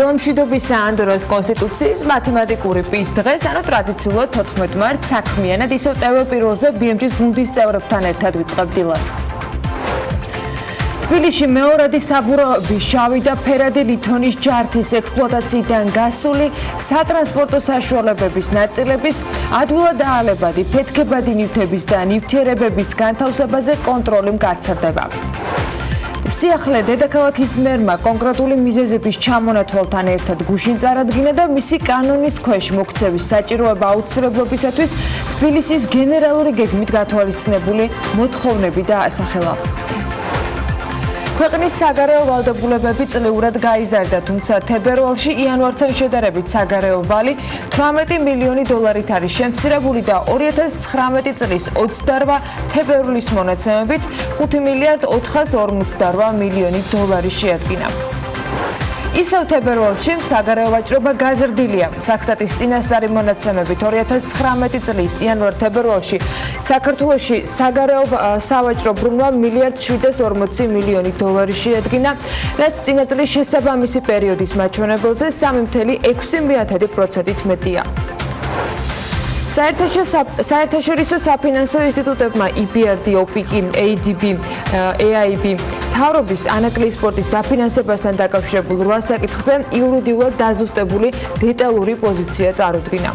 დილამშვიდობისა ანდროს კონსტიტუციის მათემატიკური პის დღეს, ანუ ტრადიციულად 14 მარტს საქმიანად ისევ ტევ პირველზე BMG-ის გუნდის წევრებთან ერთად ვიწყებ დილას. თბილისში მეორადი საბურავები შავი და ფერადი ლითონის ჯართის ექსპლუატაციიდან გასული სატრანსპორტო საშუალებების ნაწილების ადვილადაალებადი ფეთქებადი ნივთების და ნივთიერებების განთავსებაზე კონტროლი მკაცრდება. სიახლე დედაქალაქის მერმა კონკრეტული მიზეზების ჩამონათვალთან ერთად გუშინ წარადგინა და მისი კანონის ქვეშ მოქცევის საჭიროება აუცილებლობისათვის თბილისის გენერალური გეგმით გათვალისწინებული მოთხოვნები დაასახელა. ქვეყნის საგარეო ვალდებულებები წლიურად გაიზარდა, თუმცა თებერვალში იანვართან შედარებით საგარეო ვალი 18 მილიონი დოლარით არის შემცირებული და 2019 წლის 28 თებერვლის მონაცემებით 5 მილიარდ 458 მილიონი დოლარი შეადგინა. ისევ თებერვალში საგარეო ვაჭრობა გაზრდილია. საქსტატის წინასწარი მონაცემებით 2019 წლის იანვარ-თებერვალში საქართველოში საგარეო სავაჭრო ბრუნვა მილიარდ 740 მილიონი დოლარი შეადგინა, რაც წინა წლის შესაბამისი პერიოდის მაჩვენებელზე 3.6%-ით მეტია. საერთაშორისო საფინანსო ინსტიტუტებმა EBRD, OPIC, ADB, AIB თავრობის ანაკლიის სპორტის დაფინანსებასთან დაკავშირებულ 8 საკითხზე იურიდიულად დაზუსტებული დეტალური პოზიცია წარუდგინა.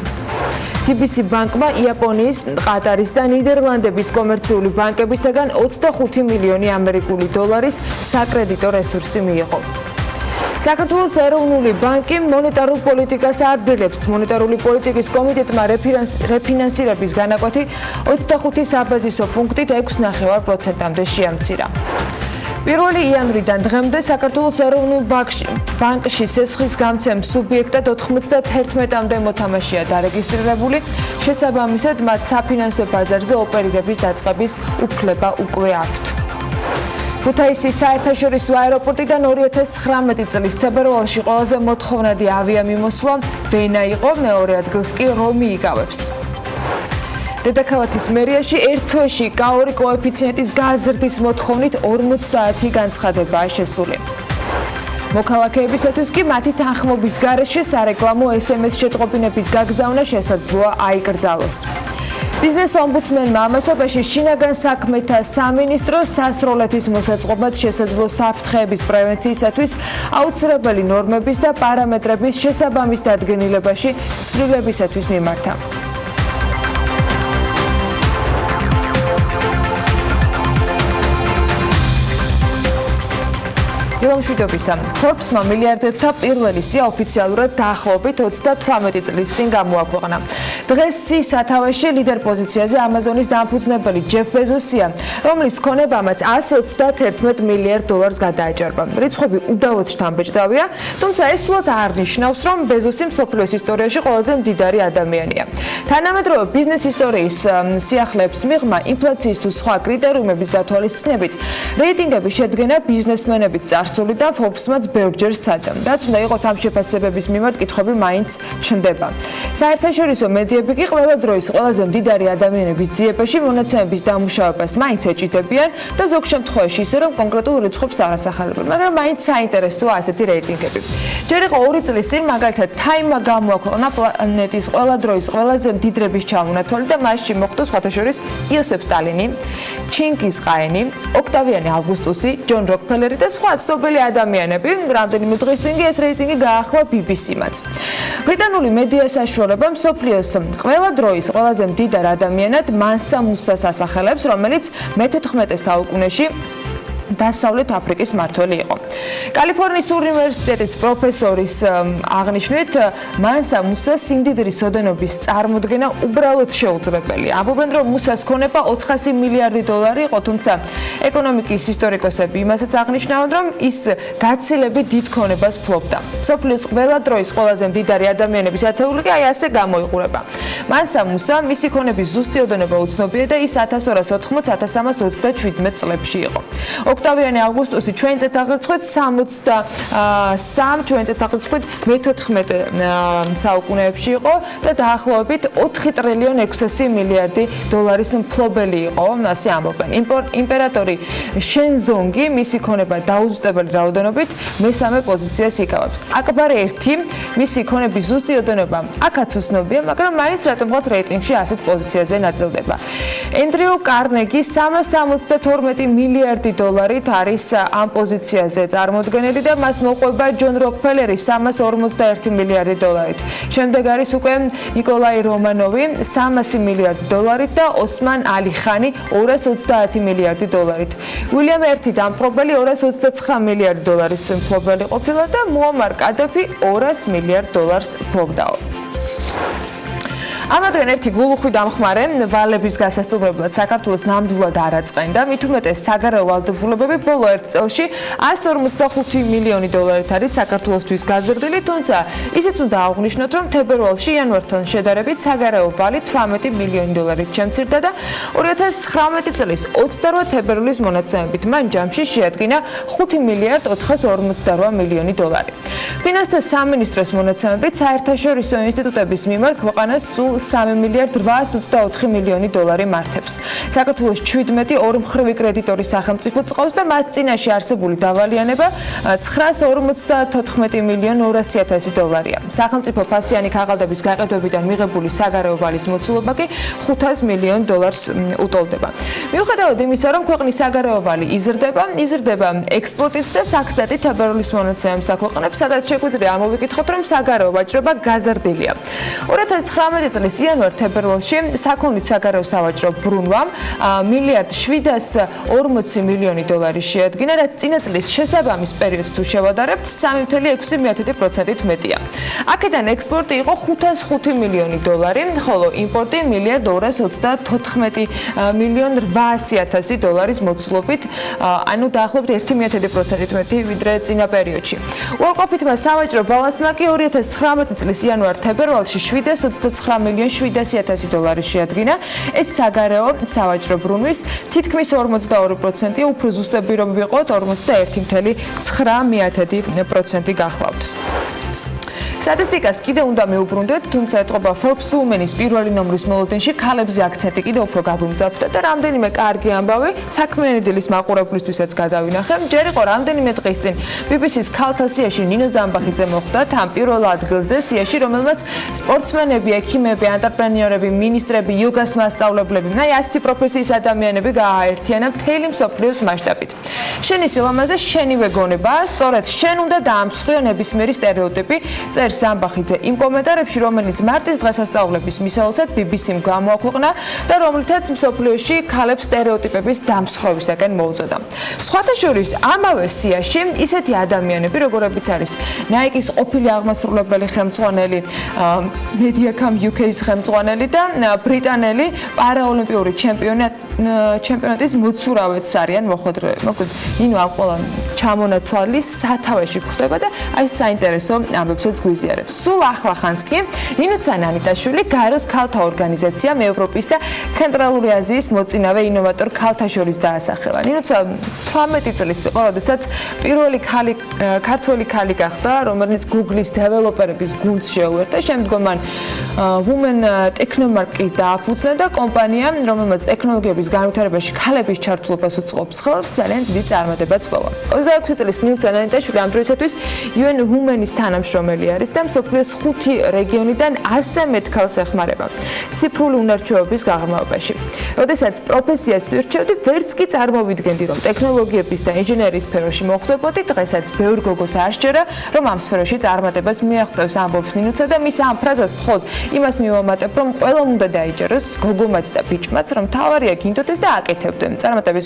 TBC ბანკმა იაპონიის, ყატარის და ნიდერლანდების კომერციული ბანკებისაგან 25 მილიონი ამერიკული დოლარის საკრედიტო რესურსი მიიღო. საქართველოს ეროვნული ბანკი მონეტარულ პოლიტიკას არბილებს. მონეტარული პოლიტიკის კომიტეტმა რეფინანსირების განაკვეთი 25 საბაზისო პუნქტით 6.9%-მდე შეამცირა. 1 იანვრიდან დღემდე საქართველოს ეროვნულ ბანკში სესხის გამცემ სუბიექტად 91-მდე მოთამაშეა დარეგისტრირებული, შესაბამისად მათ საფინანსო ბაზარზე ოპერირების დაწყების უფლება უკვე აქვთ. ქუთაისის საერთაშორისო აეროპორტიდან 2019 წლის თებერვალში ყველაზე მოთხოვნადი ავიამიმოსვლა ვენა იყო, მეორე ადგილს კი რომი იკავებს. დედაქალაქის მერიაში ერთ თვეში კაორი კოეფიციენტის გაზრდის მოთხოვნით 50 განცხადებაა შესული. მოქალაქეებისათვის კი მათი თანხმობის გარეშე სარეკლამო SMS შეტყობინების გაგზავნა შესაძლოა აიკრძალოს. ბიზნეს ომბუდსმენმა ამასობაში შინაგან საქმეთა სამინისტროს სასროლეთის მოსაწყობად შესაძლო საფრთხეების პრევენციისათვის აუცილებელი ნორმების და პარამეტრების შესაბამის დადგენილებაში ცვლილებისათვის მიმართა. დილამშვიდობისა. Forbes-მა მილიარდერთა პირველი სია ოფიციალურად დაახლოებით 38 წლის წინ გამოაქვეყნა. დღეს სიის სათავეში ლიდერ პოზიციაზე ამაზონის დამფუძნებელი ჯეფ ბეზოსია, რომლის ქონებამაც 131 მილიარდ დოლარს გადააჭარბა. რიცხვები უდავოდ შთამბეჭდავია, თუმცა ეს სულაც არ ნიშნავს, რომ ბეზოსი მსოფლიოს ისტორიაში ყველაზე მდიდარი ადამიანია. თანამედროვე ბიზნეს ისტორიის სიახლეებს მიღმა ინფლაციის თუ სხვა კრიტერიუმების გათვალისწინებით რეიტინგების შედგენა ბიზნესმენებით წარსული და Forbes-მაც ბევრჯერ სცადა. რაც უნდა იყოს ამ შეფასებების მიმართ კითხვები მაინც ჩნდება. საერთაშორისო მედიები კი ყველა დროის ყველაზე მდიდარი ადამიანების ძიებაში მონაცემების დამუშავებას მაინც ეჭიდებიან და ზოგ შემთხვევაში ისე რომ კონკრეტულ რიცხვებს არ ასახელებენ, მაგრამ მაინც საინტერესოა ასეთი რეიტინგები. ჯერ იყო 2 წლის წინ მაგალითად Time-მა გამოაქვეყნა პლანეტის ყველა დროის ყველაზე მდიდრების ჩამონათვალი და მასში მოხვდა სხვათა შორის იოსებ სტალინი, ჩინგიზ ყაენი, ოქტავიანე ავგუსტუსი, ჯონ როკფელერი და სხვა ცნობილი ადამიანები. რამდენიმე დღის წინ ეს რეიტინგი გაახლა BBC-მაც. ბრიტანული მედია საშუალება მსოფლიოს ყველა დროის ყველაზე მდიდარ ადამიანად მანსა მუსას ასახელებს, რომელიც მე-14 საუკუნეში დასავლეთ აფრიკის მმართველი იყო. კალიფორნიის უნივერსიტეტის პროფესორის აღნიშნით, მანსა მუსას სიმდიდრის ოდენობის წარმოდგენა უბრალოდ შეუძლებელია. ამბობენ, რომ მუსას ქონება 400 მილიარდი დოლარი იყო, თუმცა ეკონომიკის ისტორიკოსები იმასაც აღნიშნავენ, რომ ის გაცილებით დიდ ქონებას ფლობდა. მსოფლიოს ყველა დროის ყველაზე მდიდარი ადამიანების ათეული კი აი ასე გამოიყურება. მანსა მუსა მისი ქონების ზუსტი ოდენობა უცნობია და ის 1280-1327 წლებში იყო. ოქტავიანი აგვისტუსი ჩვენ წელთაღრიცხვით 63, ჩვენ წელთაღრიცხვით მე-14 საუკუნეებში იყო და დაახლოებით 4 ტრილიონ 600 მილიარდი დოლარის მფლობელი იყო, ასე ამბობენ. იმპერატორი შენზონგი მისი ქონება დაუზუსტებელი რაოდენობით მესამე პოზიციას იკავებს. აკბარ 1 მისი ქონების ზუსტი ოდენობა აქაც უცნობია, მაგრამ მაინც რატომღაც რეიტინგში 100 პოზიციაზე ნაწილდება. ენდრიუ კარნეგი 372 მილიარდი დოლარით არის ამ პოზიციაზე წარმოდგენილი და მას მოყვება ჯონ როკფელერი 351 მილიარდი დოლარით. შემდეგ არის უკვე ნიკოლაი რომანოვი 300 მილიარდი დოლარით და ოსმან ალი ხანი 230 მილიარდი დოლარით. უილიამ ერთი დამპყრობელი 229 მილიარდი დოლარის მფლობელი ყოფილა და მუამარ კადაფი 200 მილიარდ დოლარს ფლობდაო. ამათგან ერთი გულუხვი დამხმარე ვალების გასასტუმრებლად საქართველოს ნამდვილად არ აწყენდა, მით უმეტეს საგარეო ვალდებულებები ბოლო 1 წელში 145 მილიონი დოლარით არის საქართველოსთვის გაზრდილი, თუმცა ისიც უნდა აღვნიშნოთ, რომ თებერვალში იანვართან შედარებით საგარეო ვალი 18 მილიონი დოლარით შემცირდა და 2019 წლის 28 თებერვლის მონაცემებით მან ჯამში შეადგინა 5 მილიარდ 458 მილიონი დოლარი. ფინანსთა სამინისტროს მონაცემებით საერთაშორისო ინსტიტუტების მიმართ ქვეყანას სულ 3 მილიარდ 824 მილიონი დოლარი მართებს. საქართველოს 17 ორმხრივი კრედიტორი სახელმწიფო წყავს და მათ წინაშე არსებული დავალიანება 954 მილიონ 200.000 დოლარია. სახელმწიფო ფასიანი ქაღალდების გაყიდვებიდან მიღებული საგარეო ვალის მოცულობა კი 500 მილიონ დოლარს უტოლდება. მიუხედავად იმისა, რომ ქვეყნის საგარეო ვალი იზრდება ექსპორტით და საქსტატი თებერვლის მონაცემებს აქვეყნებს, სადაც შეგვიძლია ამოვიკითხოთ, რომ საგარეო ვაჭრობა გაზრდილია. 2019 წლის იანვარ-თებერვალში საქონლის საგარეო სავაჭრო ბრუნვამ მილიარდ 740 მილიონი დოლარი შეადგინა, რაც წინა წლის შესაბამის პერიოდს თუ შევადარებთ 3.6%-ით მეტია. აქედან ექსპორტი იყო 505 მილიონი დოლარი, ხოლო იმპორტი მილიარდ 234 მილიონ 800.000 დოლარის მოცულობით, ანუ დაახლოებით 1.1%-ით მეტი ვიდრე წინა პერიოდში. უარყოფითმა სავაჭრო ბალანსმა კი 2019 წლის იანვარ-თებერვალში 729 მილიონ 700.000 დოლარი შეადგინა. ეს საგარეო სავაჭრო ბრუნვის თითქმის 42%, უფრო ზუსტები რომ ვიყოთ 41.9% გახლავთ. სტატისტიკას კიდე უნდა მიუბრუნდეთ, თუმცა ეთყობა Forbes Women-ის პირველი ნომრის მოლოდინში ქალებზე აქცენტი კიდე უფრო გაგვიმძაფრდა და რამდენიმე კარგი ამბავი საქმიანი დილის მაყურებლისთვისაც გადავინახე. ჯერ იყო რამდენიმე დღის წინ BBC-ის ქალთა სიაში ნინო ზამბახიძე მოხვდა თან პირველ ადგილზე სიაში, რომელმაც სპორტსმენები, ექიმები, ანტრეპრენიორები, მინისტრები, იოგას მასწავლებლები, აი 100 პროფესიის ადამიანები გააერთიანა მთელი მსოფლიოს მასშტაბით. შენი სილამაზე შენივე გონებაა, სწორედ შენ უნდა დაამსხვრიო ნებისმიერი სტერეოტიპი. ზამბახიძე იმ კომენტარებში, რომელიც მარტის დღესასწაულების მისავალსად BBC-მ გამოაქვეყნა და რომლითაც მსოფლიოში ქალებს სტერეოტიპების დამსხვრევისაკენ მოუწოდა. სხვათა შორის ამავე სიაში ისეთი ადამიანები, როგორებიც არის Nike-ის ყოფილი აღმასრულებელი ხელმძღვანელი, Mediacom UK-ის ხელმძღვანელი და ბრიტანელი პარაოლიმპიური ჩემპიონატის მოცურავეც არიან მოხვედრილები. მოკლედ, ნინო ამ ყველა ჩამონათვალი სათავეში გვხდება და აი საინტერესო ამბებსაც გვიზიარებს. სულ ახლა ხანს კი ნინო ცანანიტაშვილი გაეროს ქალთა ორგანიზაციამ ევროპის და ცენტრალური აზიის მოწინავე ინოვატორ ქალთა შორის დაასახელა. ნინო 18 წლის იყო, როდესაც პირველი ქართველი ქალი გახდა, რომელიც Google-ის დეველოპერების გუნდს შეუერთდა. შემდგომ მან Women Technomark-ის დააფუძნა და კომპანია, რომელმაც ტექნოლოგიების განვითარებაში ქალების ჩართულობას უწყობს ხელს, ძალიან დიდი წარმატებაც პოვა. 26 წლის ნინო ცანანიტაშვილი ამ დროისათვის UN Women-ის თანამშრომელი არის და მსოფლიოს 5 რეგიონიდან 100-ზე მეტ ქალს ეხმარება ციფრული უნარჩვევების გაღრმავებაში. როდესაც პროფესიას ვირჩევდი, ვერც კი წარმოვიდგენდი, რომ ტექნოლოგიების და ინჟინერიის სფეროში მოხვდებოდი. დღესაც ბევრ გოგოს აღსჯერა, რომ ამ სფეროში წარმატებას მიაღწევს, ამბობს ნინუცა და მის ამ ფრაზას მხოლოდ იმას მივამატებ, რომ ყველამ უნდა დაიჯეროს, გოგომაც და ბიჭმაც, რომ თავარია გინდოდეს და აკეთებდნენ. წარმატების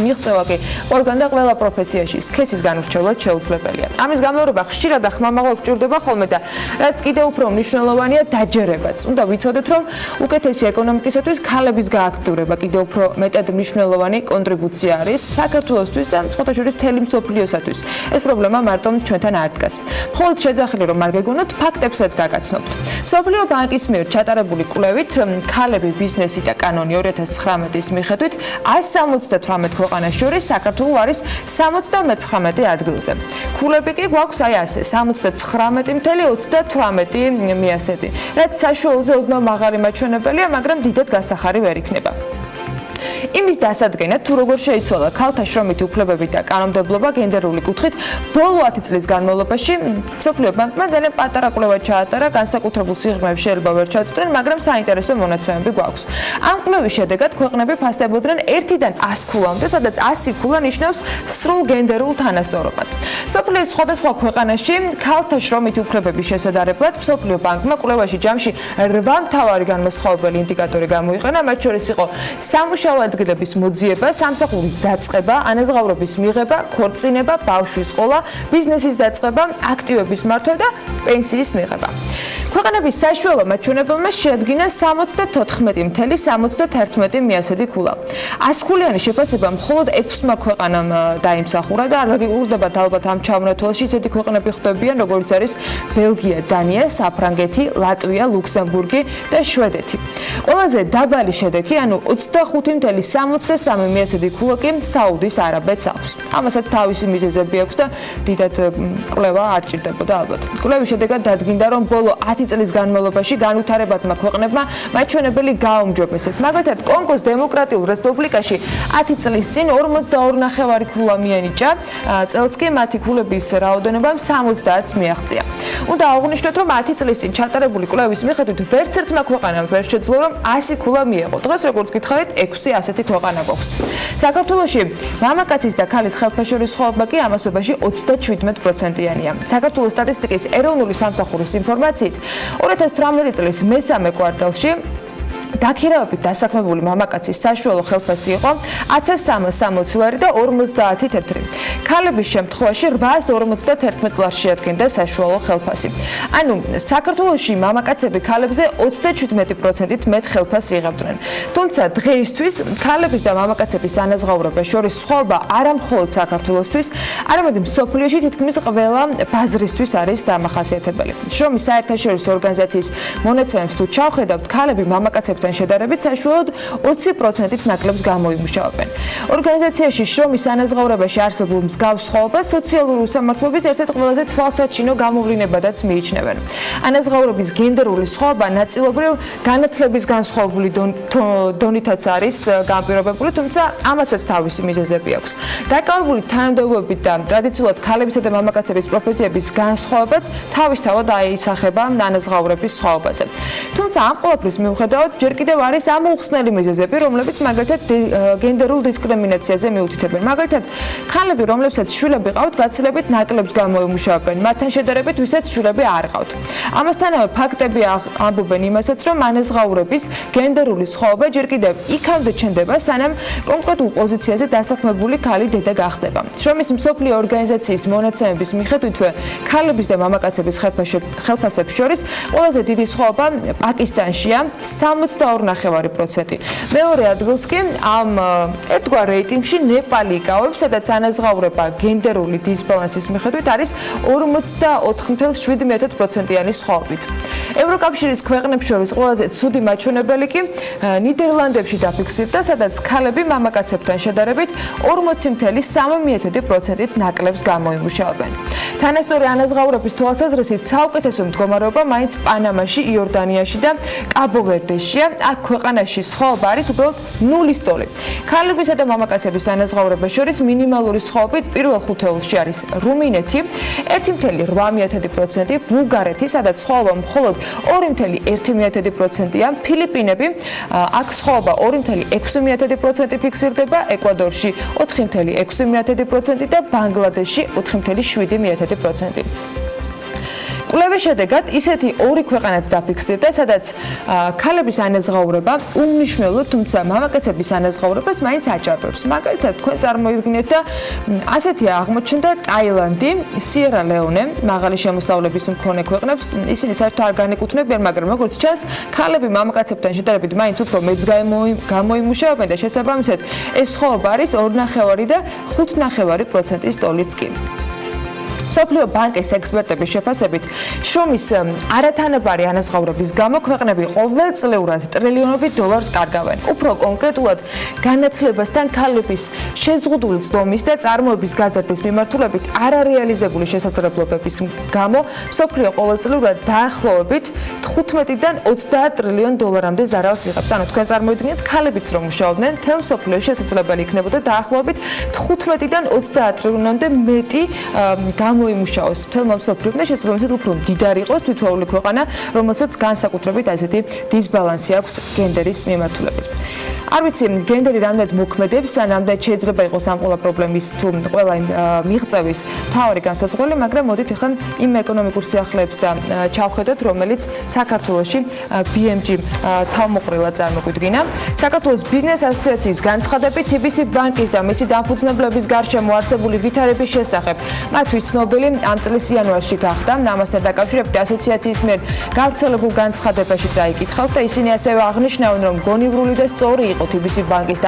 მიღწევა კი ყველგან და ყველა პროფესიაში სქესის განურჩევლად შეუძლებელია. ამის გამეორება ხშირად და ხმამაღლა გვჭირდება ხოლმე და რაც კიდევ უფრო მნიშვნელოვანია დაჯერებაც. უნდა ვიცოდეთ, რომ უკეთესი ეკონომიკისათვის ქალების გააქტიურება კიდევ უფრო მეტად მნიშვნელოვანი კონტრიბუცია არის საქართველოსთვის და სხვათა შორის მთელი მსოფლიოსათვის. ეს პრობლემა მარტო ჩვენთან არ დგას. მხოლოდ შეძახილი რომ არ გეგონოთ, ფაქტებსაც გაგაცნობთ. მსოფლიო ბანკის მიერ ჩატარებული კვლევით, ქალები ბიზნესი და კანონი 2019-ის მიხედვით 178 ქვეყანას შორის საქართველო არის 79 ადგილზე. ქულები კი გვაქვს აი ასე 79.38 მიასედი. რაც საშუალოზე ოდნავ მაღალი მაჩვენებელია, მაგრამ დიდად გასახარი ვერ იქნება. იმის დასადგენად, თუ როგორ შეიცვალა ქალთა შრომითი უფლებები და კანონმდებლობა გენდერული კუთხით, ბოლო 10 წლის განმავლობაში მსოფლიო ბანკმა ძალიან პატარა კვლევა ჩაატარა, განსაკუთრებულ სიღრმეებს შეიძლება ვერ ჩაწვდნენ, მაგრამ საინტერესო მონაცემები გვაქვს. ამ კვლევის შედეგად ქვეყნები ფასდებოდნენ 1-დან 100 ქულამდე, სადაც 100 ქულა ნიშნავს სრულ გენდერულ თანასწორობას. მსოფლიოს სხვადასხვა ქვეყანაში ქალთა შრომითი უფლებების შესადარებლად მსოფლიო ბანკმა კვლევაში ჯამში 8 მთავარი განმასხვავებელი ინდიკატორი გამოიყენა, მათ შორის იყო სამუშაო ადგილების მოძიება, სამსახურის დაწყება, ანაზღაურების მიღება, ქორწინება, ბავშვის ყოლა, ბიზნესის დაწყება, აქტივების მართვა და პენსიის მიღება. ქვეყნების საშუალო მაჩვენებელმა შეადგინა 74.71 მიასედი ქულა. 100 ქულიანი შეფასება მხოლოდ 6 ქვეყანამ დაიმსახურა და არ გიგურდებათ ალბათ ამ ჩამონათვალში ისეთი ქვეყნები ხვდებიან, როგორც არის ბელგია, დანია, საფრანგეთი, ლატვია, ლუქსემბურგი და შვედეთი. ყველაზე დაბალი შედეგი, ანუ 25.73 მიასედი ქულა კი საუდის არაბეთს აქვს. ამასაც თავისი მიზეზები აქვს და დიდად კვლევა არ ჭირდებოდა ალბათ. კვლევის შედეგად დადგინდა, რომ ბოლო 10 წლის განმავლობაში განვითარებადმა ქვეყნებმა მაჩვენებელი გააუმჯობესეს. მაგალითად, კონგოს დემოკრატიულ რესპუბლიკაში 10 წლის წინ 42.5 ქულა მიენიჭა, წელს კი მათი ქულების რაოდენობამ 70-ს მიაღწია. უნდა აღვნიშნოთ, რომ 10 წლის წინ ჩატარებული კვლევის მიხედვით ვერც ერთმა ქვეყანამ ვერ შეძლო, რომ 100 ქულა მიეღო. დღეს როგორც გითხარით, 6 ასეთი ქვეყანა გვაქვს. საქართველოში მამაკაცის და ქალის ხელფასშორისხოვება კი ამასობაში 37%-იანია. საქართველოს სტატისტიკის ეროვნული სამსახურის ინფორმაციით 2018 წლის მესამე კვარტალში დაქირავებით დასაქმებული მამაკაცის საშუალო ხელფასი იყო 1360 ლარი და 50 თეთრი. ქალების შემთხვევაში 851 ლარი შეადგენდა საშუალო ხელფასი. ანუ საქართველოში მამაკაცები ქალებზე 37%-ით მეტ ხელფასს იღებდნენ. თუმცა დღეისთვის ქალების და მამაკაცების ანაზღაურებას შორის სხვაობა არა მხოლოდ საქართველოსთვის, არამედ მსოფლიოში თითქმის ყველა ბაზრისთვის არის დამახასიათებელი. შრომის საერთაშორისო ორგანიზაციის მონაცემებს თუ ჩავხედავთ, ქალები მამაკაცებთან შედარებით საშუალოდ 20%-ით ნაკლებს გამოიმუშავებენ. ორგანიზაციაში შრომის ანაზღაურებაში არსებულ მსგავს სხვაობას სოციალური უსამართლობის ერთ-ერთ ყველაზე თვალსაჩინო გამოვლინებადაც მიიჩნევენ. ანაზღაურების გენდერული სხვაობა ნაწილობრივ განათლების განსხვავებული დონითაც არის განპირობებული, თუმცა ამასაც თავისი მიზეზები აქვს. დაკავებული თანამდებობებით და ტრადიციულად ქალებისა და მამაკაცების პროფესიების განსხვავებაც თავისთავად აისახება ანაზღაურების სხვაობაზე. თუმცა ამ ყველაფრის მიუხედავად ჯერ კიდევ არის ამოუხსნელი მიზეზები, რომლებიც მაგალითად გენდერულ დისკრიმინაციაზე მიუთითებენ. მაგალითად, ქალები, რომლებსაც შვილები ყავთ, გაცილებით ნაკლებს გამოიმუშავებენ, მათთან შედარებით, ვისაც შვილები არ ყავთ. ამასთანავე ფაქტები ამბობენ იმასაც, რომ ანაზღაურების გენდერული სხვაობა ჯერ კიდევ იქამდე ჩნდება, სანამ კონკრეტულ პოზიციაზე დასაქმებული ქალი დედა გახდება. შრომის მსოფლიო ორგანიზაციის მონაცემების მიხედვითვე, ქალების და მამაკაცების ხელფასებს შორის ყველაზე დიდი სხვაობა პაკისტანშია 62.5%. მეორე ადგილს კი ამ ერთგვარ რეიტინგში ნეპალი იკავებს, სადაც ანაზღაურება გენდერული დისბალანსის მიხედვით არის 44.7%-იანი სხვაობით. ევროკავშირის ქვეყნებს შორის ყველაზე ცუდი მაჩვენებელი კი ნიდერლანდებში დაფიქსირდა, სადაც ქალები მამაკაცებთან შედარებით 40.3%-ით ნაკლებს გამოიმუშავებენ. თანასწორი ანაზღაურების თვალსაზრისით საუკეთესო მდგომარეობა მაინც პანამაში, იორდანიაში და კაბო-ვერდეშია. აქ ქვეყანაში სხვაობა არის უბრალოდ ნულის ტოლი. ქალებისა და მამაკაცების ანაზღაურებას შორის მინიმალური სხვაობით პირველ ხუთეულში არის რუმინეთი 1.8%, ბულგარეთი, სადაც სხვაობა მხოლოდ 2.1%-ია, ფილიპინები, აქ სხვაობა 2.6% ფიქსირდება, ეკვადორში 4.6% და ბანგლადეში 4.7%. კვლევის შედეგად ისეთი ორი ქვეყანაც დაფიქსირდა, სადაც ქალების ანაზღაურება უმნიშვნელოდ, თუმცა მამაკაცების ანაზღაურებას მაინც აჭარბებს. მაგალითად, თქვენ წარმოიდგინეთ და ასეთია აღმოჩნდა ტაილანდი, სიერა ლეონე, მაღალი შემოსავლების მქონე ქვეყნებს, ისინი საერთოდ არ განეკუთვნებიან, მაგრამ როგორც ჩანს, ქალები მამაკაცებთან შედარებით მაინც უფრო მეც გამოიმუშავებენ და შესაბამისად ეს სხვაობა არის 2,5 და 5,5% ტოლიც კი. სოფლიო ბანკის ექსპერტების შეფასებით, შრომის არათანაბარი ანაზღაურების გამო ქვეყნები ყოველწლიურად ტრილიონობით დოლარს კარგავენ. უფრო კონკრეტულად, განათლებასთან ქალების შეზღუდული წლომის და წარმოების გაზრდის მიმართულებით არარეალიზებული შესაძლებლობების გამო, სოფლიო ყოველწლიურად დაახლოებით 15-დან 30 ტრილიონ დოლარამდე ზარალს იღებს. ანუ თქვენ წარმოიდგინეთ, ქალებიც რომ მუშაობდნენ, მთელ მსოფლიოში შესაძლებელი იქნებოდა დაახლოებით 15-დან 30 ტრილიონამდე მეტი გამოიმუშაოს მთელმა მსოფლიომ და შესაბამისად უფრო მდიდარი იყოს თითოეული ქვეყანა, რომელსაც განსაკუთრებით ასეთი დისბალანსი აქვს გენდერის მიმართულებით. არ ვიცი, გენდერი რამდენად მოქმედებს, რამდენად შეიძლება იყოს ამ ყველა პრობლემის თუ ყველა მიღწევის მთავარი განსაზღვრელი, მაგრამ მოდით ახლა იმ ეკონომიკურ სიახლეებს და ჩავხედოთ, რომელიც საქართველოში BMG თავმოყრილად წარმოგვიდგინა. საქართველოს ბიზნეს ასოციაციის განცხადებით, TBC ბანკის და მისი დამფუძნებლების გარშემო არსებული ვითარების შესახებ მათთვის ცნობილი ამ წლის იანვარში გახდა. ამასთან დაკავშირებით ასოციაციის მიერ გავრცელებულ განცხადებაში წაიკითხავთ და ისინი ასევე აღნიშნავენ, რომ გონივრული და სწორი იყო TBC ბანკის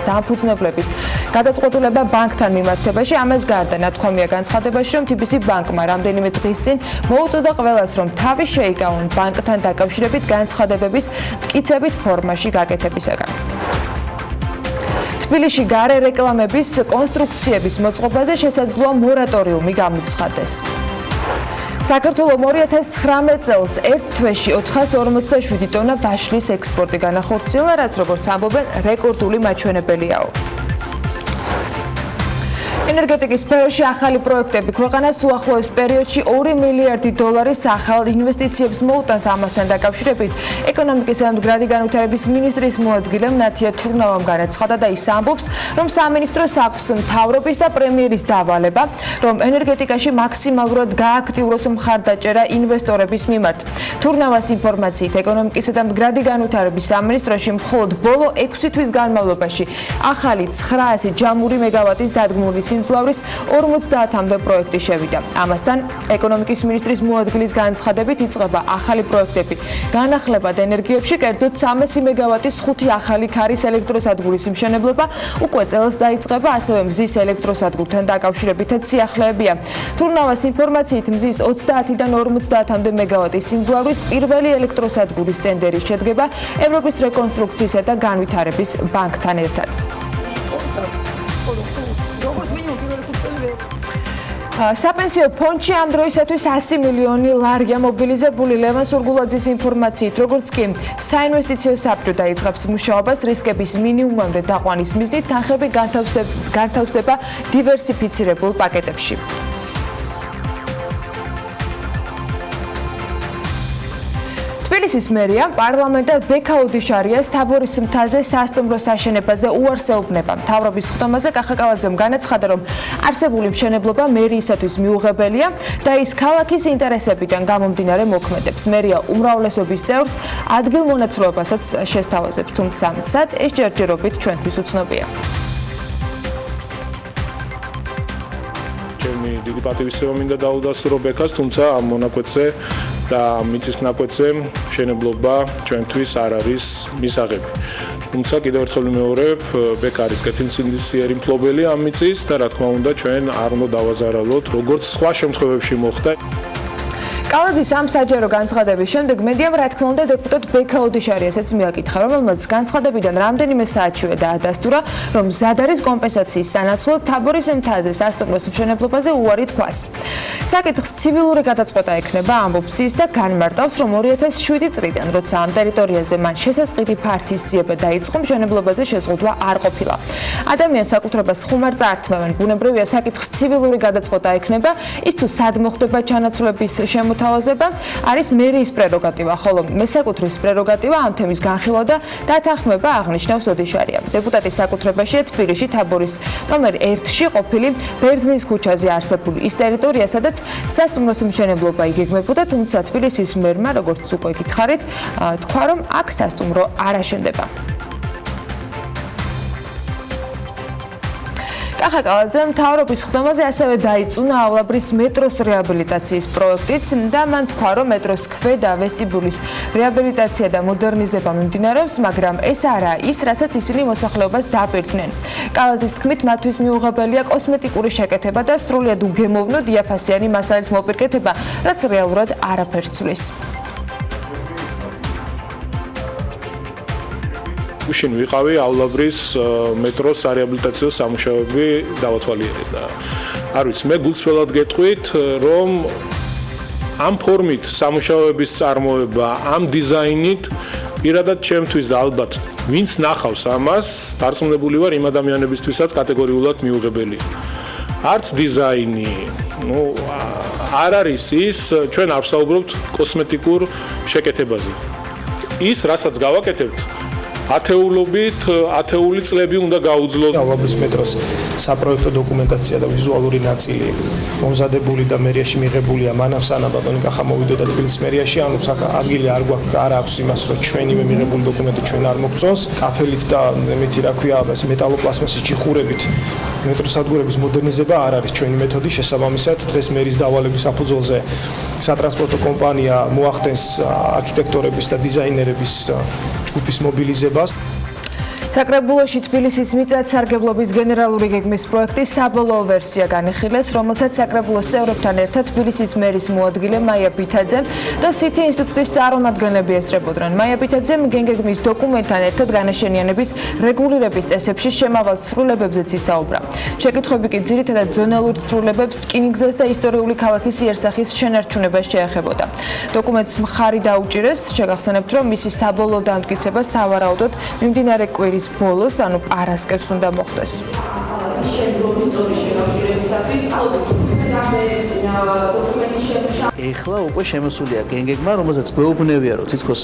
დამფუძნებლების გადაწყვეტილება ბანკთან მიმართებაში. ამას გარდა ნათქვამია განცხადებაში, რომ TBC ბანკმა რამდენიმე დღის წინ მოუწოდა ყველას, რომ თავი შეიკავონ ბანკთან დაკავშირებით განცხადებების მტკიცებით ფორმაში გაკეთებისაგან. თბილისში გარე რეკლამების კონსტრუქციების მოწყობაზე შესაძლოა მორატორიუმი გამოცხადდეს. საქართველოს 2019 წელს ერთ თვეში 447 ტონა ვაშლის ექსპორტი განახორციელა, რაც როგორც ამბობენ, რეკორდული მაჩვენებელიაო. ენერგეტიკის სფეროში ახალი პროექტები ქვეყანას უახლოეს პერიოდში 2 მილიარდი დოლარის ახალ ინვესტიციებს მოუტანს. ამასთან დაკავშირებით ეკონომიკის და მდგრადი განვითარების ministris მოადგილემ ნათია თურნავამ განაცხადა და ის ამბობს, რომ სამინისტროს აქვს მთავრობის და პრემიერის დავალება, რომ ენერგეტიკაში მაქსიმალურად გააქტიუროს მხარდაჭერა ინვესტორების მიმართ. თურნავას ინფორმაციით, ეკონომიკისა და მდგრადი განვითარების სამინისტროში მხოლოდ ბოლო 6 თვის განმავლობაში ახალი 900 ჯამური მეგავატის დადგმული სიმძლავრის 50-მდე პროექტი შევიდა. ამასთან, ეკონომიკის მინისტრის მოადგილის განცხადებით იწყება ახალი პროექტები განახლებად ენერგიებში, კერძოდ 300 მეგავატის 5 ახალი ქარის ელექტროსადგურის მშენებლობა უკვე წელს დაიწყება, ასევე მზის ელექტროსადგურთან დაკავშირებითაც სიახლეებია. თურნავას ინფორმაციით, მზის 30-დან 50-მდე მეგავატის სიმძლავრის პირველი ელექტროსადგურის ტენდერი შედგება ევროპის რეკონსტრუქციისა და განვითარების ბანკთან ერთად. საპენსიო ფონდში ამ დროისათვის 100 მილიონი ლარია მობილიზებული. ლევან სურგულაძის ინფორმაციით, როგორც კი საინვესტიციო საბჭო დაიწყებს მუშაობას რისკების მინიმუმამდე დაყვანის მიზნით, თანხები განთავსდება დივერსიფიცირებულ პაკეტებში. თბილისის მერია პარლამენტარ ბექაუდიშარიას თაბორის მთაზე სასტუმრო საშენებაზე უარს ეუბნება. მთავრობის ხდომაზე კახაკალაძემ განაცხადა, რომ არსებული მშენებლობა მერიისათვის მიუღებელია და ის ქალაქის ინტერესებიდან გამომდინარე მოქმედებს. მერია უმრავლესობის წევრს ადგილმონაცვლეობასაც შესთავაზებს, თუმცა სად ეს ჯერჯერობით ჩვენთვის უცნობია. ჩემი დიდი პატივისცემა მინდა დაუდასტურო ბექას, თუმცა ამ მონაკვეთზე და მიწის ნაკვეთზე მშენებლობა ჩვენთვის არ არის მისაღები. თუმცა კიდევ ერთხელ ვიმეორებ, ბექა არის კეთილსინდისიერი მფლობელი ამ მიწის და რა თქმა უნდა ჩვენ არ უნდა დავაზარალოთ, როგორც სხვა შემთხვევებში მოხდა. კალაძის ამ საჯარო განცხადების შემდეგ მედიამ რა თქმა უნდა დეპუტატ ბექაუდიშარიასაც მიაკითხა, რომელმაც განცხადებიდან რამდენიმე საათშივე დაადასტურა, რომ მზად არის კომპენსაციის სანაცვლოდ თაბორის მთაზე სასტუმროს მშენებლობაზე უარი თქვას. საკითხს ცივილური გადაწყვეტა ექნება, ამბობს ის და განმარტავს, რომ 2007 წლიდან, როცა ამ ტერიტორიაზე მან შესასყიდი ფართის ძიება დაიწყო, მშენებლობაზე შეზღუდვა არ ყოფილა. ადამიანს საკუთრებას ხუმარ წაართმევენ, ბუნებრივია საკითხს ცივილური გადაწყვეტა ექნება, ის თუ სად მოხდება ჩანაცვლების შემოთავაზება განთავაზება არის მერიის პრეროგატივა, ხოლო მესაკუთრის პრეროგატივა ამ თემის განხილვა და დათანხმება აღნიშნავს ოდიშარია. დეპუტატის საკუთრებაშია თბილისში თაბორის ნომერ 1-ში ყოფილი ბერძნის ქუჩაზე არსებული ის ტერიტორია, სადაც სასტუმროს მშენებლობა იგეგმებოდა, თუმცა თბილისის მერმა, როგორც უკვე გითხარით, თქვა, რომ აქ სასტუმრო არ აშენდება. კახაკალაძე მთავრობის ხდომაზე ასევე დაიწუნაავლაბრის მეტროს რეაბილიტაციის პროექტიც და მან თქვა, რომ მეტროს ქვედა ვესტიბულის რეაბილიტაცია და მოდერნიზება მიმდინარეობს, მაგრამ ეს არაა ის, რასაც ისინი მოსახლეობას დაპირდნენ. კალაძის თქმით, მათთვის მიუღებელია კოსმეტიკური შეკეთება და სრულიად უგემოვნო დიაფასიანი მასალით მოპირკეთება, რაც რეალურად არაფერს ცვლის. შენ ვიყავიავლაბრის მეტროსარეაბილიტაციო სამუშაოები დავათვალიერე და არ ვიცი, მე გულწრფელად გეტყვით, რომ ამ ფორმით სამუშაოების წარმოება, ამ დიზაინით პირადად ჩემთვის და ალბათ ვინც ნახავს ამას, დარწმუნებული ვარ იმ ადამიანებისთვისაც კატეგორიულად მიუღებელია. არც დიზაინი, არ არის ის, ჩვენ არ ვსაუბრობთ კოსმეტიკურ შეკეთებაზე. ის, რასაც გავაკეთებთ, ათეული წლები უნდა გაუძლოს.ავლაბრის მეტროს საპროექტო დოკუმენტაცია და ვიზუალური ნაწილი მომზადებული და მერიაში მიღებულია მანამ სანამ ბატონი კახა მოვიდოდა თბილისის მერიაში, ანუ ადგილი არ აქვს იმას, რომ ჩვენივე მიღებული დოკუმენტი ჩვენ არ მოგწონს. კაფელით და მეთი რა ქვია, მეტალოპლასმასის ჩიხურებით მეტროსადგურების მოდერნიზება არ არის ჩვენი მეთოდი. შესაბამისად, დღეს მერის დავალების საფუძველზე სატრანსპორტო კომპანია მოახდენს არქიტექტორების და დიზაინერების ჯგუფის მობილიზებას. საკრებულოში თბილისის მიწათსარგებლობის გენერალური გეგმის პროექტის საბოლოო ვერსია განიხილეს, რომელსაც საკრებულოს წევრებთან ერთად თბილისის მერის მოადგილე მაია ბითაძე და სითი ინსტიტუტის წარმომადგენლები ესწრებოდნენ. მაია ბითაძემ გენგეგმის დოკუმენტთან ერთად განაშენიანების რეგულირების წესებში შემავალ ცვლილებებზეც ისაუბრა. შეკითხვები კი ძირითადად ზონალურ ცვლილებებს, რკინიგზას და ისტორიული ქალაქის იერსახის შენარჩუნებას შეეხებოდა. დოკუმენტს მხარი დაუჭირეს, შეგახსენებთ, რომ მისი საბოლოო დამტკიცება სავარაუდოდ მიმდინარე კვირის ბოლოს, ანუ პარასკევს უნდა მოხდეს. ეხლა უკვე შემოსულია გენგეგმა, რომელსაც გვეუბნებია, რომ თითქოს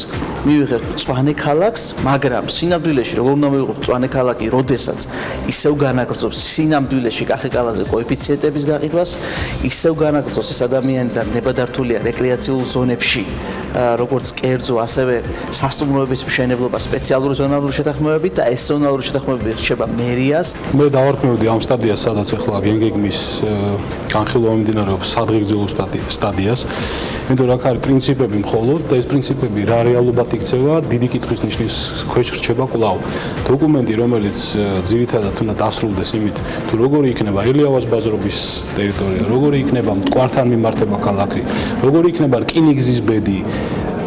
მივიღებთ მწვანე ქალაქს, მაგრამ სინამდვილეში როგორ უნდა მივიღოთ მწვანე ქალაქი, როდესაც ისევ განაგრძობს სინამდვილეში კახაკალაძე კოეფიციენტების გაყიდვას, ისევ განაგრძობს ეს ადამიანი და ნებადართულია რეკრეაციულ ზონებში, როგორც კერძო, ასევე სასტუმროების მშენებლობა სპეციალური ზონალური შეთანხმებებით და ეს ზონალური შეთანხმებები რჩება მერიას. მე დავარქმევდი ამ სტადიას, სადაც ახლა გენგეგმის განხილვა მიმდინარეობს სადღეგრძელო სტადიას. იმიტომ რომ აქ არის პრინციპები მხოლოდ და ეს პრინციპები რა რეალობად იქცევა, დიდი კითხვის ნიშნის ქვეშ რჩება კვლავ. დოკუმენტი, რომელიც ძირითადად უნდა დასრულდეს იმით, თუ როგორი იქნება ელიავას ბაზრობის ტერიტორია, როგორი იქნება მტკვართან მიმართება ქალაქი, როგორი იქნება რკინიგზის ბედი,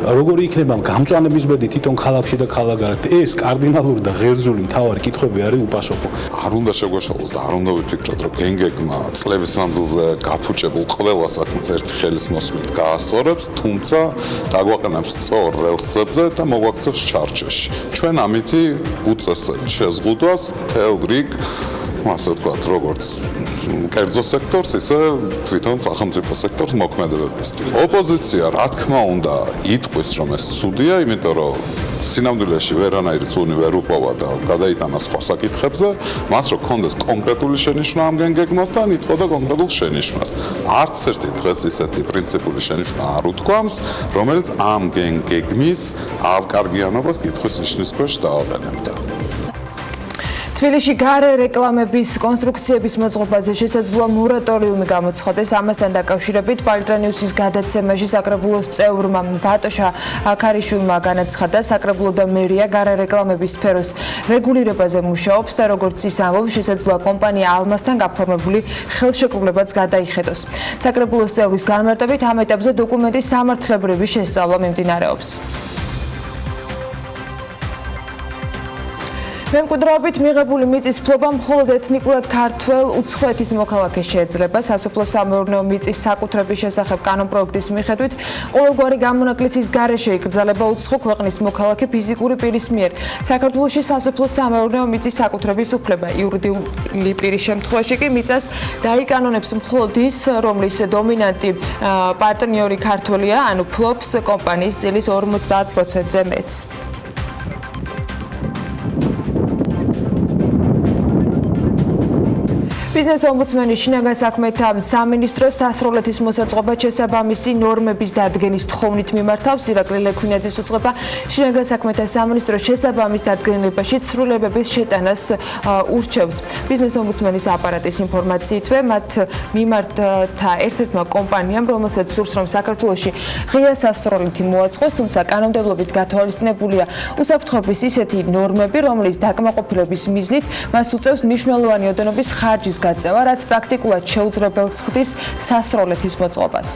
როგორი იქნება გამწვანების ბედი თვითონ ქალაქში და ქალაქგარეთ. ეს კარდინალური და ღერძული მთავარი კითხვები არის უპასუხო. არ უნდა შეგვეშალოს და არ უნდა ვიფიქროთ, რომ გენგეგმა წლების მანძილზე გაფუჭებულ ყველა საქმეს ერთი ხელის მოსმით გაასწორებს, თუმცა დაგვაყენებს სწორ რელსებზე და მოგვაქცევს ჩარჩოში. ჩვენ ამითი უწესრიგ შეზღუდვას მთელ რიგ ასე ვთქვათ, როგორც კერძო სექტორს, ისე თვითონ სახელმწიფო სექტორს მოქმედებებისთვის. ოპოზიცია, რა თქმა უნდა, იტყვის, რომ ეს ცუდია, იმიტომ რომ სინამდვილეში ვერანაირი წუნი ვერ უპოვა და გადაიტანა სხვა საკითხებზე, მას რო კონდეს კონკრეტული შენიშვნა ამ გენგეგმასთან, იტყოდა კონკრეტულ შენიშვნას. არც ერთი დღეს ისეთი პრინციპული შენიშვნა არ უთქვამს, რომელიც ამ გენგეგმის ავკარგიანობას კითხვის ნიშნის ქვეშ დააყენებდა. თბილისში გარე რეკლამების კონსტრუქციების მოწყობაზე შესაძლოა მორატორიუმი გამოცხადდეს. ამასთან დაკავშირებით პალიტრანიუსის გადაცემაში საკრებულოს წევრმა ბატოშა აქარიშვილმა განაცხადა, საკრებულო და მერია გარე რეკლამების სფეროს რეგულირებაზე მუშაობს და როგორც ის ამბობს, შესაძლოა კომპანია ალმასთან გაფორმებული ხელშეკრულებაც გადაიხედოს. საკრებულოს წევრის განმარტებით ამ ეტაპზე დოკუმენტის სამართლებრივი შესწავლა მიმდინარეობს. მემკვიდრეობით მიღებული მიწის ფლობა მხოლოდ ეთნიკურად ქართველ უცხოეთის მოქალაქეს შეეძლება. სასოფლო-სამეურნეო მიწის საკუთრების შესახებ კანონპროექტის მიხედვით ყოველგვარი გამონაკლისის გარეშე იკრძალება უცხო ქვეყნის მოქალაქე ფიზიკური პირის მიერ. საქართველოში სასოფლო-სამეურნეო მიწის საკუთრების უფლება იურიდიული პირის შემთხვევაში კი მიწას დაიკანონებს მხოლოდ ის, რომლის დომინანტი პარტნიორი ქართველია, ანუ ფლობს კომპანიის წილის 50%-ზე მეტს. ბიზნეს ომბუდსმენი შინაგან საქმეთა სამინისტროს სასროლეთის მოსაწყობად შესაბამისი ნორმების დადგენის თხოვნით მიმართავს. ირაკლი ლექვინაძის უწყება შინაგან საქმეთა სამინისტროს შესაბამის დადგენილებაში ცვლილებების შეტანას ურჩევს. ბიზნეს ომბუდსმენის აპარატის ინფორმაციითვე მათ მიმართა ერთ-ერთმა კომპანიამ, რომელსაც სურს რომ საქართველოში ღია სასროლეთი მოაწყოს, თუმცა კანონმდებლობით გათვალისწინებულია უსაფრთხოების ისეთი ნორმები, რომლის დაკმაყოფილების მიზნით მას უწევს მნიშვნელოვანი ოდენობის ხარჯის გაწევა, რაც პრაქტიკულად შეუძლებელს ხდის სასროლეთის მოწყობას.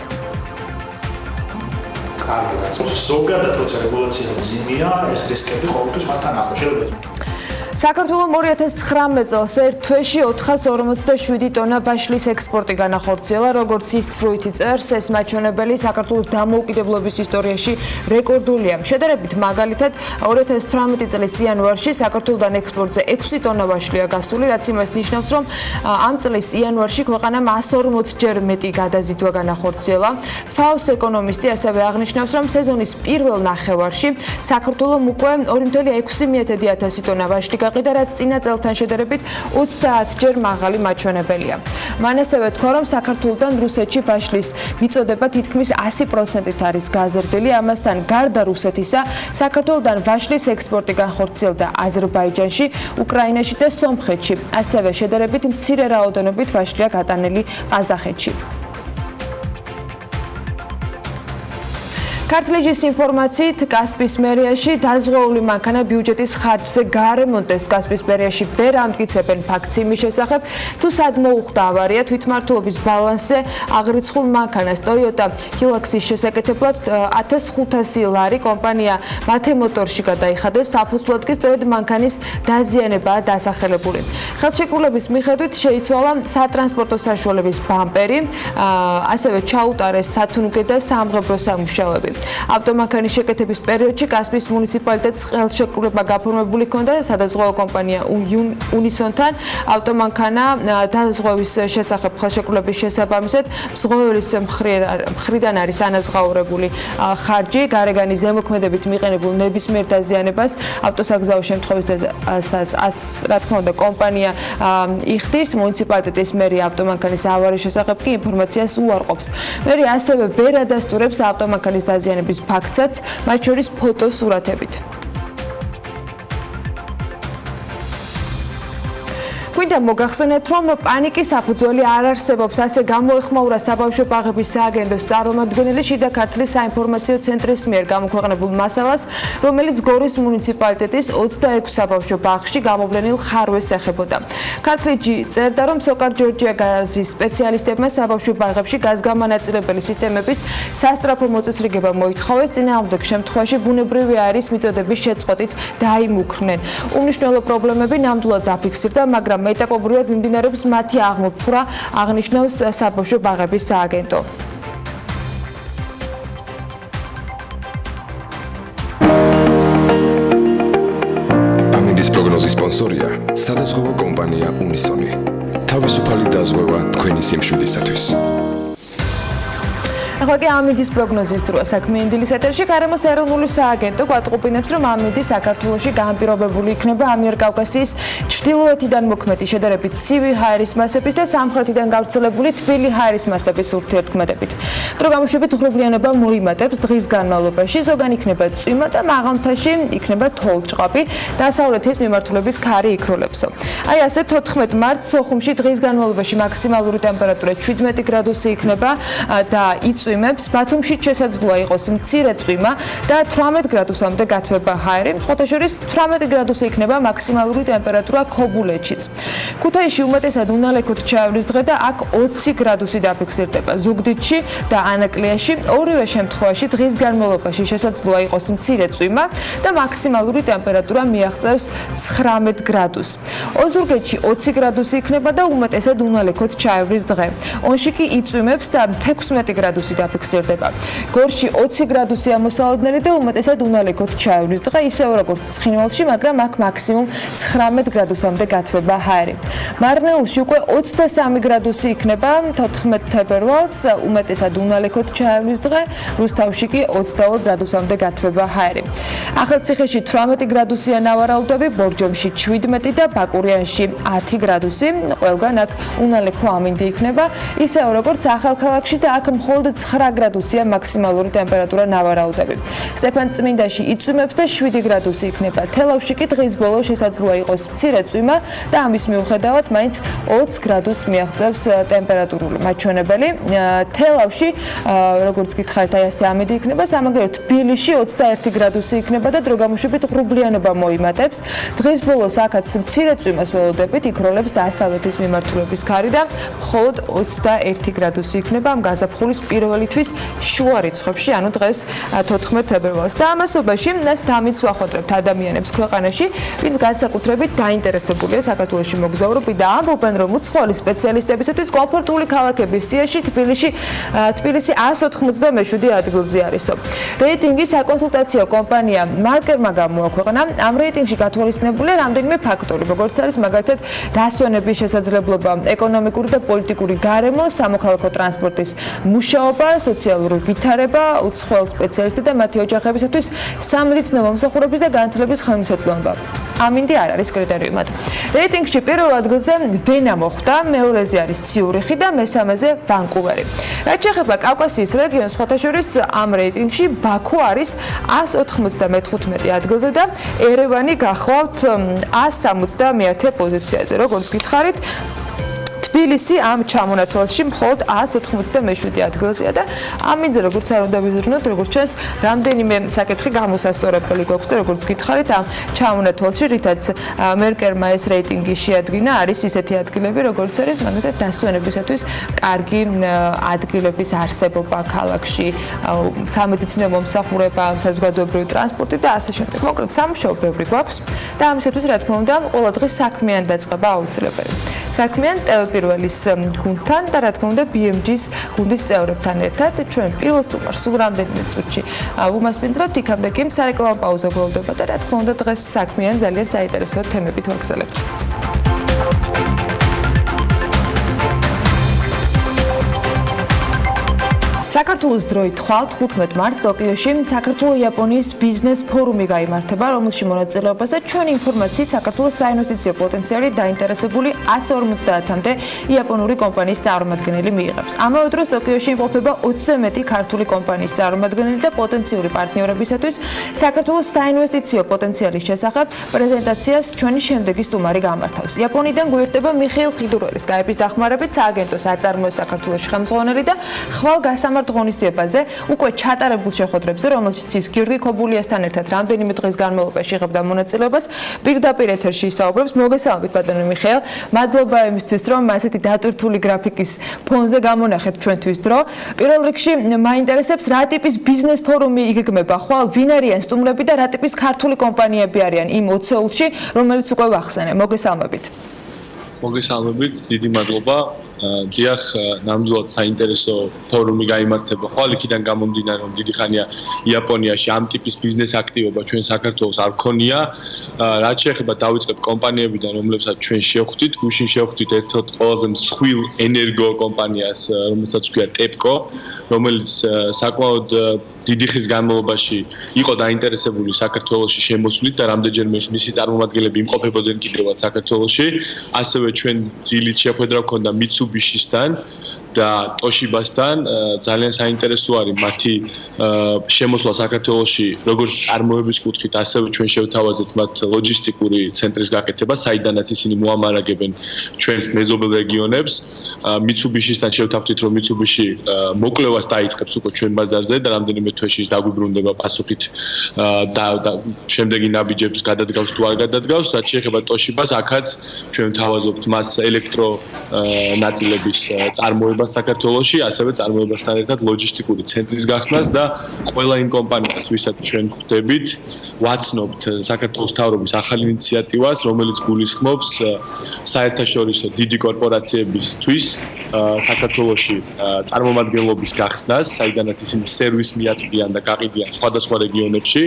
კარგი, რაც ზოგადად როცა რეგულაცია მძიმეა, ეს რისკები ყოველთვის მათთან ახლოს შეიძლება. საქართველოს 2019 წელს ერთ თვეში 447 ტონა ვაშლის ექსპორტი განახორციელა, როგორც ის თვით წერს, ეს მაჩვენებელი საქართველოს დამოუკიდებლობის ისტორიაში რეკორდულია. შედარებით მაგალითად 2018 წლის იანვარში საქართველოსთან ექსპორტზე 6 ტონა ვაშლია გასული, რაც იმას ნიშნავს, რომ ამ წლის იანვარში ქვეყანამ 140 ჯერ მეტი გადაზიდვა განახორციელა. FAO-ს ეკონომისტი ასევე აღნიშნავს, რომ სეზონის პირველ ნახევარში საქართველოს უკვე 2,6 ტონა ვაშლი გაყიდა, რაც წინა წელთან შედარებით 30 ჯერ მაღალი მაჩვენებელია. მან ასევე თქვა, რომ საქართველოსთან რუსეთში ვაშლის მიწოდება თითქმის 100%-ით არის გაზრდილი. ამასთან გარდა რუსეთისა, საქართველოსთან ვაშლის ექსპორტი განხორციელდა აზერბაიჯანში, უკრაინაში და სომხეთში. ასევე შედარებით მცირე რაოდენობით ვაშლია გატანილი ყაზახეთში. ქართლეჯის ინფორმაციით კასპის მერიაში დაზღვეული მანქანა ბიუჯეტის ხარჯზე გაარემონტეს. კასპის მერიაში ვერ ამტკიცებენ ფაქტს იმის შესახებ, თუ სად მოუხდა ავარია თვითმმართველობის ბალანსზე აღრიცხულ მანქანას. Toyota Hilux-ის შესაკეთებლად 1500 ლარი კომპანია მათე მოტორში გადაიხადეს. საფუძვლად კი სწორედ მანქანის დაზიანებაა დასახელებული. ხელშეკრულების მიხედვით შეიცვალა სატრანსპორტო საშუალების ბამპერი, ასევე ჩაუტარეს სათუნუგე და სამღებრო სამუშაოები. ავტომანქანის შეკეთების პერიოდში კასპის მუნიციპალიტეტს ხელშეკრულება გაფორმებული ჰქონდა სადაზღვევო კომპანია უნისონთან. ავტომანქანა დაზღვევის შესახებ ხელშეკრულების შესაბამისად მზღვეველის მხრიდან არის ანაზღაურებული ხარჯი. გარეგანის ზემოქმედებით მიყენებულ ნებისმიერ დაზიანებას ავტოსაგზაო შემთხვევისას, რა თქმა უნდა, კომპანია იხდის. მუნიციპალიტეტის მერი ავტომანქანის ავარიის შესახებ კი ინფორმაციას უარყოფს. მერი ასევე ვერ ადასტურებს ავტომანქანის დაზიანების ფაქტსაც, მათ შორის ფოტოსურათებით. გვინდა მოგახსენოთ, რომ პანიკის საფუძველი არ არსებობს. ასე გამოეხმაურა საბავშვო ბაღების სააგენტოს წარმომადგენელი შიდა ქართლის საინფორმაციო ცენტრის მიერ გამოქვეყნებულ მასალას, რომელიც გორის მუნიციპალიტეტის 26 საბავშვო ბაღში გამოვლენილ ხარვეს ეხებოდა. ქართლეჯი წერდა, რომ სოკარ ჯორჯიაგაზის სპეციალისტებმა საბავშვო ბაღებში გაზგამანაწილებელი სისტემების სასწრაფო მოწესრიგება მოითხოვეს. წინააღმდეგ შემთხვევაში ბუნებრივი არის მიწოდების შეწყვეტით დაიმუქრნენ. უმნიშვნელო პრობლემები ნამდვილად დაფიქსირდა, მაგრამ ეტაპობრივად მიმდინარეობს მათი აღმოფხვრა, აღნიშნავს საბავშვო ბაღების სააგენტო. ამინდის პროგნოზის სპონსორია სადაზღვევო კომპანია უნისონი. თავისუფალი დაზღვევა თქვენი სიმშვიდისათვის. ახლა კი ამინდის პროგნოზის დროა საქმიანი დილის ეთერში. გარემოს ეროვნული სააგენტო გვატყუპინებს, რომ ამინდი საქართველოში განპირობებული იქნება ამიერკავკასიის ჩრდილოეთიდან მოქმედი შედარებით ცივი ჰაერის მასების და სამხრეთიდან გავრცელებული თბილი ჰაერის მასების ურთიერთქმედებით. დრო გამოშვებით ღრუბლიანობა მოიმატებს დღის განმავლობაში, ზოგან იქნება წვიმა და მაღალმთაში იქნება თოვლჭყაპი, დასავლეთის მიმართულების ქარი იქროლებსო. აი ასე 14 მარტს სოხუმში დღის განმავლობაში მაქსიმალური ტემპერატურა 17 გრადუსი იქნება და იწვიმებს, ბათუმში შესაძლოა იყოს მცირე წვიმა და 18 გრადუსამდე გათბება ჰაერი. სხვათა შორის 18 გრადუსი იქნება მაქსიმალური ტემპერატურა ქობულეთშიც. ქუთაისში უმეტესად უნალექოთ ჩაივლის დღე და აქ 20 გრადუსი დაფიქსირდება. ზუგდიდში და ანაკლიაში ორივე შემთხვევაში დღის განმავლობაში შესაძლოა იყოს მცირე წვიმა და მაქსიმალური ტემპერატურა მიაღწევს 19 გრადუსს. ოზურგეთში 20 გრადუსი იქნება და უმეტესად უნალექოთ ჩაივლის დღე. ონში კი იწვიმებს და 16 გრადუსი დაფიქსირდება. გორში 20 გრადუსი ამოსალოდნელი და უმეტესად უნალექოთ ჩაივლის დღე, ისევე როგორც ცხინვალში, მაგრამ აქ მაქსიმუმ 19 გრადუსამდე გათბება ჰაერი. მარნეულში უკვე 23 გრადუსი იქნება 14 თებერვალს, უმეტესად უნალექოთ ჩაივლის დღე, რუსთავში კი 22 გრადუსამდე გათბება ჰაერი. ახალციხეში 18 გრადუსია ნავარაუდები, ბორჯომში 17 და ბაკურიანში 10 გრადუსი. ყველგან აქ უნალექო ამინდი იქნება, ისევე როგორც ახალქალაქში და აქ მხოლოდ 9 გრადუსია მაქსიმალური ტემპერატურა ნავარაუდები. სტეფანწმინდაში იწვიმებს და 7 გრადუსი იქნება. თელავში კი დღის ბოლოს შესაძლოა იყოს მცირე წვიმა და ამის მიუხედავად მაინც 20 გრადუსს მიაღწევს ტემპერატურული მაჩვენებელი. თელავში, როგორც გითხარით, აი ასეთი ამინდი იქნება, სამაგეროდ თბილისში 21 გრადუსი იქნება და დროგამოშვებით ღრუბლიანობა მოიმატებს. დღის ბოლოს აქაც მცირე წვიმას ველოდებით, იქროლებს დასავლეთის მიმართულების ქარი და მხოლოდ 21 გრადუსი იქნება ამ გაზაფხულის პირველი თვის შუა რიცხვებში, ანუ დღეს 14 თებერვალს. და ამასობაში ეს დამიც ვახოტრებთ ადამიანებს ქვეყანაში, ვინც განსაკუთრებით დაინტერესებულია საქართველოში მოგზაურობით და ამბობენ, რომ უცხოელი სპეციალისტებისათვის კომფორტული ქალაქების სიაში თბილისი 197 ადგილზე არისო. რეიტინგი საკონსულტაციო კომპანია მარკერმა გამოაქვეყნა. ამ რეიტინგში გათვალისწინებულია რამდენიმე ფაქტორი, როგორც არის მაგალითად დასვენების შესაძლებლობა, ეკონომიკური და პოლიტიკური გარემო, სამოქალაქო ტრანსპორტის მუშაობა, სოციალური ვითარება, უცხოელ სპეციალისტთა და მათი ოჯახებისათვის სამედიცინო მომსახურების და განათლების ხელმისაწვდომობა. ამინდი არ არის კრიტერიუმად. რეიტინგში პირველ ადგილზე ვენა მოხვდა, მეორეზე არის ციურიხი და მესამეზე ვანკუვერი. რაც შეეხება კავკასიის რეგიონს, სხვათა შორის ამ რეიტინგში ბაქო არის 195 ადგილზე და ერევანი გახლავთ 170 პოზიციაზე. როგორც გითხარით, თბილისი ამ ჩამონათვალში მხოლოდ 197 ადგილზეა და ამინდზე როგორც არ უნდა ვიზრუნოთ, როგორც ჩანს, რამდენიმე საკითხი გამოსასწორებელი გვაქვს და როგორც გითხარით, ამ ჩამონათვალში, რითაც მერკერმა ეს რეიტინგი შეადგინა, არის ისეთი ადგილები, როგორც არის მაგალითად დასვენებისათვის კარგი ადგილების არსებობა ქალაქში, სამედიცინო მომსახურება, საზოგადოებრივი ტრანსპორტი და ასე შემდეგ. მოკლედ, სამუშაო ბევრი გვაქვს და ამისათვის, რა თქმა უნდა, ყოველდღე საქმიანი დაწყება აუცილებელი. საქმიან პირველის გუნდთან და რა თქმა უნდა BMG-ს გუნდის წევრებთან ერთად ჩვენ პირველ სტუმარს სულ რამდენიმე წუთში უმასპინძლებთ, იქამდე კი სარეკლამო პაუზა გროვდება და რა თქმა უნდა დღეს საქმიან ძალიან საინტერესო თემებით ვაგრძელებთ. საქართველოს დროით ხვალ 15 მარტს ტოკიოში საქართველო-იაპონიის ბიზნეს ფორუმი გაიმართება, რომელში მონაწილეობაზე ჩვენი ინფორმაციით საქართველოს საინვესტიციო პოტენციალი დაინტერესებული 150-მდე იაპონური კომპანიის წარმომადგენელი მიიღებს. ამავე დროს ტოკიოში იმყოფება 20-ზე მეტი ქართული კომპანიის წარმომადგენელი და პოტენციური პარტნიორებისათვის საქართველოს საინვესტიციო პოტენციალის შესახებ პრეზენტაციას ჩვენი შემდეგი სტუმარი გამართავს. იაპონიიდან გვერდება მიხეილ ხიდურელის გაების დახმარებით სააგენტოს აწარმოეს საქართველოში ხელმძღვანელი და ხვალ გასამართ ღონისძიებაზე უკვე ჩატარებულ შეხვედრებზე, რომელშიც ის გიორგი ქობულიასთან ერთად რამდენიმე დღის განმავლობაში იღებდა მონაწილეობას, პირდაპირ ეთერში ისაუბრებს. მოგესალმებით ბატონო მიხეილ, მადლობა იმისთვის, რომ ასეთი დატვირთული გრაფიკის ფონზე გამონახეთ ჩვენთვის დრო. პირველ რიგში მაინტერესებს, რა ტიპის ბიზნეს ფორუმი იგეგმება ხვალ, ვინ არიან სტუმრები და რა ტიპის ქართული კომპანიები არიან იმ 20-ში, რომელიც უკვე ვახსენე. მოგესალმებით. მოგესალმებით, დიდი მადლობა. დიახ, ნამდვილად საინტერესო ფორუმი გაიმართება. ხვალ იქიდან გამომდინარე, რომ დიდი ხანია იაპონიაში ამ ტიპის ბიზნეს აქტივობა ჩვენ საქართველოს არ ქონია. რაც შეეხება დავიწყებ კომპანიებიდან, რომლებსაც ჩვენ შევხვდით, გუშინ შევხვდით ერთ-ერთ ყველაზე მსხვილ ენერგო კომპანიას, რომელსაც ქვია TEPCO, რომელიც საკმაოდ დიდი ხნის განმავლობაში იყო დაინტერესებული საქართველოში შემოსვლით და რამდენჯერმე მისი წარმომადგენლები იმყოფებოდნენ კიდევაც საქართველოში. ასევე ჩვენ ძილით შეხვედრა ჰქონდა Mitsubishi-სთან და ტოშიბასთან ძალიან საინტერესო არის მათი შემოსვლა საქართველოში როგორც წარმოების კუთხით, ასევე ჩვენ შევთავაზეთ მათ ლოჯისტიკური ცენტრის გაკეთება, საიდანაც ისინი მოამარაგებენ ჩვენს მეზობელ რეგიონებს. Mitsubishi-სთან შევთავაზეთ, რომ Mitsubishi მოკლევას დაიწყებს უკვე ჩვენ ბაზარზე და რამდენიმე თვეში დაგვიბრუნდება პასუხით და შემდეგი ნაბიჯებს გადადგავს თუ არ გადადგავს. რაც შეეხება ტოშიბას, აქაც ჩვენ ვთავაზობთ მას ელექტრო ნაწილების წარმოებას საქართველოში, ასევე წარმოებასთან ერთად ლოჯისტიკური ცენტრის გახსნას და ყველა იმ კომპანიას, ვისაც ჩვენ გვხვდებით, ვაცნობთ საქართველოს მთავრობის ახალ ინიციატივას, რომელიც გულისხმობს საერთაშორისო დიდი კორპორაციებისთვის საქართველოში წარმომადგენლობის გახსნას, საიდანაც ისინი სერვისს მიაწვდიან და გაყიდიან სხვადასხვა რეგიონებში.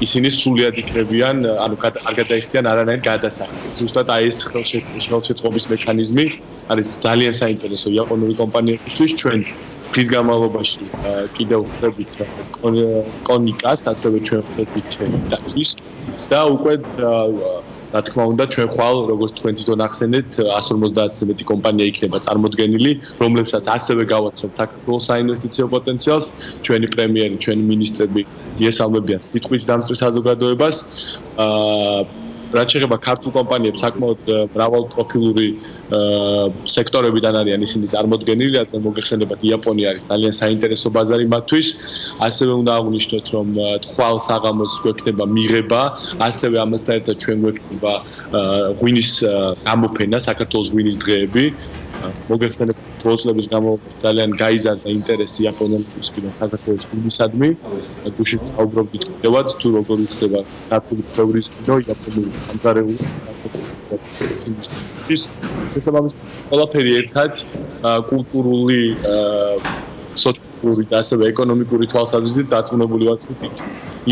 ისინი სრულად იქნებიან, ანუ არ გადაიხდიან არანაირ გადასახადს. ზუსტად აი ეს ხელშეწყობის მექანიზმი არის ძალიან საინტერესო იაპონური კომპანიებისთვის. ჩვენ დღის განმავლობაში კიდევ ვხვდებით კონიკას, ასევე ჩვენ ვხვდებით ტაქსის და უკვე რა თქმა უნდა ჩვენ ხვალ როგორც თქვენ თვითონ ახსენეთ 150-ზე მეტი კომპანია იქნება წარმოდგენილი, რომლებსაც ასევე გავაცნობთ საქართველოს საინვესტიციო პოტენციალს. ჩვენი პრემიერი, ჩვენი მინისტრები მიესალმებიან სიტყვის დამწყის საზოგადოებას. რაც შეეხება ქართულ კომპანიებს, საკმაოდ მრავალპროფილური სექტორებიდან არიან ისინი წარმოდგენილი, რადგან მოგეხსენებათ იაპონია არის ძალიან საინტერესო ბაზარი მათთვის. ასევე უნდა აღვნიშნოთ, რომ ხვალ საღამოს გვექნება მიღება, ასევე ამასთან ერთად ჩვენ გვექნება ღვინის გამოფენა, საქართველოს ღვინის დღეები. მოგეხსენებათ პროცესების განმავლობაში ძალიან გაიზარდა ინტერესი იაპონელებისგან საქართველოს ღვინისადმი. გუშინ საუბრობდით კიდევაც თუ როგორ იქნება ქართული ფევრის ღვინო იაპონური სამზარეულო შესაბამისად ყველაფერი ერთად კულტურული, სოციალური და ასევე ეკონომიკური თვალსაზრისით დაწუნებული ვართ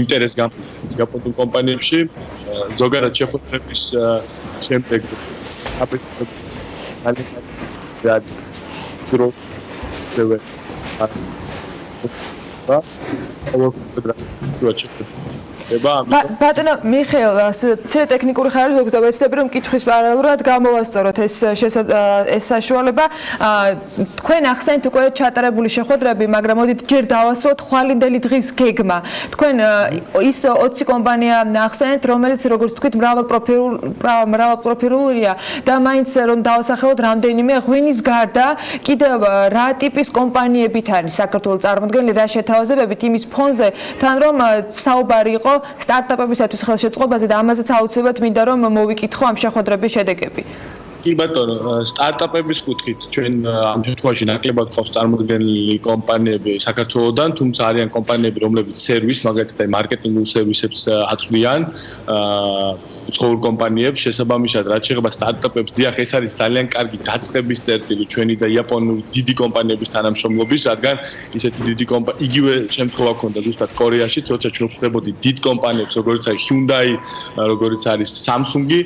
ინტერესს გამოვიდა იაპონურ კომპანიებში. ზოგადად შეხვედრების შემდეგ ბატონო მიხეილ, ცირე ტექნიკური ხარისხი მოგწევთ, ეცდები რომ კითხვის პარალელურად გამოვასწოროთ ეს საშუალება. თქვენ ახსენეთ უკვე ჩატარებული შეხვედრები, მაგრამ მოდით ჯერ დავასვათ ხვალინდელი დღის გეგმა. თქვენ ის 20 კომპანია ახსენეთ, რომელიც როგორც თქვით მრავალპროფილურია და მაინც რომ დავასახელოთ რამდენიმე ღვინის გარდა კიდევ რა ტიპის კომპანიებით არის საქართველოს წარმოდგენილი, რა შეთავაზებებით იმის ფონზე, თან რომ საუბარი იყო სტარტაპებისათვის ხელშეწყობაზე და ამაზეც აუცილებლად მინდა რომ მოვიკითხო ამ შეხვედრების შედეგები. კი ბატონო, სტარტაპების კუთხით ჩვენ ამ შემთხვევაში ნაკლებად ყავს წარმოდგენილი კომპანიები საქართველოსდან, თუმცა არიან კომპანიები, რომლებიც სერვის, მაგალითად აი მარკეტინგულ სერვისებს აწვდიან, უცხოურ კომპანიებს. შესაბამისად, რაც შეეხება სტარტაპებს, დიახ, ეს არის ძალიან კარგი დაწყების წერტილი ჩვენი და იაპონური დიდი კომპანიების თანამშრომლობის, რადგან ისეთი დიდი იგივე შემთხვევა ჰქონდა ზუსტად კორეაში, როცა ჩვენ ვხვდებოდით დიდ კომპანიებს, როგორც არის Hyundai, როგორც არის Samsung-ი.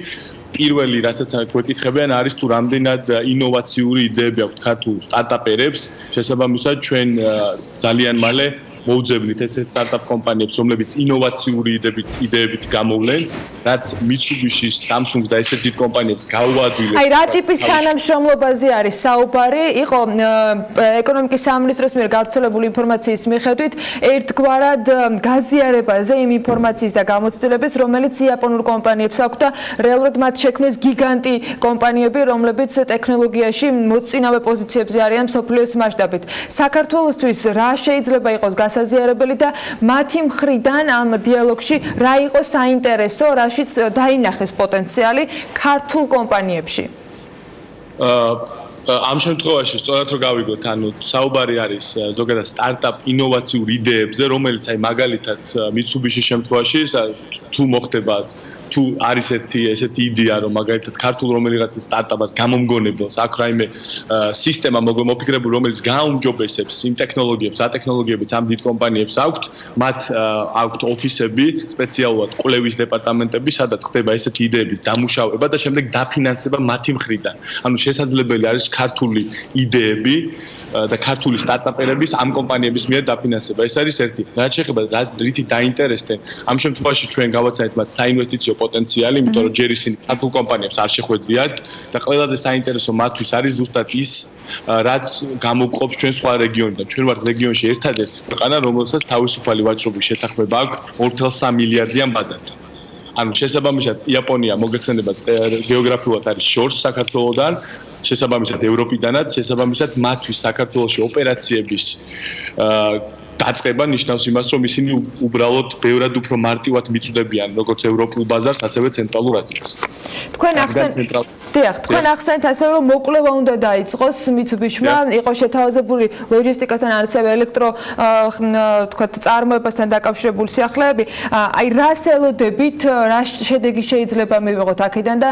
პირველი რასაც გვეკითხებიან არის თუ რამდენად ინოვაციური იდეები აქვთ ქართულ სტარტაპერებს. შესაბამისად, ჩვენ ძალიან მალე მოვძებნით ესეთ სტარტაპ კომპანიებს, რომლებიც ინოვაციური იდეებით გამოვლენ, რაც Mitsubishi, Samsung და ესეთ დიდ კომპანიებს გაუადვილებს. აი, რა ტიპის თანამშრომლობაზე არის საუბარი? იყო ეკონომიკის სამინისტროს მიერ გავრცელებული ინფორმაციის მიხედვით ერთგვარად გაზიარებაზე იმ ინფორმაციის და გამოცდილების, რომელიც იაპონურ კომპანიებს აქვს და რეალურად მათ შექმნეს გიგანტი კომპანიები, რომლებიც ტექნოლოგიაში მოწინავე პოზიციებზე არიან მსოფლიოს მასშტაბით. საქართველოსთვის რა შეიძლება იყოს გასაზიარებელი და მათი მხრიდან ამ დიალოგში რა იყო საინტერესო, რაშიც დაინახეს პოტენციალი ქართულ კომპანიებში? ამ შემთხვევაში სწორად რომ გავიგოთ, ანუ საუბარი არის ზოგადად სტარტაპ ინოვაციურ იდეებზე, რომელიც აი მაგალითად Mitsubishi შემთხვევაში თუ მოხდებათ თუ არის ესეთი იდეა, რომ მაგალითად ქართულ რომელიღაც სტარტაპს გამომგონებელს აქ რაიმე სისტემა მოფიქრებული, რომელიც გააუმჯობესებს იმ ტექნოლოგიებს, რა ტექნოლოგიებიც ამ დიდ კომპანიებს აქვთ, მათ აქვთ ოფისები, სპეციალურად კვლევის დეპარტამენტები, სადაც ხდება ესეთი იდეების დამუშავება და შემდეგ დაფინანსება მათი მხრიდან. ანუ შესაძლებელი არის ქართული იდეები და ქართული სტარტაპერების ამ კომპანიების მიერ დაფინანსება. ეს არის ერთი. რაც შეეხება რითი დაინტერესდნენ, ამ შემთხვევაში ჩვენ გავაცანეთ მათ საინვესტიციო პოტენციალი, იმიტომ რომ ჯერ ისინი ქართულ კომპანიებს არ შეხვედრიათ და ყველაზე საინტერესო მათთვის არის ზუსტად ის, რაც გამოვყოფს ჩვენ სხვა რეგიონიდან. ჩვენ ვართ რეგიონში ერთადერთი ქვეყანა, რომელსაც თავისუფალი ვაჭრობის შეთანხმება აქვს 2.3 მილიარდიან ბაზართან. ანუ შესაბამისად იაპონია მოგეხსენებათ გეოგრაფიულად არის შორს საქართველოსთან, შესაბამისად ევროპიდანაც, შესაბამისად მათთვის საქართველოში ოპერაციების დაწყება ნიშნავს იმას, რომ ისინი უბრალოდ ბევრად უფრო მარტივად მიწვდებიან როგორც ევროპულ ბაზარს, ასევე ცენტრალურ აზიას. თქვენ ახსენეთ ასევე რომ მოკვლევა უნდა დაიწყოს Mitsubishi-მა, იყო შეთავაზებული ლოჯისტიკასთან ასევე ელექტრო თქვათ წარმოებასთან დაკავშირებული სიახლეები. აი რას ელოდებით, რა შედეგი შეიძლება მივიღოთ აქედან და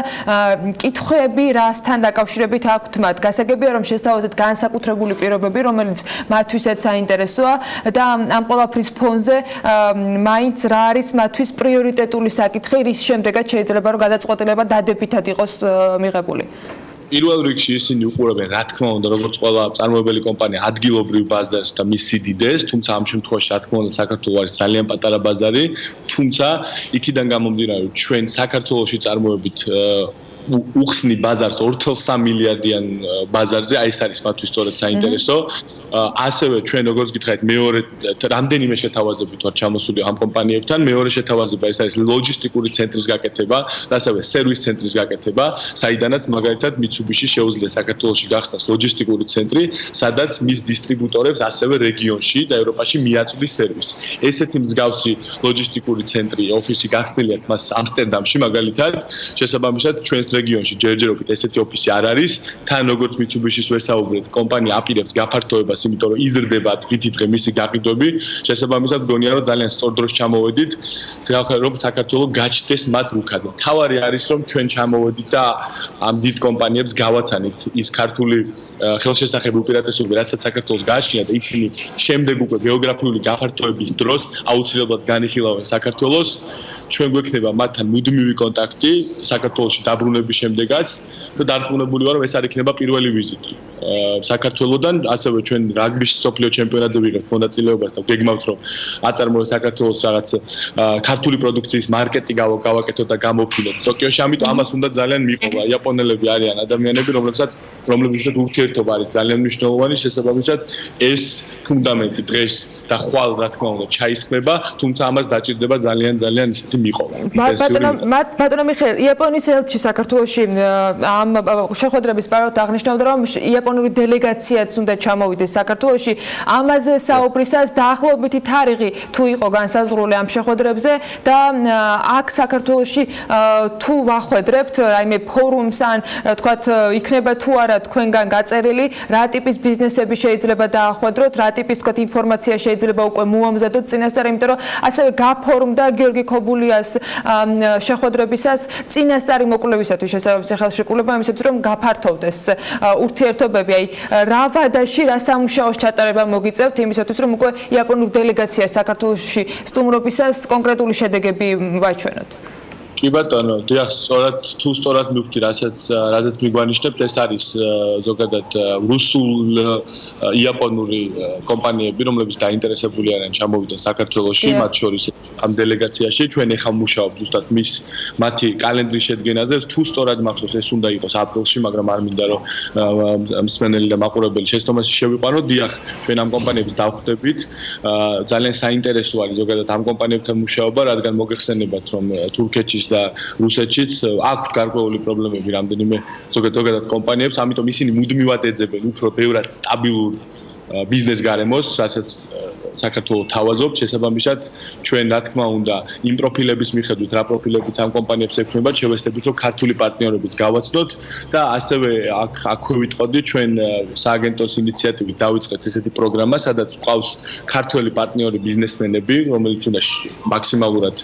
კითხვები რასთან დაკავშირებით აქვთ მათ? გასაგებია რომ შესთავაზეთ განსაკუთრებული პირობები, რომელიც მათთვისაც საინტერესოა და ამ ყველაფრის ფონზე მაინც რა არის მათთვის პრიორიტეტული საკითხი, რის შემდეგაც შეიძლება რომ გადაწყვეტილება დადებითად იყოს მიღებული. პირველ რიგში ისინი უყურებენ, რა თქმა უნდა, როგორც ყველა წარმოებელი კომპანია ადგილობრივ ბაზარს და მის სიდიდეს, თუმცა ამ შემთხვევაში რა თქმა უნდა საქართველოს არის ძალიან პატარა ბაზარი, თუმცა იქიდან გამომდინარე, ჩვენ საქართველოში წარმოებით უხსნი ბაზარს 2.3 მილიარდიან ბაზარზე, აი ეს არის მათთვის სწორედ საინტერესო. ასევე ჩვენ როგორც გითხარით, მეორე რამდენიმე შეთავაზებით ვარ ჩამოსული ამ კომპანიებთან, მეორე შეთავაზება ეს არის ლოჯისტიკური ცენტრის გაკეთება, ასევე სერვის ცენტრის გაკეთება, საიდანაც მაგალითად Mitsubishi შეუძლია საქართველოში გახსნას ლოჯისტიკური ცენტრი, სადაც მის დისტრიბუტორებს ასევე რეგიონში და ევროპაში მიაწვდის სერვისი. ესეთი მსგავსი ლოჯისტიკური ცენტრი, ოფისი გახსნილია მას ამსტერდამში მაგალითად, შესაბამისად ჩვენს რეგიონში ჯერჯერობით ესეთი ოფისი არ არის, თან როგორც Mitsubishi-ს ვესაუბრეთ, კომპანია აპირებს გაფართოებას, იმიტომ რომ იზრდება დღითი დღე მისი გაყიდვები, შესაბამისად გონია რომ ძალიან სწორ დროს ჩამოვედით, რომ საქართველოს გაჩნდეს მათ რუკაზე. თავარი არის რომ ჩვენ ჩამოვედით და ამ დიდ კომპანიებს გავაცანით ის ქართული ხელშესახები უპირატესობები, რასაც საქართველოს გააჩნია და ისინი შემდეგ უკვე გეოგრაფიული გაფართოების დროს აუცილებლად განიხილავენ საქართველოს. ჩვენ გვექნება მათთან მუდმივი კონტაქტი საქართველოში დაბრუნების შემდეგაც და დარწმუნებული ვარ რომ ეს არ იქნება პირველი ვიზიტი საქართველოსთან, ასევე ჩვენ რაგბის სოფლიო ჩემპიონატზე ვიღებთ მონაწილეობას და გეგმავთ რომ აწარმოოს საქართველოს რაღაც ქართული პროდუქციის მარკეტი გავაკეთოთ და გამოფილოთ ტოკიოში, ამიტომ ამას უნდა ძალიან მიყოლა. იაპონელები არიან ადამიანები, რომლებსაც ურთიერთობა არის ძალიან მნიშვნელოვანი, შესაბამისად ეს ფუნდამენტი დღეს და ხვალ რა თქმა უნდა ჩაისხმება, თუმცა ამას დაჭირდება ძალიან ისეთი მიყოლა. ბატონო მიხეილ, იაპონიის ელჩი საქართველოში ამ შეხვედრების პარალელურად აღნიშნავდა რომ იაპონური დელეგაციაც უნდა ჩამოვიდეს საქართველოში. ამაზე საუბრისას დაახლოებითი თარიღი თუ იყო განსაზღვრული ამ შეხვედრებზე და აქ საქართველოში თუ ვახვედრებთ რაიმე ფორუმს ან თქვათ იქნება თუ არა თქვენგან გაწერილი, რა ტიპის ბიზნესები შეიძლება დაახვედროთ, რა ტიპის თქვათ ინფორმაცია შეიძლება უკვე მოამზადოთ წინასწარ, იმიტომ რომ ასევე გაფორმდა გიორგი ქობულიას შეხვედრებისას წინასწარი მოკვლევისათვის შესაბამისი ხელშეკრულება იმისათვის რომ გაფართოვდეს ურთიერთობები, აი რა ვადაში რა სამუშაოს ჩატარება მოგიწევთ იმისათვის რომ უკვე იაპონურ დელეგაციას საქართველოში სტუმრობისას კონკრეტული შედეგები ვაჩვენოთ. კი ბატონო, დიახ, სწორად მივხვდი, რასაც მიგვანიშნებთ, ეს არის ზოგადად რუსულ იაპონური კომპანიები, რომლებიც დაინტერესებული არიან ჩამოვიდნენ საქართველოში, მათ შორის ამ დელეგაციაში. ჩვენ ეხლა ვმუშაობთ ზუსტად მათი კალენდრის შედგენაზე, თუ სწორად მახსოვს, ეს უნდა იყოს აპრილში, მაგრამ არ მინდა რომ მსმენელი და მაყურებელი შეცდომაში შევიყვანოთ. დიახ, ჩვენ ამ კომპანიებს დავხვდებით. ძალიან საინტერესო არის ზოგადად ამ კომპანიებთან მუშაობა, რადგან მოგეხსენებათ, რომ თურქეთში და რუსეთშიც აქვს გარკვეული პრობლემები რამდენიმე ზოგადად კომპანიებს, ამიტომ ისინი მუდმივად ეძებენ უფრო ბევრად სტაბილურ ბიზნეს გარემოს, რასაც საქართველოს თავაზობთ, შესაბამისად ჩვენ რა თქმა უნდა იმ პროფილების მიხედვით, რა პროფილებიც ამ კომპანიებს ექნებათ, შევეცდებით რომ ქართული პარტნიორებიც გავაცნოთ და ასევე აქვე ვიტყოდი ჩვენ სააგენტოს ინიციატივით დავიწყეთ ესეთი პროგრამა, სადაც ყავს ქართველი პარტნიორი ბიზნესმენები, რომელიც უნდა მაქსიმალურად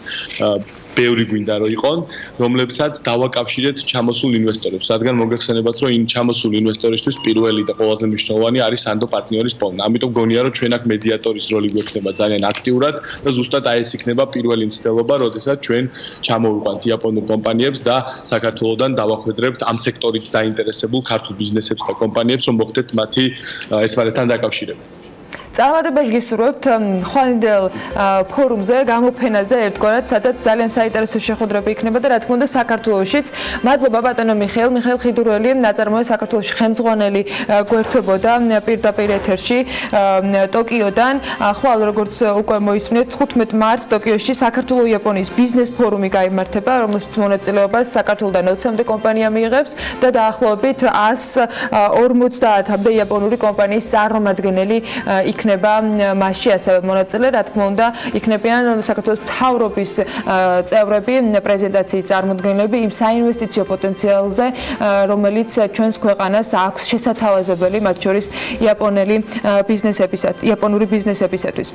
ბევრი გვინდა რომ იყონ, რომლებსაც დავაკავშირეთ ჩამოსულ ინვესტორებს, რადგან მოგეხსენებათ რომ იმ ჩამოსულ ინვესტორისთვის პირველი და ყველაზე მნიშვნელოვანი არის სანდო პარტნიორის ფონდი. ამიტომ გონია რომ ჩვენ აქ მედიატორის როლი გვექნება ძალიან აქტიურად და ზუსტად აი ეს იქნება პირველი მცდელობა, როდესაც ჩვენ ჩამოვიყვანთ იაპონურ კომპანიებს და საქართველოსდან დავახვედრებთ ამ სექტორით დაინტერესებულ ქართულ ბიზნესებს და კომპანიებს, რომ მოხდეთ მათი ერთმანეთთან დაკავშირება. წარმატებაში გისურვებთ ხვანიდელ ფორუმზე, გამოფენაზე ერთგვარად, სადაც ძალიან საინტერესო შეხვედრები იქნება და რა თქმა უნდა საქართველოშიც. მადლობა ბატონო მიხეილ ხიდურელი, ნაწარმოები საქართველოში ხელმძღვანელი გვერდებოდა პირდაპირ ეთერში ტოკიოდან. ხვალ როგორც უკვე მოისმინეთ, 15 მარტს ტოკიოში საქართველო-იაპონიის ბიზნეს ფორუმი გაიმართება, რომელშიც მონაწილეობას საქართველოდან 20-მდე კომპანია მიიღებს და დაახლოებით 150-მდე იაპონური კომპანიის წარმომადგენელი იქნება მასში ასევე მონაწილე, რა თქმა უნდა, იქნებიან საქართველოს მთავრობის წევრები, პრეზიდენტის წარმოადგენლები იმ საინვესტიციო პოტენციალზე, რომელიც ჩვენს ქვეყანას აქვს შესათავაზებელი, მათ შორის იაპონური ბიზნესებისათვის.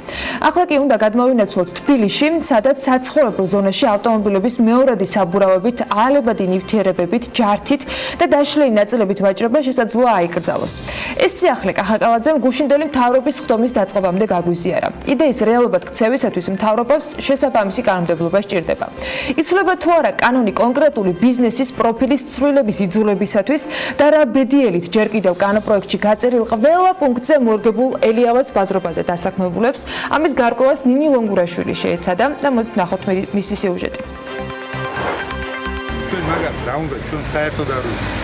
ახლა კი უნდა გადმოვინაცვლოთ თბილისში, სადაც საცხოვრებელ ზონაში ავტომობილების მეორადი საბურავებით, ალებადი ნივთიერებებით, ჯართით და დაშლილი ნაწილებით ვაჭრობა შესაძლოა აიკრძალოს. ეს სიახლე კახაკალაძემ გუშინდელი მთავრობის ხდომის დაწყებამდე გაგვიზიარა. იდეის რეალობად ქცევისათვის მთავრობას შესაბამისი კანონმდებლობა სჭირდება. იცვლება თუ არა კანონი კონკრეტული ბიზნესის პროფილის ცვლილების იძულებისათვის და რა ბედიელით ჯერ კიდევ კანონპროექტში გაწერილ ყველა პუნქტზე მორგებულ ელიავას ბაზრობაზე დასაქმებულებს, ამის გარკვევას ნინი ლონგურაშვილი შეეცადა და მოდით ნახოთ მისი სიუჟეტი. ჩვენ მაგათ რა უნდა ჩვენ საერთოდ არ ვიცით.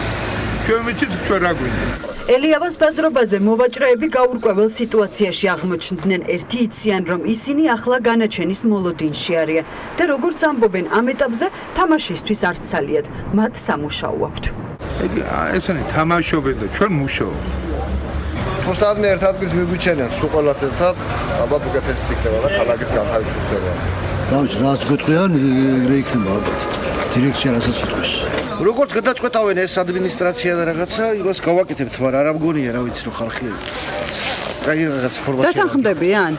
ჩვენ ვიცით ჩვენ რა გვინდა. ელიავას ბაზრობაზე მოვაჭრეები გაურკვეველ სიტუაციაში აღმოჩნდნენ. ერთი იციან, რომ ისინი ახლა განაჩენის მოლოდინში არიან და როგორც ამბობენ ამ ეტაპზე თამაშისთვის არც ცალიათ, მათ სამუშაო აქვთ. ესენი თამაშობენ და ჩვენ მუშაობთ. თუმცა ერთ ადგილს მიგვიჩენენ სულ ყველას ერთად, ალბათ უკეთესი იქნება და ქალაქის განთავისუფლება. რაც გეტყვიან, ეგრე იქნება ალბათ. დირექცია რასაც იტყვის. როგორც გადაწყვეტავენ ეს ადმინისტრაცია და რაღაცა, იმას გავაკეთებთ, მაგრამ არ მგონია, რა ვიცი, რომ ხალხი აი რაღაც ფორმაში დათანხმდებიან?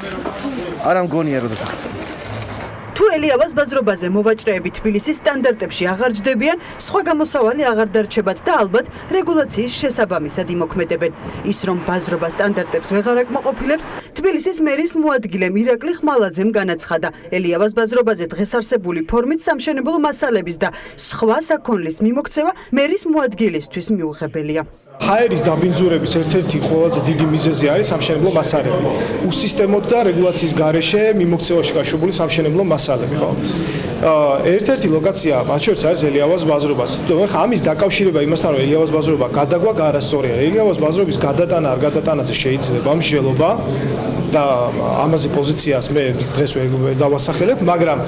არ მგონია, რომ დათანხმდებიან. თუ ელიავას ბაზრობაზე მოვაჭრეები თბილისის სტანდარტებში აღარ ჯდებიან, სხვა გამოსავალი აღარ დარჩებათ და ალბათ რეგულაციის შესაბამისად იმოქმედებენ. ის რომ ბაზრობა სტანდარტებს ვეღარ აკმაყოფილებს, თბილისის მერის მოადგილე ირაკლი ხმალაძემ განაცხადა. ელიავას ბაზრობაზე დღეს არსებული ფორმით სამშენებლო მასალების და სხვა საქონლის მიმოქცევა მერის მოადგილისთვის მიუღებელია. ჰაერის დაბინძურების ერთ-ერთი ყველაზე დიდი მიზეზი არის სამშენებლო მასალები. უსისტემოდ და რეგულაციის გარეშე მიმოქცევაში გაშვებული სამშენებლო მასალები, ხო? ერთ-ერთი ლოკაცია მათ შორის არის ელიავას ბაზრობა. ხა ამის დაკავშირება იმასთან, რომ ელიავას ბაზრობა გადაგვა არასწორია. ელიავას ბაზრობის გადატანა არ გადატანაზე შეიძლება მსჯელობა და ამაზე პოზიციას მე დღეს დავასახელებ, მაგრამ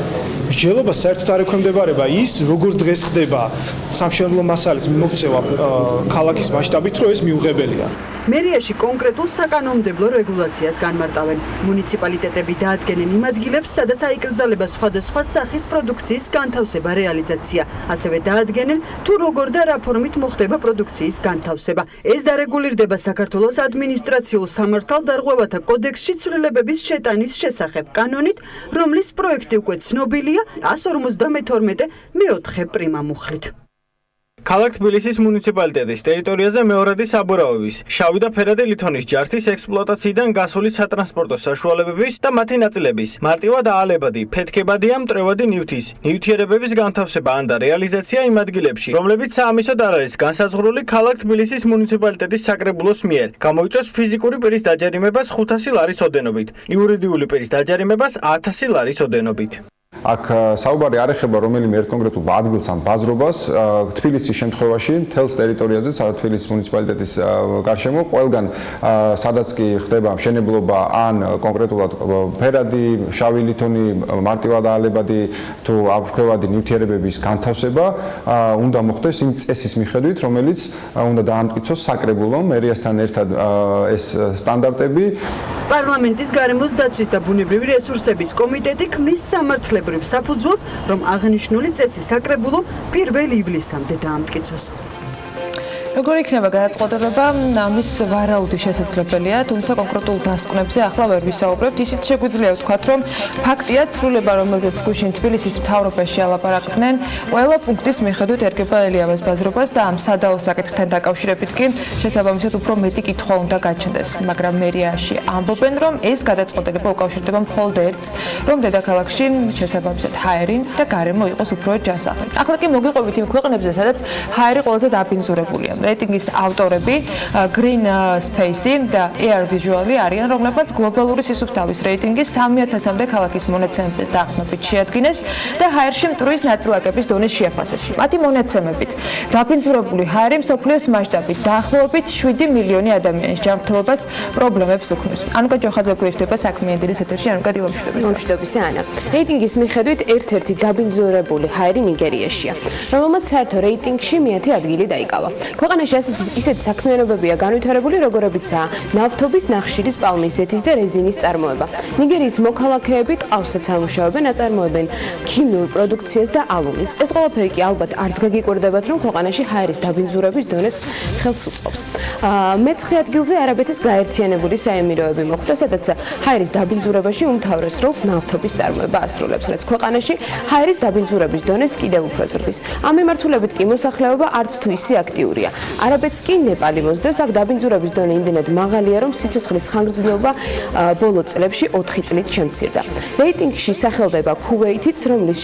მსჯელობა საერთოდ არ ექვემდებარება ის, როგორც დღეს ხდება სამშენებლო მასალის მიმოქცევა ქალაქის მასშტაბით, რომ ეს მიუღებელია. მერიაში კონკრეტულ საკანონმდებლო რეგულაციას განმარტავენ. მუნიციპალიტეტები დაადგენენ იმ ადგილებს, სადაც აიკრძალება სხვადასხვა სახის პროდუქციის განთავსება, რეალიზაცია. ასევე დაადგენენ, თუ როგორ და რა ფორმით მოხდება პროდუქციის განთავსება. ეს დარეგულირდება საქართველოს ადმინისტრაციულ სამართალდარღვევათა კოდექსში ცვლილებების შეტანის შესახებ კანონით, რომლის პროექტი უკვე ცნობილია 152 მე-4 პრიმა მუხლით. ქალაქ თბილისის მუნიციპალიტეტის ტერიტორიაზე მეორადი საბურავების, შავი და ფერადი ლითონის ჯართის ექსპლუატაციიდან გასული სატრანსპორტო საშუალებების და მათი ნაწილების, მარტივად აალებადი, ფეთქებადია მტრევადი ნივთის, ნივთიერებების განთავსება ან და რეალიზაცია იმ ადგილებში, რომლებიც საამისოდ არ არის განსაზღვრული ქალაქ თბილისის მუნიციპალიტეტის საკრებულოს მიერ. გამოიწვევს ფიზიკური პირის დაჯერიმებას 500 ლარის ოდენობით, იურიდიული პირის დაჯერიმებას 1000 ლარის ოდენობით. აქ საუბარი არ ეხება რომელიმე ერთ კონკრეტულ ადგილს ან ბაზრობას, თბილისის შემთხვევაში მთელს ტერიტორიაზე, სადაც თბილისის მუნიციპალიტეტის გარშემო, ყველგან სადაც კი ხდება მშენებლობა ან კონკრეტულად ფერადი, შავი ლითონი, მარტივად აალებადი თუ აფრქვევადი ნივთიერებების განთავსება, უნდა მოხდეს იმ წესის მიხედვით, რომელიც უნდა დაამტკიცოს საკრებულომ მერიასთან ერთად ეს სტანდარტები. პარლამენტის გარემოს დაცვის და ბუნებრივი რესურსების კომიტეტი ქმნის სამართლებრივ საფუძველს, რომ აღნიშნული წესი საკრებულომ 1 ივლისამდე დაამტკიცოს. როგორ იქნება გადაწყვეტილება ამის ვარაუდი შესაძლებელია, თუმცა კონკრეტულ დასკვნებზე ახლა ვერ ვისაუბრებთ. ისიც შეგვიძლია ვთქვათ, რომ ფაქტია ცვლილება, რომელზეც გუშინ თბილისის მთავრობაში ალაპარაკდნენ, ყველა პუნქტის მიხედვით ერგება ელიავას ბაზრობას და ამ სადაო საკითხთან დაკავშირებით კი შესაბამისად უფრო მეტი კითხვა უნდა გაჩნდეს. მაგრამ მერიაში ამბობენ, რომ ეს გადაწყვეტილება უკავშირდება მხოლოდ ერთს, რომ დედაქალაქში შესაბამისად ჰაერი და გარემო იყოს უფრო ჯასახი. ახლა კი მოგიყვებით იმ ქვეყნებზე, სადაც ჰაერი ყველაზე დაბინძურებულია. რეიტინგის ავტორები Green Space და Air Visual არიან, რომლებმაც გლობალური სისუფთავის რეიტინგი 3000-მდე ქალაქის მონაცემებზე დაყრდნობით შეადგინეს და ჰაერში მტვრის ნაწილაკების დონე შეაფასეს. მათი მონაცემებით დაბინძურებული ჰაერი მსოფლიოს მასშტაბით დაახლოებით 7 მილიონი ადამიანის ჯანმრთელობას პრობლემებს უქმნის. ანუკა ჯოხაძე გვერდება საქმიანი დილის ეთერში. ანუკა დილა მშვიდობისა ანა. რეიტინგის მიხედვით ერთ-ერთი დაბინძურებული ჰაერი ნიგერიაშია, რომელმაც საერთო რეიტინგში მეათე ადგილი დაიკავა. ქვეყანაში ისეთი საქმიანობებია განვითარებული, როგორებიცაა ნავთობის, ნახშირის, პალმის ზეთის და რეზინის წარმოება. ნიგერიის მოქალაქეები ტყავსაც ამუშავებენ, აწარმოებენ ქიმიურ პროდუქციას და ალუმინს. ეს ყველაფერი კი ალბათ არც გაგიკვირდებათ, რომ ქვეყანაში ჰაერის დაბინძურების დონეს ხელს უწყობს. მე-9 ადგილზე არაბეთის გაერთიანებული საემიროები მოხვდა, სადაც ჰაერის დაბინძურებაში უმთავრეს როლს ნავთობის წარმოება ასრულებს, რაც ქვეყანაში ჰაერის დაბინძურების დონეს კიდევ უფრო ზრდის. ამ მიმართულებით კი მოსახლეობა არც თუ ისე აქტიურია. არაბეთს კი ნეპალი მოსდევს, აქ დაბინძურების დონე იმდენად მაღალია, რომ სიცოცხლის ხანგრძლივობა ბოლო წლებში 4 წლით შემცირდა. რეიტინგში სახელდება ქუვეითიც, რომლის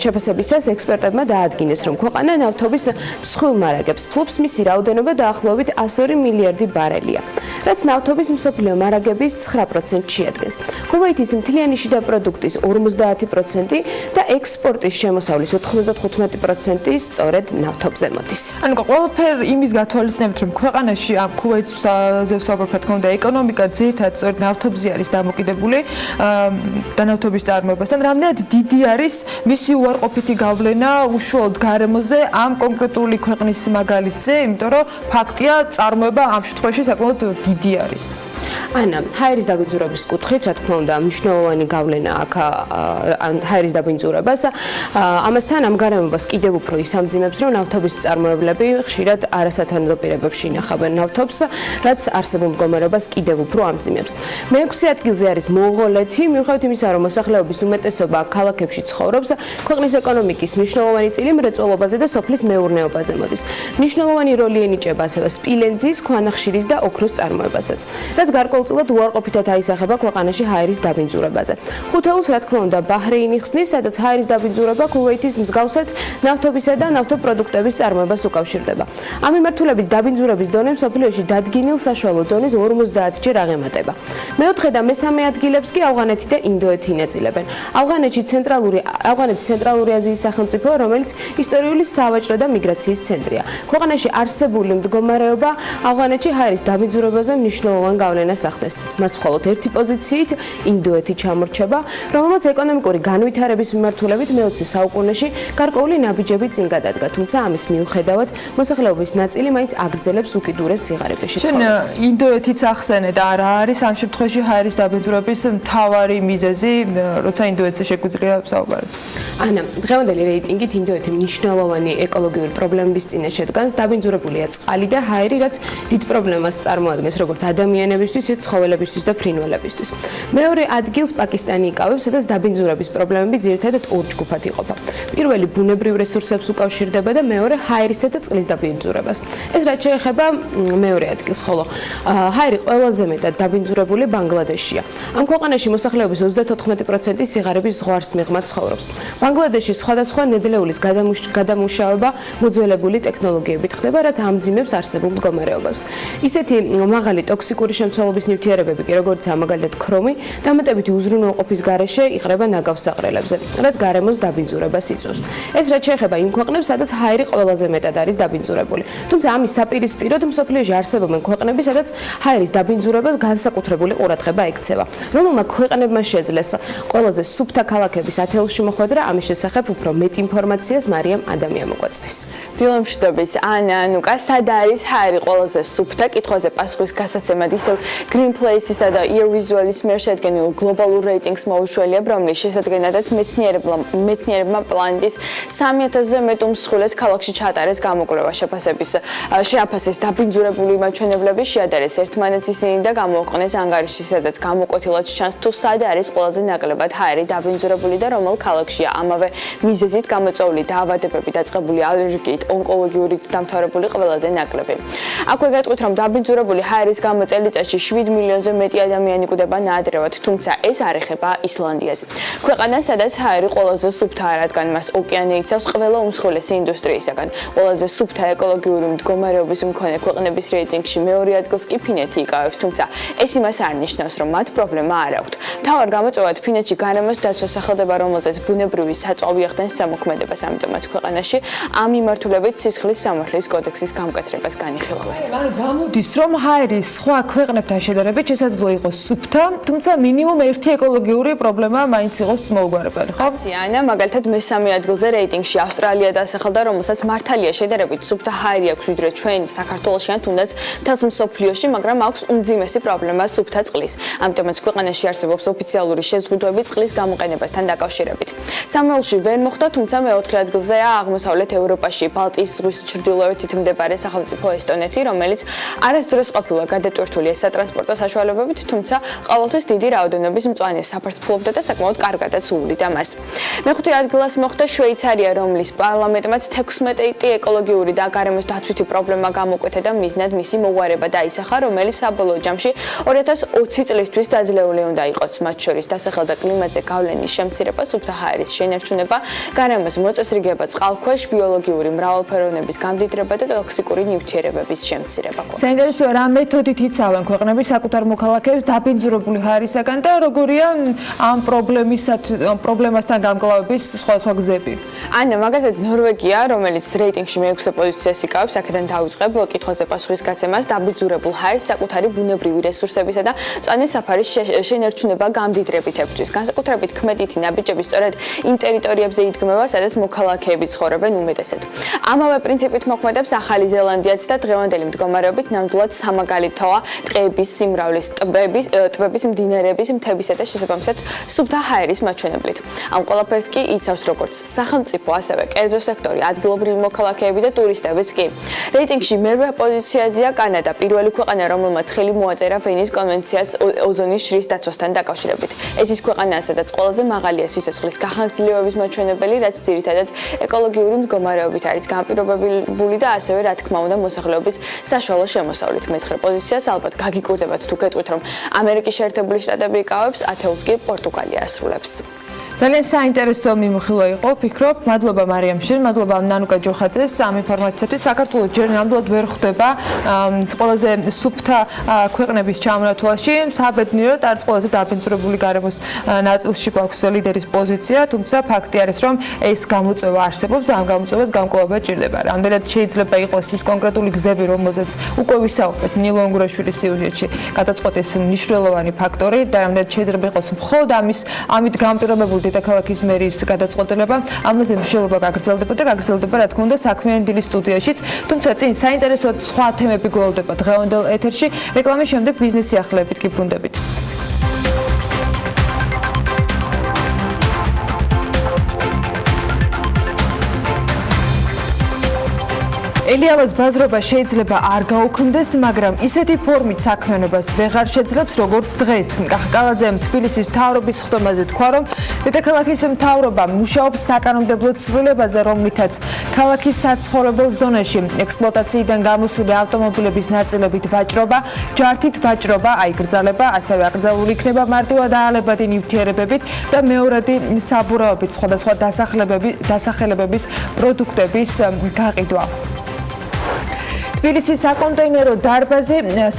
შეფასებისას ექსპერტებმა დაადგინეს, რომ ქვეყანა ნავთობის მსხვილ მარაგებს ფლობს, მისი რაოდენობა დაახლოებით 102 მილიარდი ბარელია, რაც ნავთობის მსოფლიო მარაგების 9% შეადგენს. ქუვეითის მთლიანი შიდა პროდუქტის 50% და ექსპორტის შემოსავლის 95% სწორედ ნავთობზე მოდის. ანუკა ყველაფერი იმის გათვალისწინებით, რომ ქვეყანაში ამ ქუვეითზე ვსაუბრობთ, თქო და ეკონომიკა ძირითადად სწორედ ნავთობზე არის დამოკიდებული და ნავთობის წარმოებასთან, რამდენად დიდი არის მისი უარყოფითი გავლენა უშუალოდ გარემოზე ამ კონკრეტული ქვეყნის მაგალითზე, იმიტომ რომ ფაქტია, წარმოება ამ შემთხვევაში საკმაოდ დიდი არის. ანა, ჰაერის დაბინძურების კუთხით, რა თქმა უნდა, მნიშვნელოვანი გავლენა აქვს ჰაერის დაბინძურებას. ამასთან ამ გარემოებას კიდევ უფრო ისამძიმებს, რომ ნავთობის მწარმოებლები ხშირად არასათანადო პირობებში ინახავენ ნავთობს, რაც არსებულ მდგომარეობას კიდევ უფრო ამძიმებს. მე-6 ადგილზე არის მონღოლეთი, მიუხედავად იმისა, რომ მოსახლეობის უმეტესობა ქალაქებში ცხოვრობს, ქვეყნის ეკონომიკის მნიშვნელოვანი წილი მრეწველობაზე და სოფლის მეურნეობაზე მოდის. მნიშვნელოვანი როლი ენიჭება ასევე სპილენძის, ქვანახშირის და ოქროს წარმოებასაც, რაც გარკვეულწილად უარყოფითად აისახება ქვეყანაში ჰაერის დაბინძურებაზე. ხუთეულს, რა თქმა უნდა, ბაჰრეინი ხსნის, სადაც ჰაერის დაბინძურება ქუვეითის მსგავსად ნავთობისა და ნავთობპროდუქტების წარმოებას უკავშირდება. ამ მიმართულებით დაბინძურების დონე მსოფლიოში დადგენილ საშუალო დონის 50-ჯერ აღემატება. მე-4 და მე-3 ადგილებს კი ავღანეთი და ინდოეთი ინაწილებენ. ავღანეთის ცენტრალური აზიის სახელმწიფოა, რომელიც ისტორიული სავაჭრო და მიგრაციის ცენტრია. ქვეყანაში არსებული მდგომარეობა ავღანეთში ჰაერის დაბინძურებაზე მნიშვნელოვან გავლენას ახდენს. მას მხოლოდ ერთი პოზიციით ინდოეთი ჩამორჩება, რომელმაც ეკონომიკური განვითარების მიმართულებით მე-20 საუკუნეში გარკვეული ნაბიჯები წინ გადადგა, თუმცა ამის მიუხედავად მოსახლეობის ნაწილი მაინც აგრძელებს უკიდურეს სიღარიბეში ცხოვრებას. ინდოეთიც ახსენეთ, არა არის ამ შემთხვევაში ჰაერის დაბინძურების მთავარი მიზეზი, როცა ინდოეთზე შეგვიძლია ვსაუბაროთ. ანა, დღევანდელი რეიტინგით ინდოეთი მნიშვნელოვანი ეკოლოგიური პრობლემების წინაშე შედგანს, დაბინძურებულია წყალი და ჰაერი, რაც დიდ პრობლემას წარმოადგენს როგორც ადამიანებისთვის, ისე ცხოველებისთვის და ფრინველებისთვის. მეორე ადგილს პაკისტანი იკავებს, სადაც დაბინძურების პრობლემები ძირითადად ორ ჯგუფად იყოფა. პირველი ბუნებრივ რესურსებს უკავშირდება და მეორე ჰაერისა და წყლის დაბინძურებას. ეს რაც შეეხება მეორე ადგილს, ხოლო ჰაერი ყველაზე მეტად დაბინძურებული ბანგლადეშია. ამ ქვეყანაში მოსახლეობის 34% სიღარიბის ზღვარს მიღმა ცხოვრობს. ბანგლადეში სხვადასხვა ნედლეულის გადამუშავება მოძველებული ტექნოლოგიებით ხდება, რაც ამძიმებს არსებულ მდგომარეობებს. ისეთი მაღალი ტოქსიკური შემცველობის ნივთიერებები კი როგორიცაა მაგალითად ქრომი, დამატებითი უზრუნველყოფის გარეშე იყრება ნაგავსაყრელებზე, რაც გარემოს დაბინძურებას იწვევს. ეს რაც შეეხება იმ ქვეყნებს, სადაც ჰაერი ყველაზე მეტად არის დაბინძურებული. თუმცა ამის საპირისპიროდ მსოფლიოში არსებობენ ქვეყნები, სადაც ჰაერის დაბინძურებას განსაკუთრებული ყურადღება ექცევა. რომელმა ქვეყნებმა შეძლეს ყველაზე სუფთა ქალაქების ათეულში მოხვედრა, ამის შესახებ უფრო მეტ ინფორმაციას მარიამ ადამია მოგვაწვდის. დილა მშვიდობის ანა, ანუკა, სად არის ჰაერი ყველაზე სუფთა? კითხვაზე პასუხის გასაცემად ისევ Green Place-ისა და Ear Visual-ის მიერ შედგენილ გლობალურ რეიტინგს მოუშველია, რომლის შესადგენადაც მეცნიერებმა პლანეტის 3000-ზე მეტ უმსხვილეს ქალაქში ჩაატარეს გამოკვლევა, შეაფასეს დაბინძურებული მაჩვენებლები, შეადარეს ერთმანეთს ისინი და გამოაყენეს ანგარიში, სადაც გამოკვეთილად ჩანს თუ სად არის ყველაზე ნაკლებად ჰაერი დაბინძურებული და რომელ ქალაქშია. ამავე მიზეზით გამოწვეული დაავადებები, დაწყებული ალერგიით, ონკოლოგიური დამთავრებული ყველაზე ნაკლები. აქვე გეტყვით, რომ დაბინძურებული ჰაერის გამო წელიწადში 7 მილიონზე მეტი ადამიანი კვდება ნაადრევად, თუმცა ეს არ ეხება ისლანდიას. ქვეყანას, სადაც ჰაერი ყველაზე სუფთაა, რადგან მას ოკეანე იცავს ყველა უმსხვილესი ინდუსტრიისაგან. ყველაზე სუფთა ეკოლოგიური მდგომარეობის მქონე ქვეყნების რეიტინგში მეორე ადგილს კი ფინეთი იკავებს, თუმცა ეს იმას არ ნიშნავს, რომ მათ პრობლემა არ აქვთ. მთავარ გამოწვევად ფინეთში გარემოს დაცვა სახელდება, რომელზეც ბუნებრივი საწვავი ახდენს ზემოქმედებას, ამიტომაც ქვეყანაში ამ მიმართულებით სისხლის სამართლის კოდექსის გამკაცრებას განიხილავენ. ანუ გამოდის, რომ ჰაერი სხვა ქვეყნებთან შედარებით შესაძლოა იყოს სუფთა, თუმცა მინიმუმ ერთი ეკოლოგიური პრობლემა მაინც იყოს მოუგვარებელი, ხო? ანა, მაგალითად მესამე ადგილზე რეიტინგში ავსტრალია დასახელდა, რომელსაც მართალია შედარებით სუფთა ჰაერი აქვს ვიდრე ჩვენ საქართველოში ან თუნდაც მთელს მსოფლიოში, მაგრამ აქვს უმძიმესი პრობლემა სუფთა წყლის. ამიტომაც ქვეყანაში არსებობს ოფიციალური შეზღუდვები წყლის გამოყენებასთან დაკავშირებით. სამეულში ვერ მოხდა, თუმცა მეოთხე ადგილზეა აღმოსავლეთ ევროპაში, ბალტიის ზღვის ჩრდილოეთით მდებარე სახელმწიფო ესტონეთი, რომელიც არასდროს ყოფილა გადატვირთული სატრანსპორტო საშუალებებით, თუმცა ყოველთვის დიდი რაოდენობის მწვანე საფარს ფლობდა და საკმაოდ კარგადაც უვლიდა მას. მეხუთე ადგილას მოხვდა შვეიცარია, რომლის პარლამენტმაც 16 ეკოლოგიური და გარემოს დაცვითი პრობლემა გამოკვეთა და მიზნად მისი მოგვარება დაისახა, რომელიც საბოლოო ჯამში 2020 წლისთვის დაძლეული უნდა იყოს. მათ შორის დასახელდა კლიმატზე გავლენის შემცირება, სუფთა ჰაერის შენარჩუნება, გარემოს მოწესრიგება, წყალქვეშ ბიოლოგიური მრავალფეროვნების გამდიდრება და ტოქსიკური ნივთიერებების შემცირება. საინტერესოა, რა მეთოდით იცავენ ქვეყნები საკუთარ მოქალაქეებს დაბინძურებული ჰაერისაგან და როგორია ამ პრობლემასთან გამკლავების სხვადასხვა გზები. ანა, მაგალითად ნორვეგია, რომელიც რეიტინგში მეექვსე პოზიციას იკავებს, აქედან დავიწყებ კითხვაზე პასუხის გაცემას, დაბინძურებულ ჰაერს საკუთარი ბუნებრივი რესურსებისა და მწვანე საფარის შენარჩუნება გამდიდრებით ებრძვის. განსაკუთრებით ქმედითი ნაბიჯები სწორედ იმ ტერიტორიებზე იდგმება, სადაც მოქალაქეები ცხოვრობენ უმეტესად. ამავე პრინციპით მოქმედებს ახალი ზელანდიაც და დღევანდელი მდგომარეობით ნამდვილად სამაგალითოა ტყეების სიმრავლის, ტბების, მდინარეების, მთებისა და შესაბამისად სუფთა ჰაერის მაჩვენებლით. ამ ყველაფერს კი იცავს როგორც სახელმწიფო, ასევე კერძო სექტორი, ადგილობრივი მოქალაქეები და ტურისტებიც კი. რეიტინგში მერვე პოზიციაზეა კანადა, პირველი ქვეყანა, რომელმაც ხელი მოაწერა ვენის კონვენციას ოზონის შრის დაცვასთან დაკავშირებით. ეს ის ქვეყანაა, სადაც ყველაზე მაღალია სიცოცხლის გახანგრძლივების მაჩვენებელი, რაც ძირითადად ეკოლოგიური მდგომარეობით არის განპირობებული და ასევე რა თქმა უნდა მოსახლეობის საშუალო შემოსავლით. მე-9 პოზიციას ალბათ გაგიკვირდებათ თუ გეტყვით, რომ ამერიკის შეერთებული შტატები იკავებს, 10-ს კი პორტუგალია ასრულებს. ძალიან საინტერესო მიმოხილვა იყო, ვფიქრობ. მადლობა მარიამ შენ, მადლობა ნანუკა ჯოხაძეს ამ ინფორმაციისთვის. საქართველოს ჯერ ნამდვილად ვერ ხვდება ყველაზე სუფთა ქვეყნების ჩამონათვალში. საბედნიეროდ არც ყველაზე დაბინძურებული გარემოს ნაწილში გვაქვს ლიდერის პოზიცია, თუმცა ფაქტი არის, რომ ეს გამოწვევა არსებობს და ამ გამოწვევას გამკლავება ჭირდება. რამდენად შეიძლება იყოს ის კონკრეტული გზები, რომელზეც უკვე ვისაუბრეთ ნილო ონგურაშვილის სიუჟეტში, გადაწყვეტის მნიშვნელოვანი ფაქტორი და რამდენად შეიძლება იყოს მხოლოდ ამით გამპირობებული დედაქალაქის მერის გადაწყვეტილება, ამაზე მსჯელობა გაგრძელდება და გაგრძელდება რა თქმა უნდა საქმიანი დილის სტუდიაშიც, თუმცა წინ საინტერესო სხვა თემები გველოდება დღევანდელ ეთერში, რეკლამის შემდეგ ბიზნეს სიახლეებით გიბრუნდებით. ელიავას ბაზრობა შეიძლება არ გაუქმდეს, მაგრამ ისეთი ფორმით საქმიანობას ვეღარ შეძლებს, როგორც დღეს. კახაკალაძემ თბილისის მთავრობის ხდომაზე თქვა, რომ დედაქალაქის მთავრობა მუშაობს საკანონმდებლო ცვლილებაზე, რომლითაც ქალაქის საცხოვრებელ ზონაში ექსპლუატაციიდან გამოსული ავტომობილების ნაწილებით ვაჭრობა, ჯართით ვაჭრობა აიგრძალება, ასევე აკრძალული იქნება მარტივად აალებადი ნივთიერებებით და მეორადი საბურავებით სხვადასხვა დასახელებების პროდუქტების გაყიდვა. თბილისის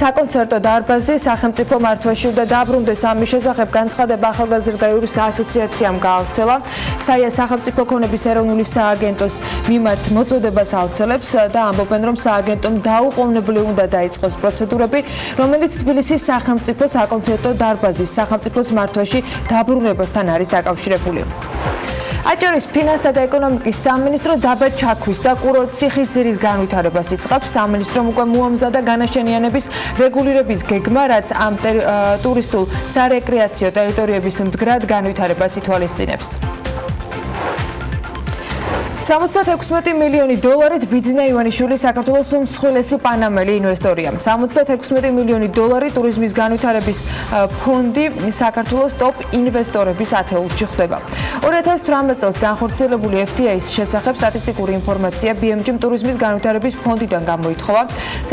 საკონცერტო დარბაზი სახელმწიფო მართვაში უნდა დაბრუნდეს. ამის შესახებ განცხადება ახალგაზრდა იურისტთა ასოციაციამ გაავრცელა. საია სახელმწიფო ქონების ეროვნული სააგენტოს მიმართ მოწოდებას ავრცელებს და ამბობენ, რომ სააგენტომ დაუყოვნებლივ უნდა დაიწყოს პროცედურები, რომელიც თბილისის სახელმწიფო საკონცერტო დარბაზის სახელმწიფოს მართვაში დაბრუნებასთან არის დაკავშირებული. აჭარის ფინანსთა და ეკონომიკის სამინისტრო დაბა ჩაქვის და კურორტ-ციხისძირის განვითარებას იწყებს. სამინისტრომ უკვე მოამზადა განაშენიანების რეგულირების გეგმა, რაც ამ ტურისტულ სარეკრეაციო ტერიტორიების მდგრად განვითარებას ითვალისწინებს. 76 მილიონი დოლარით ბიძინა ივანიშვილი საქართველოს უმსხვილესი პანამელი ინვესტორია. 76 მილიონი დოლარი ტურიზმის განვითარების ფონდი საქართველოს ტოპ ინვესტორების ათეულში ხვდება. 2018 წელს განხორციელებული FTA-ის შესახებ სტატისტიკური ინფორმაცია BMG ტურიზმის განვითარების ფონდიდან გამოითხოვა,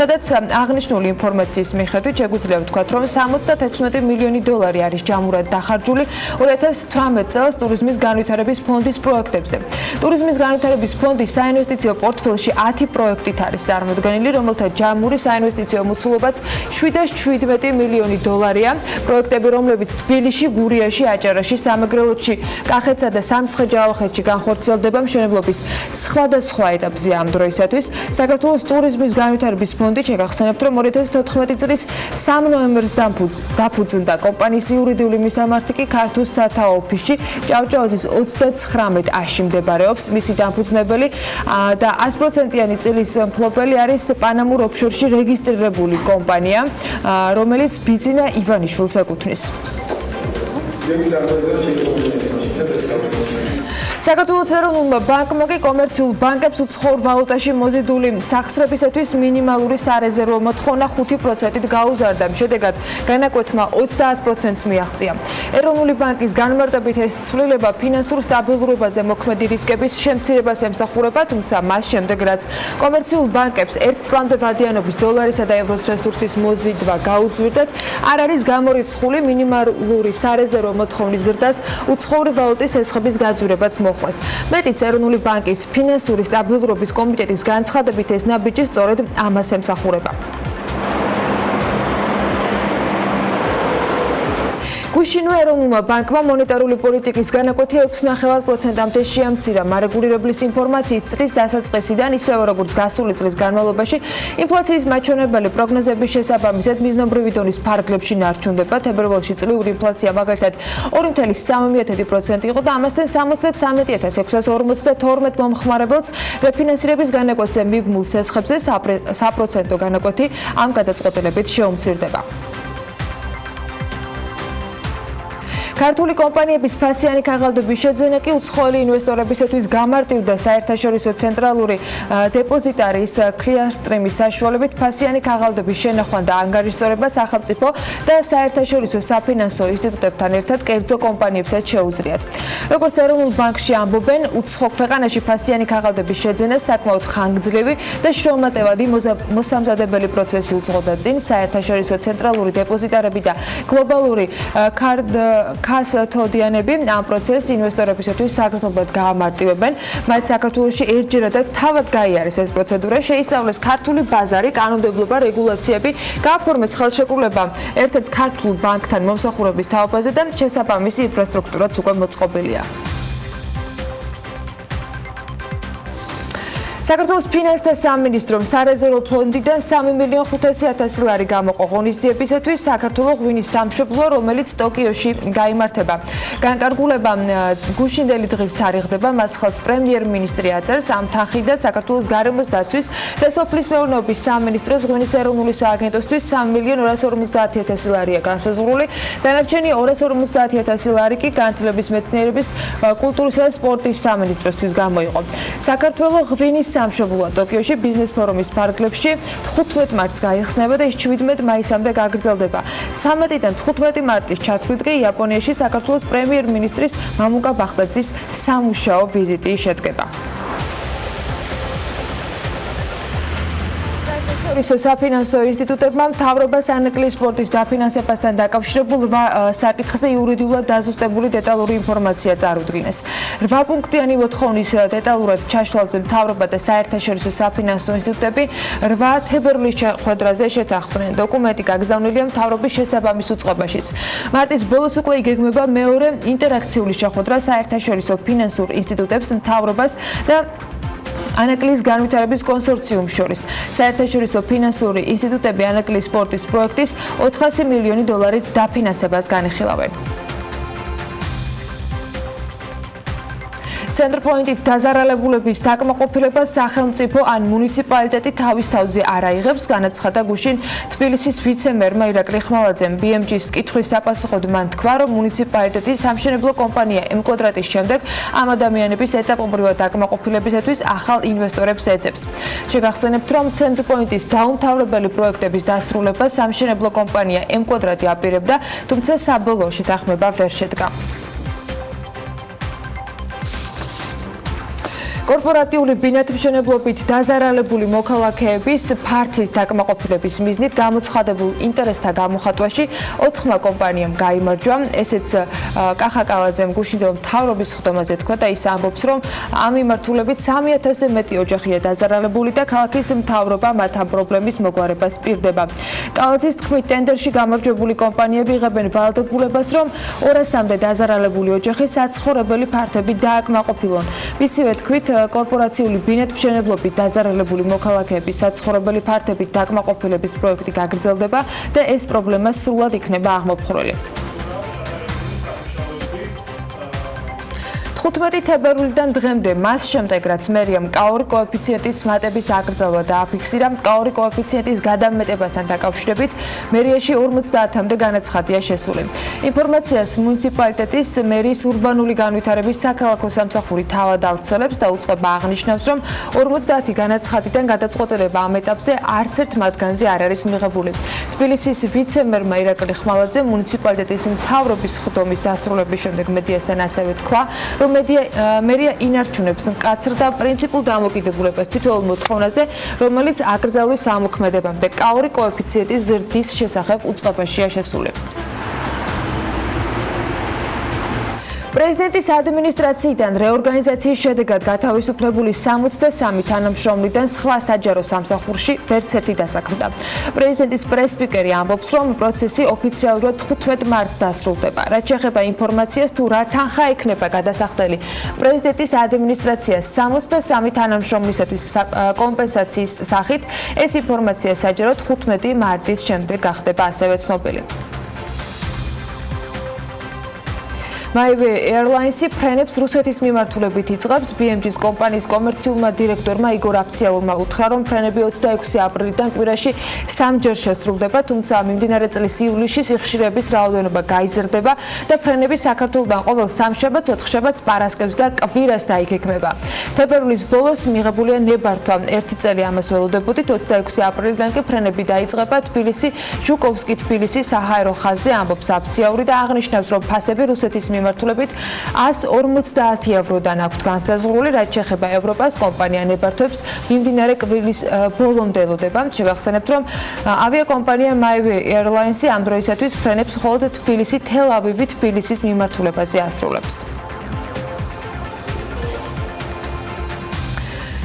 სადაც აღნიშნული ინფორმაციის მიხედვით შეგვიძლია ვთქვათ, რომ 76 მილიონი დოლარი არის ჯამურად დახარჯული 2018 წელს ტურიზმის განვითარების ფონდის პროექტებზე. ტურიზმის განვითარების ფონდის საინვესტიციო პორტფელში 10 პროექტით არის წარმოდგენილი, რომელთა ჯამური საინვესტიციო მოცულობაც 717 მილიონი დოლარია. პროექტები, რომლებიც თბილისში, გურიაში, აჭარაში, სამეგრელოში, კახეთსა და სამცხე-ჯავახეთში განხორციელდება მშენებლობის სხვადასხვა ეტაპზე ამ დროისათვის. საქართველოს ტურიზმის განვითარების ფონდი შეგახსენებთ, რომ 2014 წლის 3 ნოემბერს დაფუძნდა კომპანიის იურიდიული მისამართი კი ქართულ სათაო ოფისში ჭავჭავაძის 39-ში მდებარეობს. მისი დამფუძნებელი და 100%-იანი წილის მფლობელი არის პანამურ ოფშორში რეგისტრირებული კომპანია, რომელიც ბიძინა ივანიშვილს ეკუთვნის. საქართველოს ეროვნულმა ბანკმა კი კომერციულ ბანკებს უცხოურ ვალუტაში მოზიდული სახსრებისათვის მინიმალური სარეზერვო მოთხოვნა 5%-ით გაუზარდა. შედეგად განაკვეთმა 30%-ს მიაღწია. ეროვნული ბანკის განმარტებით ეს ცვლილება ფინანსურ სტაბილურობაზე მოქმედი რისკების შემცირებას ემსახურება, თუმცა მას შემდეგ რაც კომერციულ ბანკებს ერთ წლამდე ვადიანობის დოლარისა და ევროს რესურსის მოზიდვა გაუძვირდათ, არ არის გამორიცხული მინიმალური სარეზერვო მოთხოვნის ზრდას უცხოური ვალუტის ესხების გაძვირებაც მოხდეს. მეტიც ეროვნული ბანკის ფინანსური სტაბილურობის კომიტეტის განცხადებით ეს ნაბიჯი სწორედ ამას ემსახურება. გუშინვე ეროვნულმა ბანკმა მონეტარული პოლიტიკის განაკვეთი 6.9%-მდე შეამცირა. მარეგულირებლის ინფორმაციით წლის დასაწყისიდან, ისევე როგორც გასული წლის განმავლობაში, ინფლაციის მაჩვენებელი პროგნოზების შესაბამისად მიზნობრივი დონის ფარგლებში ნარჩუნდება. თებერვალში წლიური ინფლაცია მაგალითად 2.3% იყო და ამასთან 73,652 მომხმარებელს რეფინანსირების განაკვეთზე მიბმულ სესხებზე საპროცენტო განაკვეთი ამ გადაწყვეტილებით შეუმცირდება. ქართული კომპანიების ფასიანი ქაღალდების შეძენა კი უცხოელი ინვესტორებისათვის გამარტივდა. საერთაშორისო ცენტრალური დეპოზიტარის ქლიასტრიმის საშუალებით ფასიანი ქაღალდების შენახვან და ანგარიშწორება სახელმწიფო და საერთაშორისო საფინანსო ინსტიტუტებთან ერთად კერძო კომპანიებსაც შეუძლიათ. როგორც ეროვნულ ბანკში ამბობენ, უცხო ქვეყანაში ფასიანი ქაღალდების შეძენა საკმაოდ ხანგრძლივი და შრომატევადი მოსამზადებელი პროცესი უძღოდა წინ. საერთაშორისო ცენტრალური დეპოზიტარები და გლობალური ქასთოდიანები ამ პროცესს ინვესტორებისათვის საქართველოდ გაამარტივებენ. მათ საქართველოში ერთჯერადად თავად გაიარეს ეს პროცედურა, შეისწავლეს ქართული ბაზარი, კანონმდებლობა, რეგულაციები, გააფორმეს ხელშეკრულება ერთ-ერთ ქართულ ბანკთან მომსახურების თაობაზე და შესაბამისი ინფრასტრუქტურაც უკვე მოწყობილია. საქართველოს ფინანსთა სამინისტრომ სარეზერვო ფონდიდან 3.500.000 ლარი გამოყო ღონისძიებისათვის საქართველოს ღვინის სამშობლოა, რომელიც ტოკიოში გაიმართება. განკარგულება გუშინდელი დღის თარიღდება, მას ხელს პრემიერ-მინისტრი აწერს. ამ თანხიდან საქართველოს გარემოს დაცვის და სოფლის მეურნეობის სამინისტროს ღვინის ეროვნული სააგენტოსთვის 3.250.000 ლარია განსაზღვრული. დანარჩენი 250.000 ლარი კი განათლების, მეცნიერების, კულტურისა და სპორტის სამინისტროსთვის გამოიყო. საქართველოს ღვინის სამშობლოა ტოკიოში ბიზნეს ფორუმის ფარგლებში 15 მარტს გაიხსნება და 17 მაისამდე გაგრძელდება. 13-დან 15 მარტის ჩათვლით კი იაპონიაში საქართველოს პრემიერ-მინისტრის მამუკა ბახტაძის სამუშაო ვიზიტი შედგება. საფინანსო ინსტიტუტებმა მთავრობას ანეკლიის სპორტის დაფინანსებასთან დაკავშირებულ 8 საკითხზე იურიდიულად დაზუსტებული დეტალური ინფორმაცია წარუდგინეს. 8 პუნქტიანი მოთხოვნის დეტალურად ჩაშლაზე მთავრობა და საერთაშორისო საფინანსო ინსტიტუტები 8 თებერვლის შეხვედრაზე შეთანხმდნენ. დოკუმენტი გაგზავნილია მთავრობის შესაბამის უწყებაშიც. მარტის ბოლოს უკვე იგეგმება მეორე ინტერაქციული შეხვედრა საერთაშორისო ფინანსურ ინსტიტუტებს, მთავრობას და ანეკლიის განვითარების კონსორციუმს შორის. საერთაშორისო ფინანსური ინსტიტუტები ანეკლიის სპორტის პროექტის 400 მილიონი დოლარით დაფინანსებას განიხილავენ. ცენტრპოინტით დაზარალებულების დაკმაყოფილებას სახელმწიფო ან მუნიციპალიტეტი თავის თავზე არ აიღებს, განაცხადა გუშინ თბილისის ვიცე-მერმა ირაკლი ხმალაძემ. BMG-ს კითხვის საპასუხოდ მან თქვა, რომ მუნიციპალიტეტი სამშენებლო კომპანია M-კვადრატის შემდეგ ამ ადამიანების ეტაპობრივად დაკმაყოფილებისათვის ახალ ინვესტორებს ეძებს. შეგახსენებთ, რომ ცენტრპოინტის დაუმთავრებელი პროექტების დასრულებას სამშენებლო კომპანია M-კვადრატი აპირებდა, თუმცა საბოლოო შეთანხმება ვერ შედგა. კორპორატიული ბინათმშენებლობით დაზარალებული მოქალაქეების ფართის დაკმაყოფილების მიზნით გამოცხადებულ ინტერესთა გამოხატვაში 4 კომპანიამ გაიმარჯვა. ესეც კახა კალაძემ გუშინდელ მთავრობის ხდომაზე თქვა და ის ამბობს, რომ ამ მიმართულებით 3000-ზე მეტი ოჯახია დაზარალებული და ქალაქის მთავრობა მათ ამ პრობლემის მოგვარებას პირდება. კალაძის თქმით, ტენდერში გამარჯვებული კომპანიები იღებენ ვალდებულებას, რომ 200-მდე დაზარალებული ოჯახი საცხოვრებელი ფართები დააკმაყოფილონ. მისივე თქმით, კორპორაციული ბინათმშენებლობით დაზარალებული მოქალაქეების საცხოვრებელი ფართებით დაკმაყოფილების პროექტი გაგრძელდება და ეს პრობლემა სრულად იქნება აღმოფხვრელი. 15 თებერვლიდან დღემდე მას შემდეგ, რაც მერიამ კაური კოეფიციენტის მატების აკრძალვა დააფიქსირა, კაური კოეფიციენტის გადამეტებასთან დაკავშირებით მერიაში 50-მდე განაცხადია შესული. ინფორმაციას მუნიციპალიტეტის მერის ურბანული განვითარების საქალაქო სამსახური თავად ავრცელებს და უწყება აღნიშნავს, რომ 50 განაცხადიდან გადაწყვეტილება ამ ეტაპზე არც ერთ მათგანზე არ არის მიღებული. თბილისის ვიცე-მერმა ირაკლი ხმალაძე მუნიციპალიტეტის მთავრობის ხდომის დასრულების შემდეგ მედიასთან ასევე თქვა, რომ მერია ინარჩუნებს მკაცრ და პრინციპულ დამოკიდებულებას თითოეულ მოთხოვნაზე, რომელიც აკრძალვის ამოქმედებამდე კაური კოეფიციენტის ზრდის შესახებ უწყებაშია შესული. პრეზიდენტის ადმინისტრაციიდან რეორგანიზაციის შედეგად გათავისუფლებული 63 თანამშრომლიდან სხვა საჯარო სამსახურში ვერც ერთი დასაქმდა. პრეზიდენტის პრეს-სპიკერი ამბობს, რომ პროცესი ოფიციალურად 15 მარტს დასრულდება. რაც შეეხება ინფორმაციას, თუ რა თანხა ექნება გადასახდელი პრეზიდენტის ადმინისტრაციას 63 თანამშრომლისათვის კომპენსაციის სახით, ეს ინფორმაცია საჯაროდ 15 მარტის შემდეგ გახდება ასევე ცნობილი. MyWay Airlines-ი ფრენებს რუსეთის მიმართულებით იწყებს. BMG-ს კომპანიის კომერციულმა დირექტორმა იგორ აფციაურმა უთხრა, რომ ფრენები 26 აპრილიდან კვირაში 3 ჯერ შესრულდება, თუმცა მიმდინარე წლის ივლისში სიხშირეების რაოდენობა გაიზრდება და ფრენები საქართველოდან ყოველ სამშაბათს, ოთხშაბათს, პარასკევს და კვირას დაიგეგმება. თებერვლის ბოლოს მიღებულია ნებართვა. 1 წელი ამას ველოდებოდით, 26 აპრილიდან კი ფრენები დაიწყება თბილისი ჟუკოვსკი-თბილისი საჰაერო ხაზზე, ამბობს აფციაური და აღნიშნავს, რომ ფასები რუსეთის მიმართულებით 150 ევროდან აქვთ განსაზღვრული, რაც შეეხება ევროპას, კომპანია ნებართვებს მიმდინარე კვირის ბოლომდე ელოდება. შეგახსენებთ, რომ ავიაკომპანია MyWay Airlines-ი ამ დროისათვის ფრენებს მხოლოდ თბილისი, თელ-ავივი, თბილისის მიმართულებაზე ასრულებს.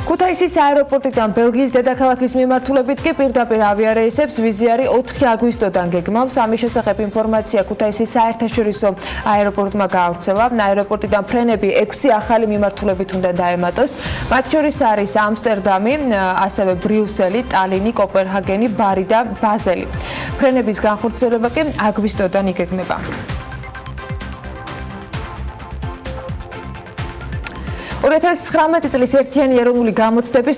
ქუთაისის აეროპორტიდან ბელგიის დედაქალაქის მიმართულებით კი პირდაპირ ავიარეისებს ვიზი არის 4 აგვისტოდან გეგმავს. ამის შესახებ ინფორმაცია ქუთაისის საერთაშორისო აეროპორტმა გაავრცელა. აეროპორტიდან ფრენები 6 ახალი მიმართულებით უნდა დაემატოს. მათ შორის არის ამსტერდამი, ასევე ბრიუსელი, ტალინი, კოპენჰაგენი, ბარი და ბაზელი. ფრენების განხორციელება კი აგვისტოდან იგეგმება. 2019 წლის ერთიანი ეროვნული გამოცდების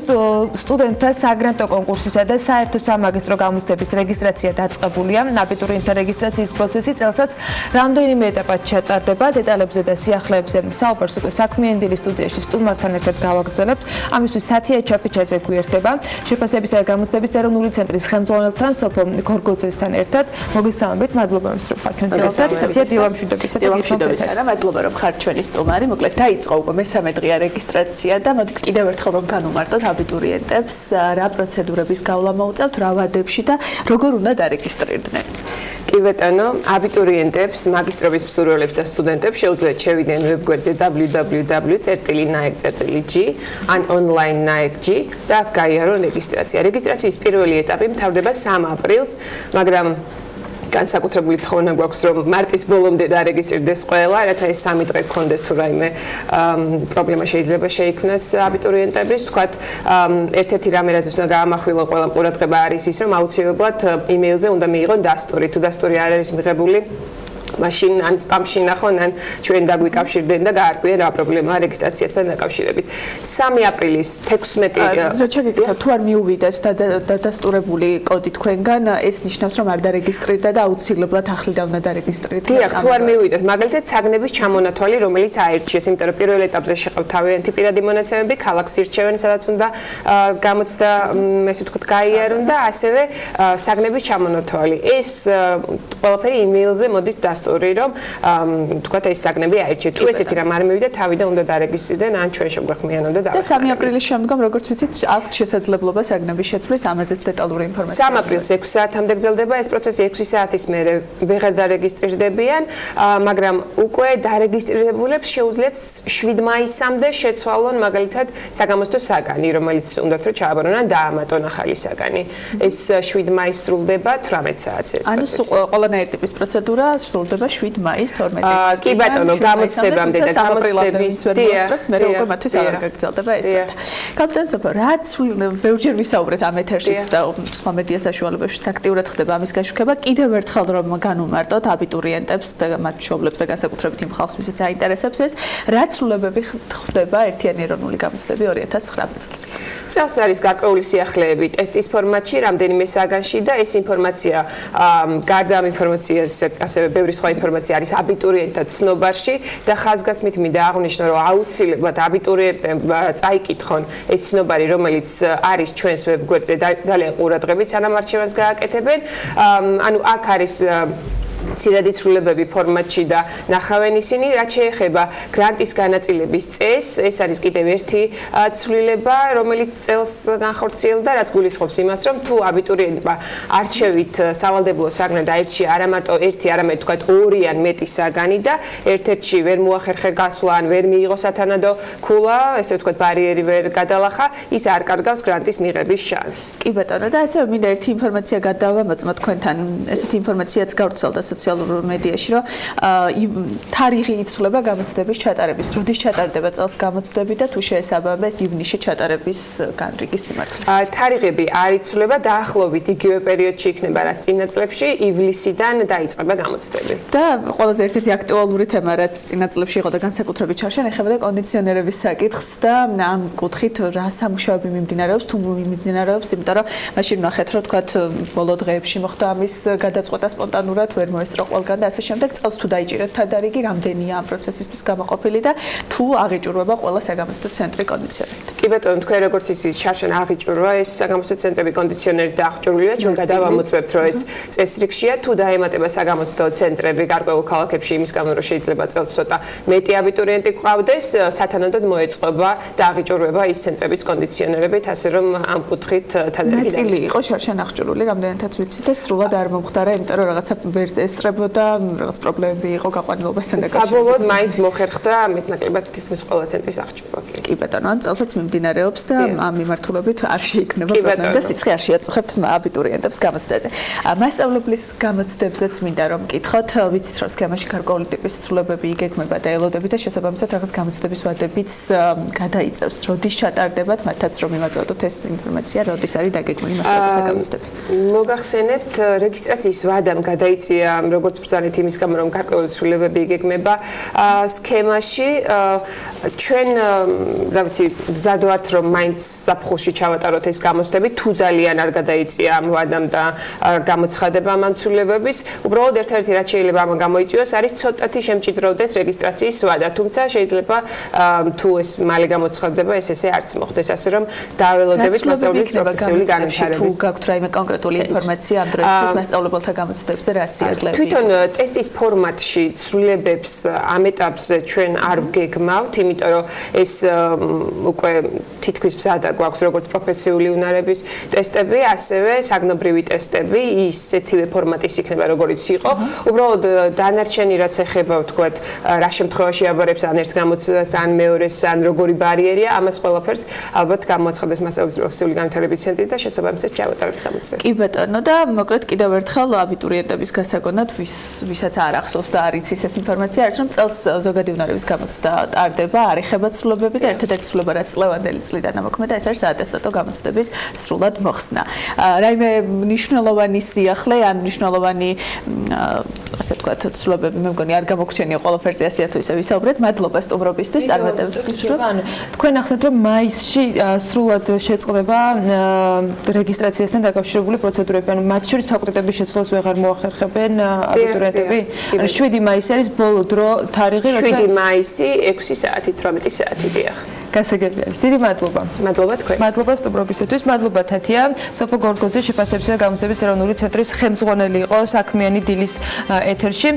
სტუდენტთა საგრანტო კონკურსისა და საერთო სამაგისტრო გამოცდების რეგისტრაცია დაწყებულია. აბიტურიენტთა რეგისტრაციის პროცესი წელსაც რამდენიმე ეტაპად ჩატარდება. დეტალებზე და სიახლეებზე საუბარს უკვე საქმიანი დილის სტუდიაში სტუმართან ერთად გავაგრძელებთ. ამისთვის თათია ჩაფიჩაძე გვერდება. შეფასებისა და გამოცდების ეროვნული ცენტრის ხელმძღვანელთან სოფო გორგოძესთან ერთად. მოგესალმებით, მადლობა რომ ვსწრაფთ ჩვენ თელსად. თათია დილამშვიდობისა და დილამშვიდობისა. მადლობა რომ ხართ ჩვენი სტუმარი. მოკლედ დაიწყო უკვე მესამე დღე რეგისტრაცია და მოდით კიდევ ერთხელ რომ განუმარტოთ აბიტურიენტებს რა პროცედურების გავლა მოუწევთ, რა ვადებში და როგორ უნდა დარეგისტრირდნენ. კი ბატონო, აბიტურიენტებს, მაგისტრობის მსურველებს და სტუდენტებს შეუძლიათ შევიდნენ ვებგვერდზე www.naek.g ან online naek.g და გაიარონ რეგისტრაცია. რეგისტრაციის პირველი ეტაპი მთავრდება 3 აპრილს, მაგრამ განსაკუთრებული თხოვნა გვაქვს, რომ მარტის ბოლომდე დარეგისტრირდეს ყველა, რათა ეს 3 დღე გქონდეს თუ რაიმე პრობლემა შეიძლება შეიქმნას აბიტურიენტების. ვთქვათ, ერთ-ერთი რამე რაზეც უნდა გაამახვილონ ყველა ყურადღება არის ის, რომ აუცილებლად იმეილზე უნდა მიიღონ დასტური. თუ დასტური არ არის მიღებული, მაშინ ან სპამში ნახონ, ან ჩვენ დაგვიკავშირდნენ და გაარკვიე რა პრობლემაა რეგისტრაციასთან დაკავშირებით. 3 აპრილის 16 რა ჩაგეკითხა, თუ არ მიუვიდეთ დადასტურებული კოდი თქვენგან, ეს ნიშნავს, რომ არ დარეგისტრირდა და აუცილებლად ახლიდან უნდა დარეგისტრირდეთ. დიახ, თუ არ მიუვიდეთ, მაგალითად საგნების ჩამონათვალი, რომელიც აირჩიეს, იმიტომ რომ პირველ ეტაპზე შეყავთ თავიანთი პირადი მონაცემები, ქალაქს ირჩევენ, სადაც უნდა გამოცდა, ესე ვთქვათ, გაიარონ და ასევე საგნების ჩამონათვალი. ეს ყველაფერი იმეილზე მოდის დასტური, რომ თქვათ ეს საგნები აირჩიეთ. თუ ესეთი რამ არ მივიდა, თავიდან უნდა დარეგისტრირდნენ, ან ჩვენ შეგვექმნიან უნდა და 3 აპრილის შემდგომ, როგორც ვიცით, აქვთ შესაძლებლობა საგნების შეცვლის, ამაზეც დეტალური ინფორმაცია. 3 აპრილს 6 საათამდე გრძელდება ეს პროცესი, 6 საათის მერე ვეღარ დარეგისტრირდებიან, მაგრამ უკვე დარეგისტრირებულებს შეუძლიათ 7 მაისამდე შეცვალონ მაგალითად საგამოცდო საგანი, რომელიც უნდათ რომ ჩააბარონ ან დაამატონ ახალი საგანი. ეს 7 მაისს სრულდება 18 საათზე ეს ანუ პროცესი. ყველანაირი ტიპის პროცედურა სრულდება 7 მაისს 12. კი ბატონო, გამოცდებამდე და გამოცდების მე უკვე მათთვის არ გაგრძელდება ეს. კაპიტან სოფო, რაც ბევრჯერ ვისაუბრეთ ამ ეთერშიც და სხვა მედია საშუალებებშიც აქტიურად ხდება ამის გაშუქება, კიდევ ერთხელ რომ განუმარტოთ აბიტურიენტებს და მათ მშობლებს და განსაკუთრებით იმ ხალხს, ვისაც აინტერესებს ეს, რა ცვლილებები ხდება ერთიანი ეროვნული გამოცდები 2019 წელს. წელს არის გარკვეული სიახლეები ტესტის ფორმატში, რამდენიმე საგანში და ეს ინფორმაცია გარდა ამ ინფორმაციას ასევე ბევრი სხვა ინფორმაცია არის აბიტურიენტთა ცნობარში და ხაზგასმით მინდა აღვნიშნო, რომ აუცილებლად აბიტურიენტებმა წაიკითხონ ეს ცნობარი, რომელიც არის ჩვენს ვებგვერდზე და ძალიან ყურადღებით სანამ არჩევანს გააკეთებენ. ანუ აქ არის მცირედი ცვლილებები ფორმატში და ნახავენ ისინი, რაც შეეხება გრანტის განაწილების წესს, ეს არის კიდევ ერთი ცვლილება, რომელიც წელს განხორციელდა, რაც გულისხმობს იმას, რომ თუ აბიტურიენტმა არჩევით სავალდებულო საგნად აირჩია არა მარტო ერთი, არამედ თქვათ 2 ან მეტი საგანი და ერთ-ერთში ვერ მოახერხე გასვლა ან ვერ მიიღო სათანადო ქულა, ესე ვთქვათ ბარიერი ვერ გადალახა, ის არ კარგავს გრანტის მიღების შანსს. კი ბატონო, და ასევე მინდა ერთი ინფორმაცია გადავამოწმოთ თქვენთან. ესეთი ინფორმაციაც გავრცელდა სოციალურ მედიაში, რომ თარიღი იცვლება გამოცდების ჩატარების. როდის ჩატარდება წელს გამოცდები და თუ შეესაბამება ეს ივნისში ჩატარების განრიგის სიმართლეს? თარიღები არ იცვლება, დაახლოებით იგივე პერიოდში იქნება, რაც წინა წლებში, ივლისიდან დაიწყება გამოცდები. და ყველაზე ერთ-ერთი აქტუალური თემა, რაც წინა წლებში იყო და განსაკუთრებით ჩარჩა, ეხება კონდიციონერების საკითხს და ამ კუთხით რა სამუშაოები მიმდინარეობს, თუ მიმდინარეობს, იმიტომ რომ მაშინ ნახეთ, რომ თქვათ ბოლო დღეებში მოხდა ამის გადაწყვეტა სპონტანურად, ვერ მოესწრო ყველგან და ასე შემდეგ. წელს თუ დაიჭირეთ თადარიგი, რამდენია ამ პროცესისთვის გამოყოფილი და თუ აღიჭურვება ყველა საგამოცდო ცენტრი კონდიციონერით? კი ბატონო, თქვენ როგორც იცით, შარშან აღიჭურვა ეს საგამოცდო ცენტრები კონდიციონერით დაახჭურვილია, ჩვენ გადავამოწმებთ, რომ ეს წესრიგშია, თუ დაემატება საგამოცდო ცენტრები გარკვეულ ქალაქებში, იმის გამო რომ შეიძლება წელს ცოტა მეტი აბიტურიენტი გვყავდეს, სათანადოდ მოეწყობა და აღიჭურვება ის ცენტრების კონდიციონერებით, ასე რომ ამ კუთხით თადარიგი ნაწილი იყო შარშან აღჭურვილი, რამდენადაც ვიცით, ეს სრულად არ მომხდარა, იმიტომ რომ რაღაცა ვერ ესწრებოდა, რაღაც პრობლემები იყო გაყვანილობასთან დაკავშირებით. საბოლოოდ მაინც მოხერხდა მეტნაკლებად თითქმის ყველა ცენტრის აღჭურვა. კი ბატონო, ან წელსაც მიმდინარეობს და ამ მიმართულებით არ შეიქმნება პრობლემა და სიცხე არ შეაწუხებთ აბიტურიენტებს გამოცდაზე. მასწავლებლის გამოცდებზეც მინდა რომ მკითხოთ, ვიცით რომ სქემაში გარკვეული ტიპის ცვლილებები იგეგმება და ელოდები და შესაბამისად რაღაც გამოცდების ვადებიც გადაიწევს. როდის ჩატარდებათ, მათაც რომ იმაწოდოთ ეს ინფორმაცია, როდის არის დაგეგმილი მასწავლებელთა გამოცდები? მოგახსენებთ, რეგისტრაციის ვადამ გადაიწია, როგორც ბრძანეთ იმის გამო, რომ გარკვეული ცვლილებები იგეგმება სქემაში. ჩვენ რა ვიცი, მზად ვართ, რომ მაინც საფხულში ჩავატაროთ ეს გამოცდები, თუ ძალიან არ გადაიწია ამ ვადამ და გამოცხადება ამ ცვლილებების. უბრალოდ ერთ-ერთი რაც შეიძლება ამ გამოიწვიოს, არის ცოტათი შემჭიდროვდეს რეგისტრაციის ვადა, თუმცა შეიძლება თუ ეს მალე გამოცხადდება, ესე არც მოხდეს, ასე რომ დაველოდებით მასწავლებლის პროფესიული განვითარების. თუ გაქვთ რაიმე კონკრეტული ინფორმაცია ამ დროისთვის მასწავლებელთა გამოცდებზე, რა სიახლეები? თვითონ ტესტის ფორმატში ცვლილებებს ამ ეტაპზე ჩვენ არ ვგეგმავთ, იმიტომ რომ ეს უკვე თითქმის მზადა გვაქვს როგორც პროფესიული უნარების ტესტები, ასევე საგნობრივი ტესტები, ისეთივე ფორმატის იქნება როგორიც იყო. უბრალოდ დანარჩენი რაც ეხება ვთქვათ, რა შემთხვევაში აბარებს ან ერთ გამოცდას, ან მეორეს, ან როგორი ბარიერია, ამას ყველაფერს ალბათ გამოაცხადეს მასწავლებლის პროფესიული განვითარების ცენტრი და შესაბამისად ჩავატარებთ გამოცდას. კი ბატონო, და მოკლედ კიდევ ერთხელ აბიტურიენტების გასაგონად ნახოთ, ვისაც არ ახსოვს და არ იცის ეს ინფორმაცია, არის რომ წელს ზოგადი უნარების გამოცდა ტარდება, არ ეხება ცვლილებები და ერთადერთი ცვლილება რაც წლევანდელი წლიდან ამოქმედა, ეს არის საატესტატო გამოცდების სრულად მოხსნა. რაიმე მნიშვნელოვანი სიახლე ან მნიშვნელოვანი ასე ვთქვათ, ცვლილებები მე მგონი არ გამოგჩენია ყველაფერზე ასე თუ ისე ვისაუბრეთ. მადლობა სტუმრობისთვის, წარმატებისთვის. თქვენ ახსენეთ რომ მაისში სრულად შეწყდება რეგისტრაციასთან დაკავშირებული პროცედურები, ანუ მათ შორის ფაკულტეტების შეცვლას ვეღარ მოახერხებენ აბიტურიენტები. ანუ 7 მაისი არის ბოლო დრო თარიღი, როცა 7 მაისი 6 საათი 18 საათი დიახ. გასაგები არის. დიდი მადლობა. მადლობა თქვენ. მადლობა სტუმრობისათვის. მადლობა თათია. სოფო გორგოძე შეფასებისა და გამოცდების ეროვნული ცენტრის ხელმძღვანელი იყო საქმიანი დილის ეთერში.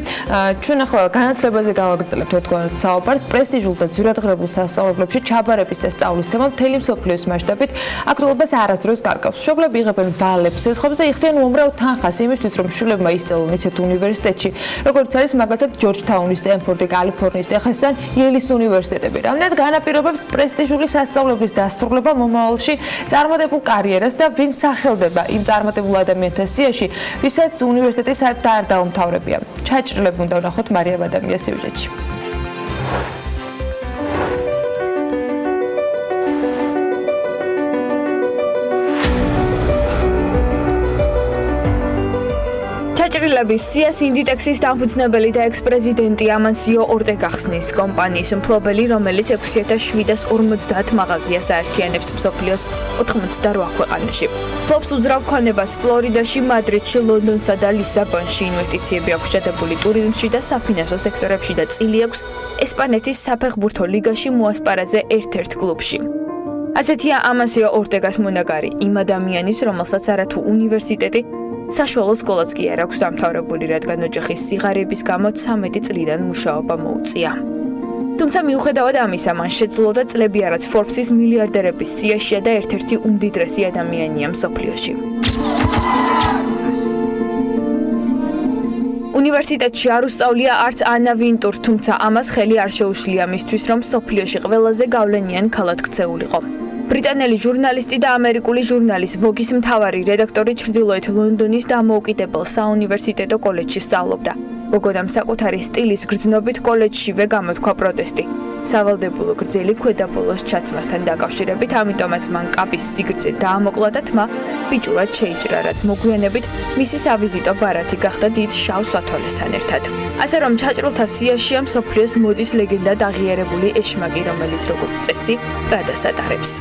ჩვენ ახლა განათლებაზე გავაგრძელებთ ერთგვარად საუბარს. პრესტიჟულ და ძვირადღირებულ სასწავლებლებში ჩაბარების და სწავლის თემა მთელი მსოფლიოს მასშტაბით აქტუალობას არასდროს გარკვევს. მშობლები იღებენ ვალებს ესხობს და იხდიან უამრავ თანხას იმისთვის, რომ შვილებმა ისწავლონ ისეთ უნივერსიტეტში, როგორც არის მაგალითად ჯორჯთაუნის, სტენფორდი, კალიფორნიის, ტეხასის, იელის უნივერსიტეტები. რამდენად განაპირობებს პრესტიჟული სასწავლებლის დასრულება მომავალში წარმატებულ კარიერას და ვინ სახელდება იმ წარმატებულ ადამიანთა სიაში, ვისაც უნივერსიტეტი საერთოდ არ დაუმთავრებია. ჩაჭრილები უნდა ვნახოთ მარიამ ადამიანის სიუჟეტში. ჩაჭრილების სიას ინდიტექსის დამფუძნებელი და ექს-პრეზიდენტი ამანსიო ორტეგა ხსნის კომპანიის მფლობელი, რომელიც 6750 მაღაზიას აერთიანებს მსოფლიოს 88 ქვეყანაში. ფლობს უძრავ ქონებას ფლორიდაში, მადრიდში, ლონდონსა და ლისაბონში. ინვესტიციები აქვს შედებული ტურიზმში და საფინანსო სექტორებში და წილი აქვს ესპანეთის საფეხბურთო ლიგაში მოასპარაზე ერთ-ერთ კლუბში. ასეთია ამანსიო ორტეგას მონაგარი, იმ ადამიანის, რომელსაც არათუ უნივერსიტეტი საშუალო სკოლაც კი არ აქვს დამთავრებული, რადგან ოჯახის სიღარიბის გამო 13 წლიდან მუშაობა მოუწია. თუმცა მიუხედავად ამისა, მან შეძლო და წლები არაც Forbes-ის მილიარდერების სიაშია და ერთ-ერთი უმდიდრესი ადამიანია მსოფლიოში. უნივერსიტეტში არ უსწავლია არც ანა ვინტურ, თუმცა ამას ხელი არ შეუშლია მისთვის, რომ მსოფლიოში ყველაზე გავლენიან ქალად ქცეულიყო. ბრიტანელი ჟურნალისტი და ამერიკული ჟურნალის Vogue-ის მთავარი რედაქტორი ჩრდილოეთ ლონდონის დამოუკიდებელ საუნივერსიტეტო კოლეჯში სწავლობდა. ბოგოდამ საკუთარი სტილის გრძნობით კოლეჯშივე გამოთქვა პროტესტი. სავალდებულო გრძელი ქვედაბოლოს ჩაცმასთან დაკავშირებით, ამიტომაც მან კაპის სიგრძე დაამოკლა და თმა ბიჭურად შეიჭრა, რაც მოგვიანებით მისი სავიზიტო ბარათი გახდა დიდ შავ სათვალესთან ერთად. ასე რომ ჩაჭრილთა სიაშია მსოფლიოს მოდის ლეგენდად აღიარებული ეშმაკი, რომელიც როგორც წესი პრადას ატარებს.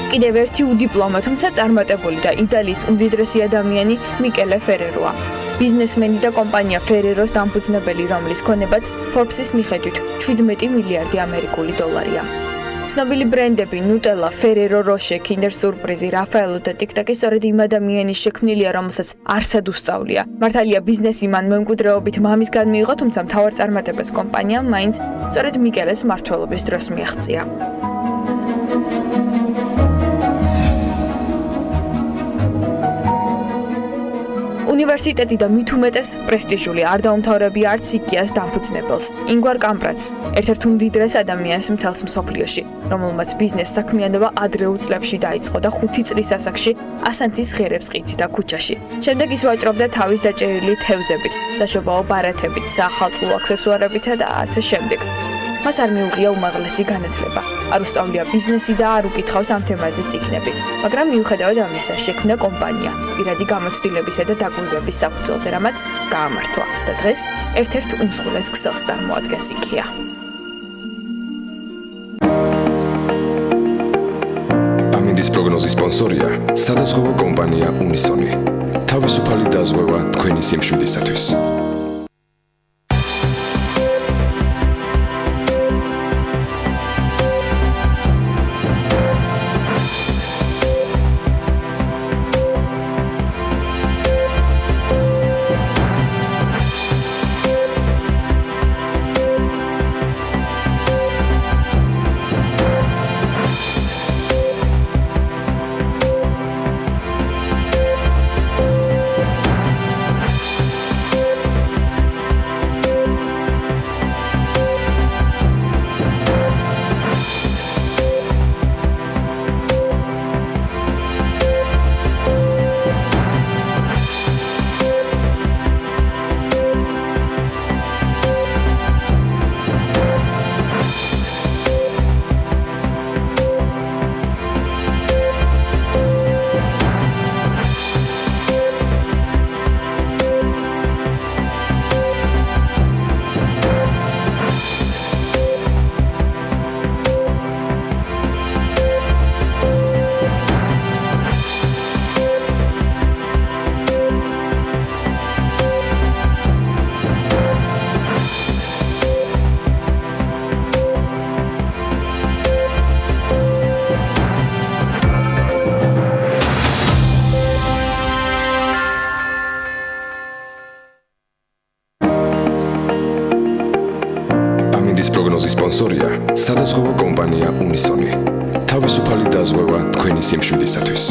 კიდევ ერთი უდიპლომა, თუმცა წარმატებული და იტალიის უმდიდრესი ადამიანი მიკელე ფერეროა. ბიზნესმენი და კომპანია ფერეროს დამფუძნებელი, რომლის ქონებაც Forbes-ის მიხედვით 17 მილიარდი ამერიკული დოლარია. ცნობილი ბრენდები ნუტელა, ფერერო როშე, კინდერ სურპრიზი, რაფაელო და ტიკტაკი სწორედ იმ ადამიანის შექმნილია, რომელსაც არსად უსწავლია. მართალია ბიზნესი მან მემკვიდრეობით მამისგან მიიღო, თუმცა მთავარ წარმატებას კომპანიამ მაინც სწორედ მიკელეს მმართველობის დროს მიაღწია. უნივერსიტეტი და მით უმეტეს პრესტიჟული არ დაუმთავრებია არც იქიას დამფუძნებელს, ინგვარ კამპრატს, ერთ-ერთ უმდიდრეს ადამიანს მთელს მსოფლიოში, რომელმაც ბიზნეს საქმიანობა ადრეულ წლებში დაიწყო და 5 წლის ასაკში ასანთის ღერებს ყიდდა ქუჩაში. შემდეგ ის ვაჭრობდა თავის დაჭერილი თევზებით, საშობაო ბარათებით, საახალწლო აქსესუარებით და ასე შემდეგ. მას არ მიუღია უმაღლესი განათლება, არ უსწავლია ბიზნესი და არ უკითხავს ამ თემაზე წიგნები, მაგრამ მიუხედავად ამისა შექმნა კომპანია პირადი გამოცდილებისა და დაკვირვების საფუძველზე, რამაც გაამართლა და დღეს ერთ-ერთ უმსხვილეს ქსელს წარმოადგენს იქია. ამინდის პროგნოზის სპონსორია სადაზღვევო კომპანია უნისონი. თავისუფალი დაზღვევა თქვენი სიმშვიდისათვის. პროგნოზის სპონსორია სადაზღვევო კომპანია უნისონი. თავისუფალი დაზღვევა თქვენი სიმშვიდისათვის.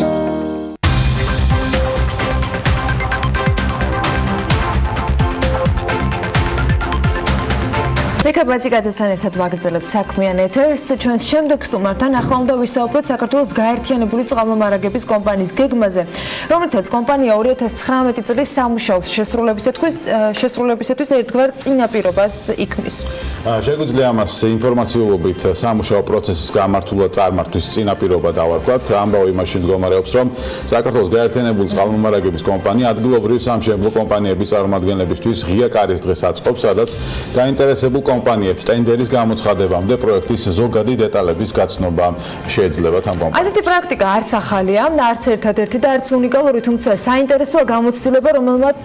მეკაბაძი გადაცემასთან ერთად ვაგრძელებთ საქმიან ეთერს. ჩვენს შემდეგ სტუმართან ახლა უნდა ვისაუბროთ საქართველოს გაერთიანებული წყალმომარაგების კომპანიის გეგმაზე, რომელთაც კომპანია 2019 წლის სამუშაოს შესრულებისათვის ერთგვარ წინაპირობას იქმნის. შეგვიძლია ამას ინფორმაციულობით სამუშაო პროცესის გამართულა წარმართვის წინაპირობა დავარქვათ. ამბავი იმაში მდგომარეობს, რომ საქართველოს გაერთიანებული წყალმომარაგების კომპანია ადგილობრივი სამშენებლო კომპანიების წარმომადგენლებისთვის ღია კარის დღეს აწყობს, სადაც დაინტერესებულ კომპანიებს ტენდერის გამოცხადებამდე პროექტის ზოგადი დეტალების გაცნობა შეეძლებათ ამ კომპანიებს. ასეთი პრაქტიკა არც ახალია, არც ერთადერთი და არც უნიკალური, თუმცა საინტერესოა გამოცდილება, რომელმაც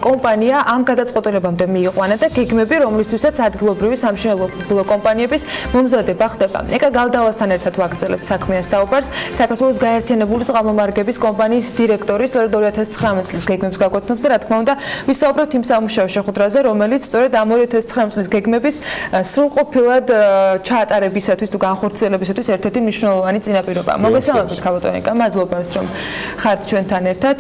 კომპანია ამ გადაწყვეტილებამდე მიიყვანა და გეგმები, რომლისთვისაც ადგილობრივი სამშენებლო კომპანიების მომზადება ხდება. ეკა გალდავასთან ერთად ვაგრძელებთ საქმიან საუბარს. საქართველოს გაერთიანებული წყალმომარაგების კომპანიის დირექტორი სწორედ 2019 წლის გეგმებს გაგვაცნობს და რა თქმა უნდა, ვისაუბრებთ იმ სამუშაო შეხვედრაზე, რომელიც სწორედ ამ 2019 წლის გეგმების სრულყოფილად ჩაატარებისათვის თუ განხორციელებისათვის ერთ-ერთი მნიშვნელოვანი წინაპირობაა. მოგესალმებით ქალბატონიკა, მადლობა რომ ხართ ჩვენთან ერთად.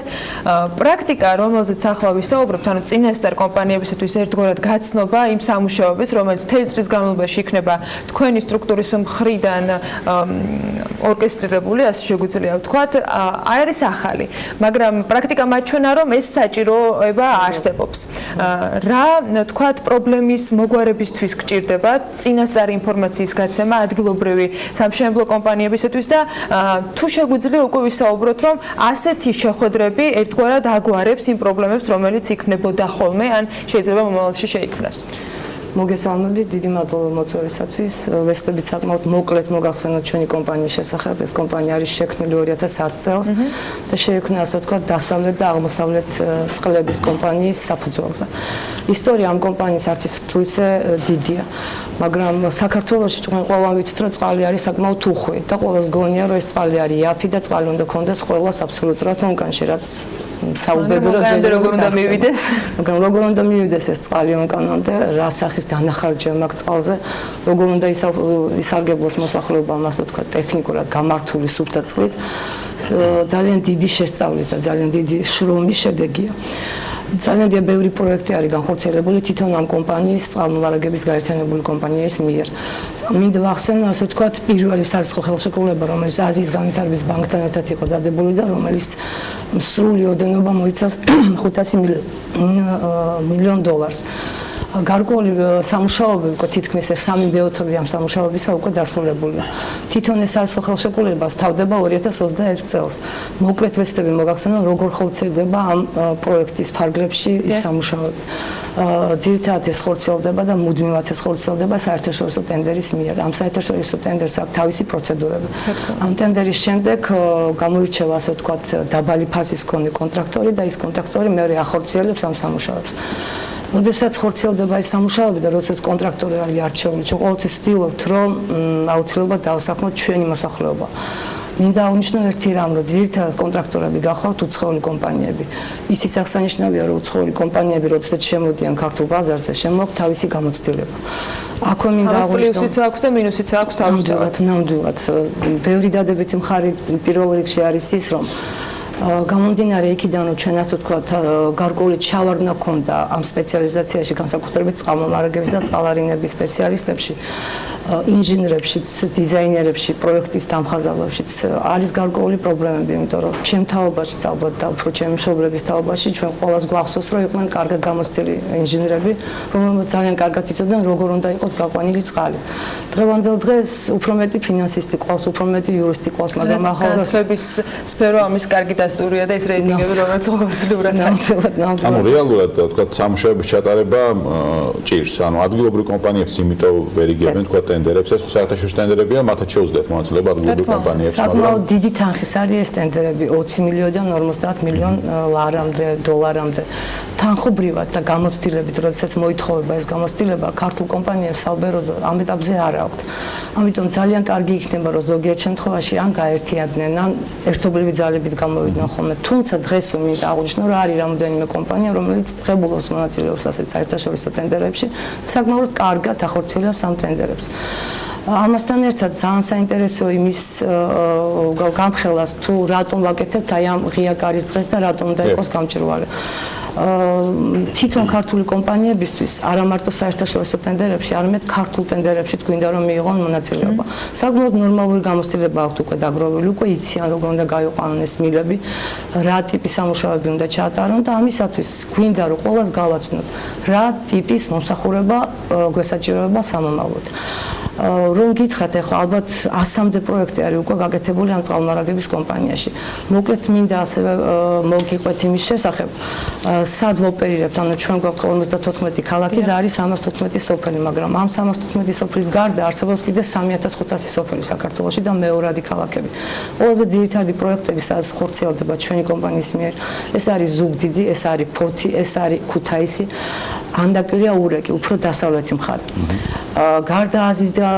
პრაქტიკა, რომელზეც ახლა ვისაუბრებთ, ანუ წინასწარ კომპანიებისათვის ერთგვარად გაცნობა იმ სამუშაოების, რომელიც მთელი წლის განმავლობაში იქნება თქვენი სტრუქტურის მხრიდან ორკესტრირებული, ასე შეგვიძლია ვთქვათ, არ არის ახალი, მაგრამ პრაქტიკა მაჩვენა, რომ ეს საჭიროება არსებობს. რა თქვათ პრობლემის მოგვარებისთვის გჭირდება წინასწარი ინფორმაციის გაცემა ადგილობრივი სამშენებლო კომპანიებისათვის და თუ შეგვიძლია უკვე ვისაუბროთ, რომ ასეთი შეხვედრები ერთგვარად აგვარებს იმ პრობლემებს, რომელიც იქნებოდა ხოლმე, ან შეიძლება მომავალში შეიქმნას. მოგესალმებით, დიდი მადლობა მოწვევისათვის. ვესწრებით საკმაოდ მოკლედ მოგახსენოთ ჩვენი კომპანიის შესახებ. ეს კომპანია არის შექმნილი 2010 წელს და შეიქმნა, ასე ვთქვათ, დასავლეთ და აღმოსავლეთ წყლების კომპანიის საფუძველზე. ისტორია ამ კომპანიის არც ის თუ ისე დიდია, მაგრამ საქართველოში ჩვენ ყველამ ვიცით, რომ წყალი არის საკმაოდ უხვი და ყველას გონია, რომ ეს წყალი არის იაფი და წყალი უნდა კონდეს ყველას აბსოლუტურად ონკანში, რაც საუბედური როგორ უნდა მივიდეს? მაგრამ როგორ უნდა მივიდეს ეს წყალი ონკანამდე, რა სახის დანახარჯია მაგ წყალზე, როგორ უნდა ისარგებლოს მოსახლეობამ, ასე ვთქვათ, ტექნიკურად გამართული სუფთა წყლით, ძალიან დიდი შესწავლის და ძალიან დიდი შრომის შედეგია. ძალიან ბევრი პროექტი არის განხორციელებული თვითონ ამ კომპანიის წყალმომარაგების გაერთიანებული კომპანიის მიერ. მინდა ვახსენო, ასე ვთქვათ, პირველი საზღვაო ხელშეკრულება, რომელიც აზიის განვითარების ბანკთან ერთად იყო დადებული და რომელიც სრული ოდენობა მოიცავს 500 მილიონ დოლარს. გარკვეული სამუშაოები უკვე თითქმის 3/4 ამ სამუშაოებისა უკვე დასრულებულია. თვითონ ეს საზღვაო ხელშეკრულება თავდება 2021 წელს. მოკლედ ვესწრები მოგახსენო, როგორ ხორციელდება ამ პროექტის ფარგლებში ის სამუშაოები. ძირითადად ეს ხორციელდება და მუდმივად ეს ხორციელდება საერთაშორისო ტენდერის მიერ. ამ საერთაშორისო ტენდერს აქვს თავისი პროცედურები. ამ ტენდერის შემდეგ გამოირჩევა, ასე ვთქვათ, დაბალი ფასის მქონე კონტრაქტორი და ის კონტრაქტორი მეორე ახორციელებს ამ სამუშაოებს. როდესაც ხორციელდება ეს სამუშაოები და როდესაც კონტრაქტორი არის არჩეული, ჩვენ ყოველთვის ვცდილობთ, რომ აუცილებლად დავსაქმოთ ჩვენი მოსახლეობა. მინდა აღნიშნო ერთი რამ, რომ ძირითადად კონტრაქტორები გახლავთ უცხოელი კომპანიები. ისიც აღსანიშნავია, რომ უცხოელი კომპანიები, როდესაც შემოდიან ქართულ ბაზარზე, შემოაქვთ თავისი გამოცდილება. აქვე მინდა აღნიშნო პლუსიც აქვს და მინუსიც აქვს თავისთავად. ნამდვილად. ბევრი დადებითი მხარი პირველ რიგში არის ის, რომ გამომდინარე იქიდან, რომ ჩვენ ასე ვთქვათ, გარკვეული ჩავარდნა ჰქონდა ამ სპეციალიზაციაში, განსაკუთრებით წყალმომარაგების და წყალარინების სპეციალისტებში, ინჟინერებში, დიზაინერებში, პროექტის დამხაზავებშიც არის გარკვეული პრობლემები, იმიტომ რომ ჩემ თაობაშიც ალბათ და უფრო ჩემი მშობლების თაობაში ჩვენ ყველას გვახსოვს, რომ იყვნენ კარგად გამოცდილი ინჟინერები, რომელმაც ძალიან კარგად იცოდნენ, როგორ უნდა იყოს გაყვანილი წყალი. დღევანდელ დღეს უფრო მეტი ფინანსისტი ყავს, უფრო მეტი იურისტი ყავს, მაგრამ ახალგაზრდების სფერო ამის კარგი დასტურია და ის რეიტინგები, რომელიც ყოველწლიურად ანუ რეალურად თქვათ სამუშაოების ჩატარება ჭირს, ანუ ადგილობრივი კომპანიებს იმიტომ ვერ იგებენ თქვათ ტენდერებს, ეს საერთაშორისო ტენდერებია, მათაც შეუძლიათ მონაწილეობა ადგილობრივ კომპანიებს, მაგრამ საკმაოდ დიდი თანხის არის ეს ტენდერები, 20 მილიონიდან 50 მილიონ ლარამდე, დოლარამდე. თანხობრივად და გამოცდილებით, როდესაც მოითხოვება ეს გამოცდილება, ქართულ კომპანიებს საუბაროდ ამ ეტაპზე არ აქვთ. ამიტომ ძალიან კარგი იქნება, რომ ზოგიერთ შემთხვევაში ან გაერთიანდნენ, ან ერთობლივი ძალებით გამოვიდნენ ხოლმე. თუმცა დღეს მინდა აღვნიშნო, რომ არის რამოდენიმე კომპანია, რომელიც ღებულობს მონაწილეობს ასეთ საერთაშორისო ტენდერებში, საკმაოდ კარგად ახორციელებს ამ ტენდერებს. ამასთან ერთად ძალიან საინტერესო იმის გამხელას თუ რატომ ვაკეთებთ აი ამ ღია კარის დღეს და რატომ უნდა იყოს გამჭვირვალე. თვითონ ქართული კომპანიებისთვის არა მარტო საერთაშორისო ტენდერებში, არამედ ქართულ ტენდერებშიც გვინდა რომ მიიღონ მონაწილეობა. საკმაოდ ნორმალური გამოცდილება აქვთ უკვე დაგროვებული, უკვე იციან როგორ უნდა გაიყვანონ ეს მილები, რა ტიპის სამუშაოები უნდა ჩაატარონ და ამისათვის გვინდა რომ ყველას გავაცნოთ, რა ტიპის მომსახურება გვესაჭიროება სამომავლოდ. რომ გითხრათ ახლა ალბათ 100-მდე პროექტი არის უკვე გაკეთებული ამ წყალმარაგების კომპანიაში. მოკლედ მინდა ასევე მოგიყვეთ იმის შესახებ, სად ვოპერირებთ, ანუ ჩვენ გვაქვს 54 ქალაქი და არის 315 სოფელი, მაგრამ ამ 315 სოფლის გარდა არსებობს კიდე 3500 სოფელი საქართველოში და მეორადი ქალაქები. ყველაზე ძირითადი პროექტები, სადაც ხორციელდება ჩვენი კომპანიის მიერ, ეს არის ზუგდიდი, ეს არის ფოთი, ეს არის ქუთაისი, ანდაკლია ურეკი, უფრო დასავლეთი მხარე. გარდა აზიის და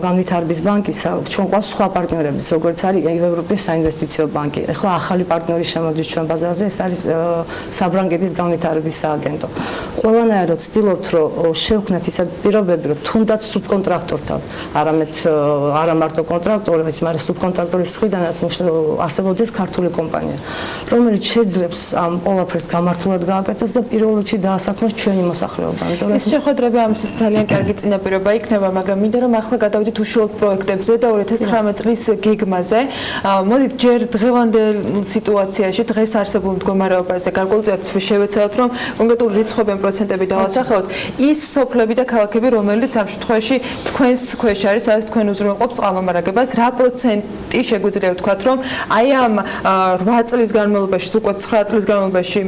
განვითარების ბანკის ჩვენ ყავს სხვა პარტნიორებიც, როგორც არის ევროპის საინვესტიციო ბანკი. ახლა ახალი პარტნიორი შემოდის ჩვენ ბაზარზე, ეს არის საბრანგეთის განვითარების სააგენტო. ყველანაირად ვცდილობთ, რომ შევქმნათ ისეთ პირობები, რომ თუნდაც სუბკონტრაქტორთან, არა მარტო კონტრაქტორის, მაგრამ სუბკონტრაქტორის მხრიდანაც არსებობდეს ქართული კომპანია, რომელიც შეძლებს ამ ყველაფერს გამართულად გააკეთოს და პირველ რიგში დაასაქმოს ჩვენი მოსახლეობა. ეს შეხვედრები ამისთვის ძალიან კარგი წინაპირობა იქნება, მაგრამ მინდა რომ ახლა გადავიდეთ უშუალოდ პროექტებზე და 2019 წლის გეგმაზე. მოდით ჯერ დღევანდელ სიტუაციაში, დღეს არსებულ მდგომარეობაზე გარკვეულწილად შევეცადოთ, რომ კონკრეტულ რიცხვებიან პროცენტები დავასახელოთ. ის სოფლები და ქალაქები, რომელიც ამ შემთხვევაში თქვენს ქვეშ არის, სადაც თქვენ უზრუნველყოფთ წყალმომარაგებას, რა პროცენტი შეგვიძლია ვთქვათ, რომ აი ამ 8 წლის განმავლობაში, უკვე 9 წლის განმავლობაში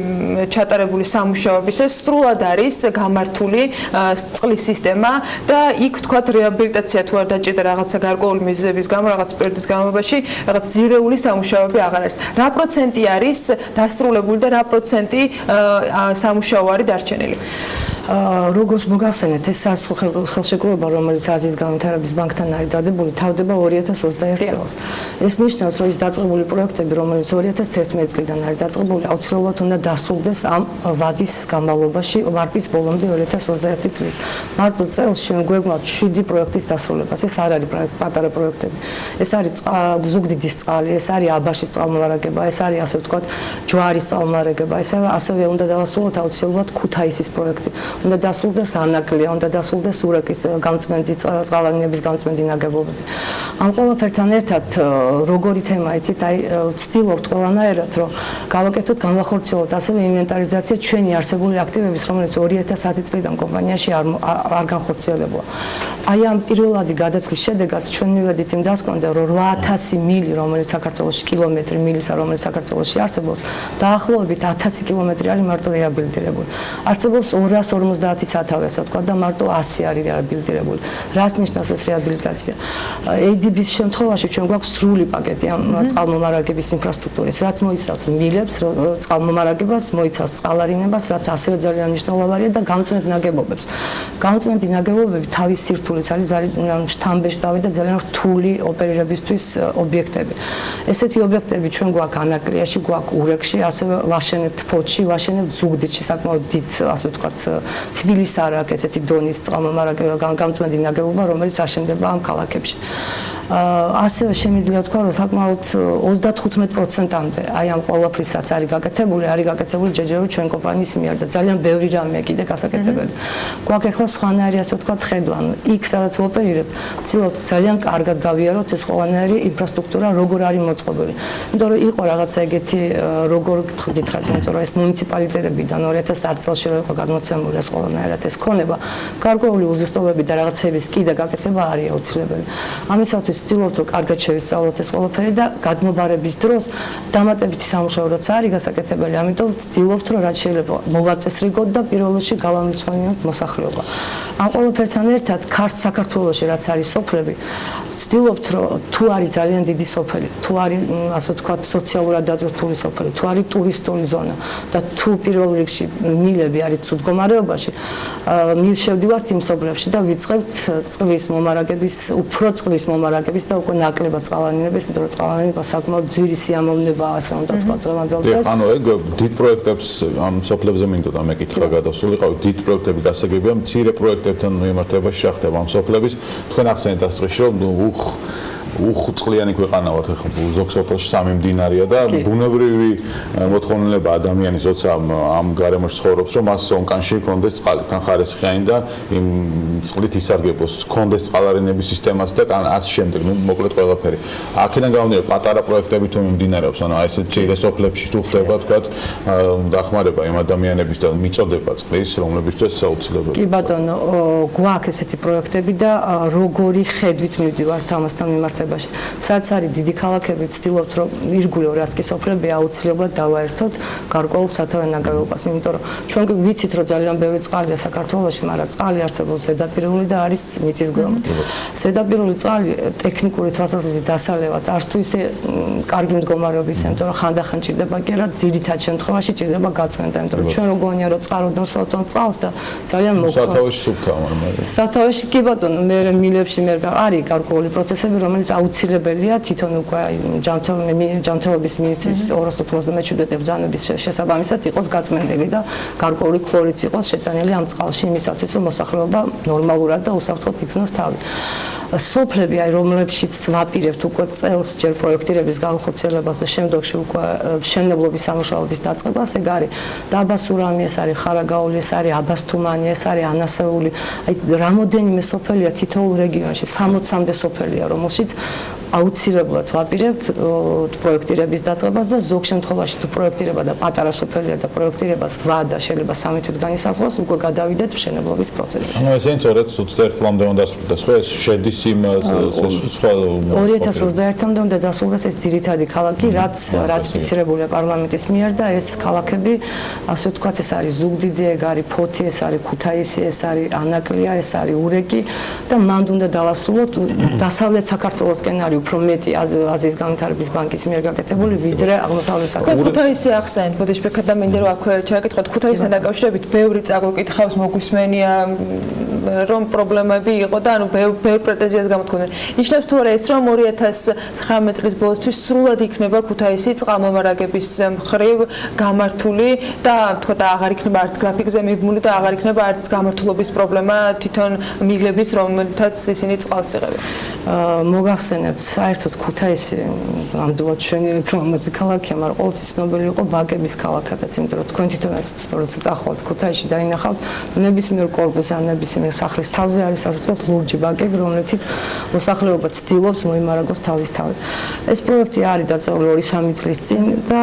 ჩატარებული სამუშაოების ეს სრულად არის გამართული წყლის სისტემა და იქ ვთქვათ რეაბილიტაცია თუ არ დაჭირდა რაღაცა გარკვეული მიზეზების გამო, რაღაც პერიოდის განმავლობაში, რაღაც ძირეული სამუშაოები აღარ არის. რა პროცენტი არის დასრულებული და რა პროცენტი სამუშაო არის დარჩენილი? როგორც მოგახსენეთ, ეს ხელშეკრულება, რომელიც აზიის განვითარების ბანკთან არის დადებული, თავდება 2021 წელს. ეს ნიშნავს, რომ ის დაწყებული პროექტები, რომელიც 2011 წლიდან არის დაწყებული, აუცილებლად უნდა დასრულდეს ამ ვადის განმავლობაში, მარტის ბოლომდე 2021 წლის. მარტო წელს ჩვენ გვეგმავთ 7 პროექტის დასრულებას. ეს არ არის პატარა პროექტები. ეს არის ზუგდიდის წყალი, ეს არის აბაშის წყალმომარაგება, ეს არის ასე ვთქვათ, ჯვარის წყალმომარაგება, ასევე უნდა დავასრულოთ აუცილებლად ქუთაისის პროექტი. უნდა დასრულდეს ანაკლია, უნდა დასრულდეს ურეკის გამწმენდი წყალარნების გამწმენდი ნაგებობები. ამ ყველაფერთან ერთად როგორი თემა იცით, აი ვცდილობთ ყველანაირად, რომ გავაკეთოთ, განვახორციელოთ ასევე ინვენტარიზაცია ჩვენი არსებული აქტივების, რომელიც 2010 წლიდან კომპანიაში არ განხორციელებულა. აი ამ პირველადი გადაწყვეტის შედეგად ჩვენ მივედით იმ დასკვნამდე, რომ 8000 მილი, რომელიც საქართველოში კილომეტრი მილისა, რომელიც საქართველოში არსებობს, დაახლოებით 1000 კილომეტრი არის მარტო რეაბილიტირებული. არსებობს 250 სათავე, ასე ვთქვათ, და მარტო 100 არის რეაბილიტირებული. რას ნიშნავს ეს რეაბილიტაცია? ADB-ის შემთხვევაში ჩვენ გვაქვს სრული პაკეტი ამ წყალმომარაგების ინფრასტრუქტურის, რაც მოიცავს მილებს, წყალმომარაგებას, მოიცავს წყალარინებას, რაც ასევე ძალიან მნიშვნელოვანია და გამწმენდ ნაგებობებს. გამწმენდი ნაგებობები თავის სირთულით არის ძალიან შთამბეჭდავი და ძალიან რთული ოპერირებისთვის ობიექტები. ესეთი ობიექტები ჩვენ გვაქვს ანაკლიაში, გვაქვს ურეკში, ასევე ვაშენებთ ფოთში, ვაშენებთ ზუგდიდში, საკმაოდ დიდ, ასე ვთქვათ, თბილისს არ აქვს ესეთი დონის წყალმომარაგება, გამწმენდი ნაგებობა, რომელიც აშენდება ამ ქალაქებში. ასევე შემიძლია ვთქვა, რომ საკმაოდ 35%-მდე აი ამ ყველაფრისაც არის გაკეთებული ჯერჯერობით ჩვენ კომპანიის მიერ და ძალიან ბევრი რამეა კიდე გასაკეთებელი. გვაქვს ახლა სხვანაირი, ასე ვთქვათ, ხედვა. იქ სადაც ვოპერირებ, ვცდილობთ ძალიან კარგად გავიაროთ ეს ყველანაირი ინფრასტრუქტურა, როგორ არის მოწყობილი. იმიტომ რომ იყო რაღაცა ეგეთი, როგორ გითხრათ, იმიტომ რომ ეს მუნიციპალიტეტებიდან 2010 წელს რო იყო გადმოცემული ეს ყველანაირად ეს ქონება, გარკვეული უზუსტობები და რაღაცების კიდე გაკეთება არის აუცილებელი. ამისათვის ვცდილობთ, რომ კარგად შევისწავლოთ ეს ყველაფერი და გადმობარების დროს დამატებითი სამუშაო რაც არის გასაკეთებელი, ამიტომ ვცდილობთ, რომ რაც შეიძლება მოვაწესრიგოთ და პირველ რიგში გავამრიცხოთ მოსახლეობა. ამ ყველაფერთან ერთად საქართველოში რაც არის სოფლები, ვცდილობთ რომ თუ არის ძალიან დიდი სოფელი, თუ არის ასე ვთქვათ სოციალურად დაძვრთული სოფელი, თუ არის ტურისტული ზონა და თუ პირველ რიგში მილები არის ცუდ მდგომარეობაში, მივშევდივართ იმ სოფლებში და ვიწყებთ წყლის მომარაგების, უფრო წყლის მომარაგების და უკვე ნაკლებად წყალანინების, იმიტომ რომ წყალანინება საკმაოდ ძვირი სიამოვნებაა, ასე უნდა ვთქვათ, დღევანდელ დღეს. ანუ ეგ დიდ პროექტებს ამ სოფლებზე მინდოდა მეკითხა გადასულიყავი, დიდ პროექტები გასაგებია, მცირე პროექტებთან მიმართებაში შეხდება ამ სოფლების. თქვენ ახსენეთ ასწრებში რომ უხუწყლიანი ქვეყანა ვართ, ხო, ზოგ სოფელში 3 მდინარეა და ბუნებრივი მოთხოვნილება ადამიანის როცა ამ გარემოში ცხოვრობს, რომ მას ონკანში კონდეს წყალი, თან ხარისხიანი და იმ წყლით ისარგებლოს, კონდეს წყალარინების სისტემას და ასე შემდეგ, ну, მოკლედ ყველაფერი. აქედან გამომდინარე, პატარა პროექტები თუ მიმდინარეობს, ანუ აი ესე მცირე სოფლებში თუ ხდება, თქვათ, დახმარება იმ ადამიანების და მიწოდება წყლის, რომლებისთვის საუცილებელი. კი ბატონო, გვაქვს ესეთი პროექტები და როგორი ხედვით მივდივართ ამასთან მიმართებაში. სადაც არის დიდი ქალაქები, ვცდილობთ რომ ირგვლივ რაც კი სოფლები აუცილებლად დავაერთოთ გარკვეულ სათავე ნაგებობას, იმიტომ რომ ჩვენ კი ვიცით რომ ძალიან ბევრი წყალია საქართველოში, მაგრამ წყალი არსებობს ზედაპირული და არის მიწისქვემოთ. ზედაპირული წყალი ტექნიკური თვალსაზრისით დასალევად არც თუ ისე კარგი მდგომარეობის, იმიტომ რომ ხანდახან ჭირდება კი არა, ძირითად შემთხვევაში ჭირდება გაწმენდა, იმიტომ რომ ჩვენ როგორია რომ წყაროდან სვავთ წყალს და ძალიან მოგწონს. სათავეში სუფთაა, მაგრამ სათავეში კი ბატონო, მე მილებში მე არის გარკვეული პროცესები, რომელიც აუცილებელია თვითონ უკვე ჯანმრთელობის მინისტრის 297 ბრძანების შესაბამისად იყოს გაწმენდილი და გარკვეული ქლორიც იყოს შეტანილი ამ წყალში იმისათვის რომ მოსახლეობა ნორმალურად და უსაფრთხოდ იქნას თავი. სოფლები, აი რომლებშიც ვაპირებთ უკვე წელს ჯერ პროექტირების განხორციელებას და შემდგომში უკვე მშენებლობის სამუშაოების დაწყებას, ეგ არის დაბა სურამი, ეს არის ხარაგაული, ეს არის აბასთუმანი, ეს არის ანასეული. აი რამოდენიმე სოფელია თითოეულ რეგიონში, 60-მდე სოფელია, რომელშიც აუცილებლად ვაპირებთ პროექტირების დაწყებას და ზოგ შემთხვევაში თუ პროექტირება და პატარა სოფელია და პროექტირებას ვა და შეიძლება 3 თვით განისაზღვროს, უკვე გადავიდეთ მშენებლობის პროცესში. ანუ ესენი სწორედ 21 წლამდე უნდა დასრულდეს, ხო ეს შედის იმ სხვა 2021-მდე უნდა დასრულდეს ეს ძირითადი ქალაქი, რაც რატიფიცირებულია პარლამენტის მიერ და ეს ქალაქები, ასე ვთქვათ, ეს არის ზუგდიდი, ეგ არის ფოთი, ეს არის ქუთაისი, ეს არის ანაკლია, ეს არის ურეკი და მანდ უნდა დავასრულოთ დასავლეთ საქართველოსკენ არის უფრო მეტი აზიის განვითარების ბანკის მიერ გაკეთებული, ვიდრე აღმოსავლეთ საქართველოს. ქუთაისი ახსენეთ, ბოდიშ ბექა და მინდა რომ აქვე ჩაკითხოთ, ქუთაისთან დაკავშირებით ბევრი წაგვიკითხავს, მოგვისმენია რომ პრობლემები იყო და ანუ ბევრ პრეტენზიას გამოთქვნენ. ნიშნავს თუ არა ეს რომ 2019 წლის ბოლოსთვის სრულად იქნება ქუთაისი წყალმომარაგების მხრივ გამართული და თქვა და აღარ იქნება არც გრაფიკზე მიბმული და აღარ იქნება არც გამართულობის პრობლემა თვითონ მილების რომელთაც ისინი წყალს იღებენ. მოგახსენებთ, საერთოდ ქუთაისი ნამდვილად შენიერეთ ლამაზი ქალაქია, მაგრამ ყოველთვის ცნობილი იყო ბაგების ქალაქადაც, იმიტომ რომ თქვენ თვითონაც როცა წახვალთ ქუთაისში დაინახავთ, ნებისმიერ კორპუსს ან ნებისმიერ სახლის თავზე არის ასე ვთქვათ ლურჯი ბაგები, რომლებიც მოსახლეობა ცდილობს მოიმარაგოს თავის თავი. ეს პროექტი არის დაწყებული 2-3 წლის წინ და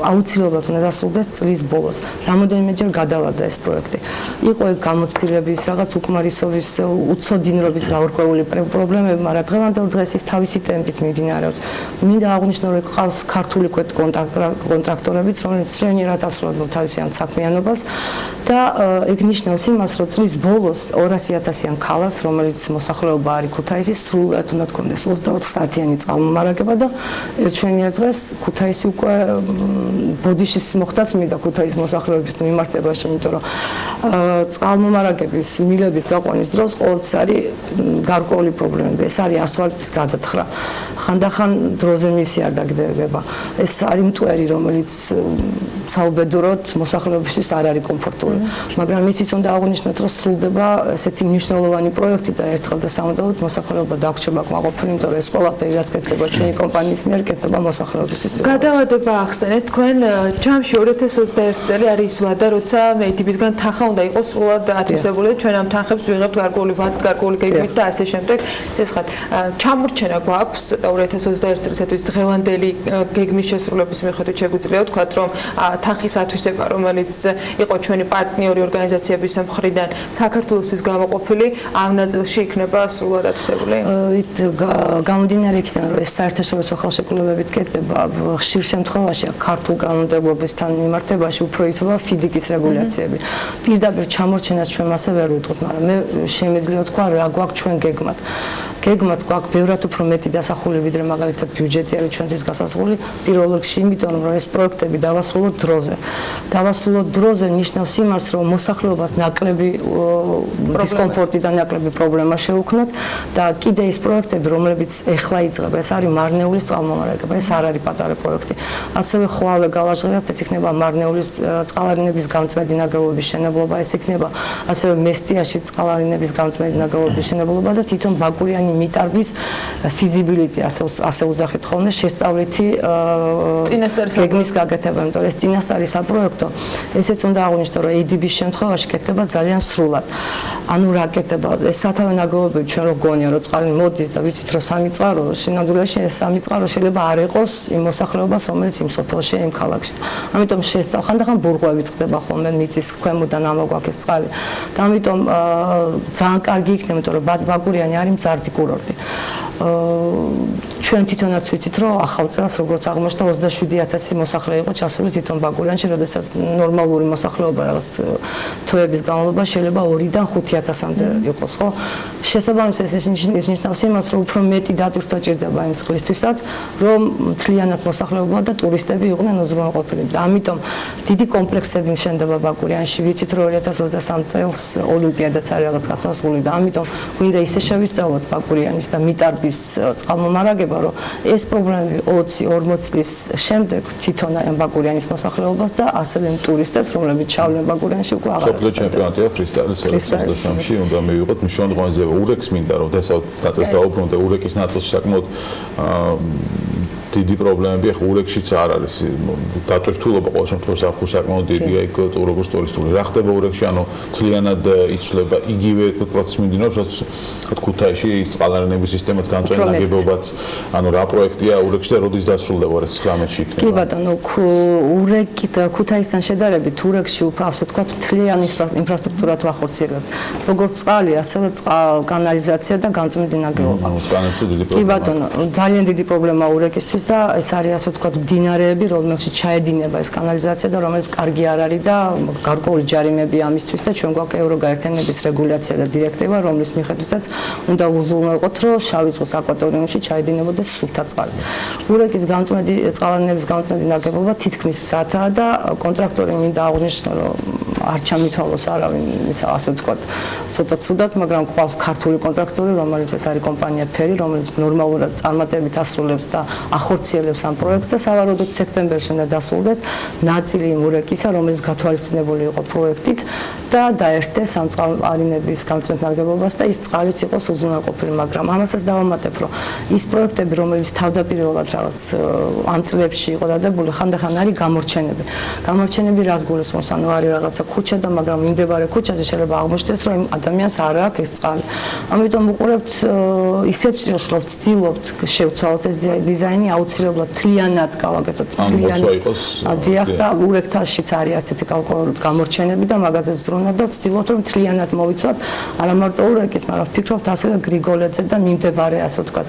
აუცილებლად უნდა დასრულდეს წლის ბოლოს. რამოდენიმეჯერ გადავარდა ეს პროექტი. იყო ეგ გამოცდილების, რაღაც უკმარისობის, უცოდინრობის გაურკვეველი პრობლემები, მაგრამ დღევანდელ დღეს ის თავისი ტემპით მიმდინარეობს. მინდა აღვნიშნო, რომ ყავს ქართული კონტრაქტორებიც, რომლებიც შენიერად ასრულებენ თავისიან საქმიანობას და ეგ ნიშნავს იმას, რომ წლის ბოლოს 200.000-იან ქალას, რომელიც მოსახლეობა არის ქუთაისის, სრულად უნდა თქონდეს 24 საათიანი წყალმომარაგება და ერთშენიერ დღეს ქუთაისი უკვე ბოდიშის მოხდაც მინდა ქუთაისის მოსახლეობის მიმართებაში, იმიტომ რომ წყალმომარაგების მილების გაყვანის დროს ყოველთვის არის გარკვეული პრობლემები. ეს არის ასფალტის გადათხრა. ხანდახან დროზე მისი არ დაგდება. ეს არის მტვერი, რომელიც საუბედუროდ მოსახლეობისთვის არ არის კომფორტული. მაგრამ ისიც უნდა აღვნიშნოთ, რომ სრულდება ესეთი მნიშვნელოვანი პროექტი და ერთხელ და სამუდამოდ მოსახლეობა დაგვრჩება კმაყოფილი, იმიტომ რომ ეს ყველაფერი რაც კეთდება ჩვენი კომპანიის მიერ კეთდება მოსახლეობისთვის. გადავადება ახსენეთ, თქვენ ჯამში 2021 წელი არის ის ვადა, როცა ATP-დან თანხა უნდა იყოს სრულად ათვისებული, ჩვენ ამ თანხებს ვიღებთ გარკვეული გეგმით და ასე შემდეგ. ცეცხლად ჩამორჩენა გვაქვს 2021 წლისათვის დღევანდელი გეგმის შესრულების მიხედვით შეგვიძლია ვთქვათ, რომ თანხის ათვისება, რომელიც იყო ჩვენი პარტნიორი ორგანიზაციების მხრიდან საქართველოსთვის გამოყოფილი, ამ ნაწილში იქნება სრულად ათვისებული? გამომდინარე იქიდან, რომ ეს საერთაშორისო ხელშეკრულებებით კეთდება, ხშირ შემთხვევაში ქართულ კანონმდებლობასთან მიმართებაში უფრო ითვლება ფიდიკის რეგულაციები. პირდაპირ ჩამორჩენას ჩვენ მასე ვერ ვიტყვით, მაგრამ მე შემეძლია თქვა რა გვაქვს ჩვენ გეგმად. გეგმად გვაქვს ბევრად უფრო მეტი დასახული, ვიდრე მაგალითად ბიუჯეტი არის ჩვენთვის გასაზღვრული, პირველ რიგში იმიტომ, რომ ეს პროექტები დავასრულოთ დროზე. დავასრულოთ დროზე ნიშნავს იმას, რომ მოსახლეობას ნაკლები დისკომფორტი და ნაკლები პრობლემა შეუქმნათ და კიდე ის პროექტები, რომლებიც ეხლა იწყება, ეს არის მარნეულის წყალმომარაგება, ეს არ არის პატარა პროექტი. ასევე ხვალე გავაჟღერებთ, ეს იქნება მარნეულის წყალარინების გამწმენდი ნაგებობის შენებლობა, ეს იქნება ასევე მესტიაში წყალარინების გამწმენდი ნაგებობის შენებლობა და თვითონ ბაკურიანი მიტარბის feasibility, ასე უძახით ხოლმე, შესწავლითი გეგმის გაკეთება, იმიტომ რომ ეს წინასწარი საპროექტო, ესეც უნდა აღვნიშნო, რომ ADB-ის შემთხვევაში კეთდება ძალიან სრულად. ანუ რა კეთდება? ეს სათავე ნაგებობები ჩვენ რო გონია, რომ წყალი მოდის და ვიცით, რომ სამი წყარო, სინამდვილეში ეს სამი წყარო შეიძლება არ იყოს იმ მოსახლეობას, რომელიც იმ სოფელში, იმ ქალაქში. ამიტომ ხანდახან ბურღვები წყდება ხოლმე მიწის ქვემოდან ამოგვაქვს წყალი. და ამიტომ ძალიან კარგი იქნება, იმიტომ რომ ბაკურიანი არის მზარდი კურორტი. ჩვენ თვითონაც ვიცით, რომ ახალ წელს როგორც აღმოჩნდა 27000 მოსახლე იყო ჩასული თვითონ ბაკურიანში, როდესაც ნორმალური მოსახლეობა რაღაც თვეების განმავლობაში შეიძლება 2-დან 5000-მდე იყოს, ხო? შესაბამისად ეს ნიშნავს იმას, რომ უფრო მეტი დატვირთვა ჭირდება იმ წყლისთვისაც, რომ მთლიანად მოსახლეობა და ტურისტები იყვნენ უზრუნველყოფილი. და ამიტომ დიდი კომპლექსები მშენდება ბაკურიანში. ვიცით, რომ 2023 წელს ოლიმპიადაც არის რაღაც გასასრული და ამიტომ გვინდა ისე შევისწავლოთ ბაკურიანის და მიტარბის წყალმომარაგება, რომ ეს პრობლემები 20-40 წლის შემდეგ თვითონ ამ ბაკურიანის მოსახლეობას და ასევე იმ ტურისტებს, რომლებიც ჩავლენ ბაკურიანში უკვე აღარ. სოფლიო ჩემპიონატია ფრისტაილის 2023-ში უნდა მივიღოთ მნიშვნელოვანი ღონისძიება. ურეკს მინდა რომ დაწეს დაუბრუნდე ურეკის ნაწილში საკმაოდ დიდი პრობლემები ახლა ურეკშიც არ არის დატვირთულობა ყოველ შემთხვევაში საფუძველი საკმაოდ დიდია იქ როგორც ტურისტული რა ხდება ურეკში ანუ ძალიანად იცვლება იგივე პროცესი მიმდინარეობს რაც ქუთაისში წყალარინების სისტემაც განწყვეტ ნაგებობაც ანუ რა პროექტია ურეკში და როდის დასრულდება 2019-ში იქნება კი ბატონო ურეკი და ქუთაისთან შედარებით ურეკში უფრო ასე ვთქვათ მთლიან ინფრასტრუქტურად ვახორციელებთ როგორც წყალი ასევე კანალიზაცია და განწმენდი ნაგებობა კი ბატონო ძალიან დიდი პრობლემა ურეკისთვის და ეს არის ასე ვთქვათ მდინარეები, რომელშიც ჩაედინება ეს კანალიზაცია და რომელიც კარგი არ არის და გარკვეული ჯარიმები ამისთვის და ჩვენ გვაქვს ევროგაერთიანების რეგულაცია და დირექტივა, რომლის მიხედვითაც უნდა უზრუნველყოთ, რომ შავი ზღვის აკვატორიუმში ჩაედინებოდეს სუფთა წყალი. ურეკის განწმენდი წყალარინების განწმენდი ნაგებობა თითქმის მზადაა და კონტრაქტორი მინდა აღვნიშნო, რომ არ ჩამითვალოს არავინ ისა ასე ვთქვათ, ცოტა ცუდად, მაგრამ ყავს ქართული კონტრაქტორი, რომელიც ეს არის კომპანია ფერი, რომელიც ნორმალურად წარმატებით ასრულებს და ახორციელებს ამ პროექტს და სავარაუდოდ სექტემბერში უნდა დასრულდეს ნაწილი იმ ურეკისა, რომელიც გათვალისწინებული იყო პროექტით და დაერთეს ამ წყალარინების გამწვენთ ნაგებობას და ის წყალიც იყოს უზრუნველყოფილი, მაგრამ ამასაც დავამატებ, რომ ის პროექტები, რომელიც თავდაპირველად რაღაც ამ წლებში იყო დადებული, ხანდახან არის გამორჩენები. გამორჩენები რას გულისხმობს? ანუ არის რაღაცა ქუჩა და მაგრამ მიმდებარე ქუჩაზე შეიძლება აღმოჩნდეს, რომ იმ ადამიანს არ აქვს ეს წყალი. ამიტომ უყურებთ ისეთ ჭრილს, რომ ვცდილობთ შევცვალოთ ეს დიზაინი აუცილებლად თლიანად გავაკეთოთ თლიანად. დიახ და ურექტაშიც არის ასეთი გამორჩენები და მაგაზე ზრუნავთ და ვცდილობთ რომ თლიანად მოვიცვათ არა მარტო ურეკის, მაგრამ ვფიქრობთ ასევე გრიგოლეთზე და მიმდებარე ასე ვთქვათ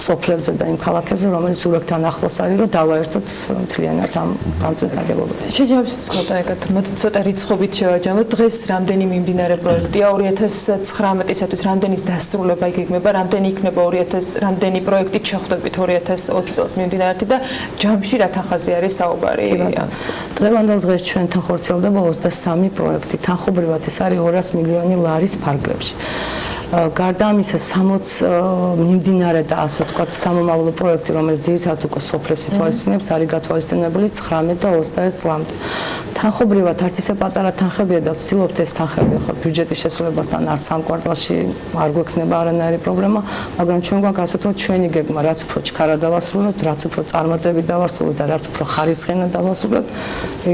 სოფლებზე და იმ ქალაქებზე, რომელიც ურეკთან ახლოს არის, რომ დავაერთოთ თლიანად ამ განწმენთ ნაგებობებს. შეჯამებით ცოტა ეკეთ, მოდით ცოტა რიცხვობით შევაჯამოთ. დღეს რამდენი მიმდინარე პროექტია 2019-ისათვის რამდენის დასრულება იგეგმება, რამდენი იქნება რამდენი პროექტით შეხვდებით 2020 წელს მიმდინარედი და ჯამში რა თანხაზე არის საუბარი ამ წელს. დღევანდელ დღეს ჩვენთან ხორციელდება 23 პროექტი. თანხობრივად ეს არის 200 მილიონი ლარის ფარგლებში. გარდა ამისა 60 მიმდინარე და ასე ვთქვათ სამომავლო პროექტი, რომელიც ძირითადად უკვე სოფლებს ითვალისწინებს, არის გათვალისწინებული 19 და 21 წლამდე. თანხობრივად არც ისე პატარა თანხებია და ვცდილობთ ეს თანხები ხო ბიუჯეტის შესრულებასთან არც სამ კვარტალში არ გვექნება არანაირი პრობლემა, მაგრამ ჩვენ გვაქვს ასე ვთქვათ ჩვენი გეგმა, რაც უფრო ჩქარა დავასრულებთ, რაც უფრო წარმატებით დავასრულებთ და რაც უფრო ხარისხიანად დავასრულებთ,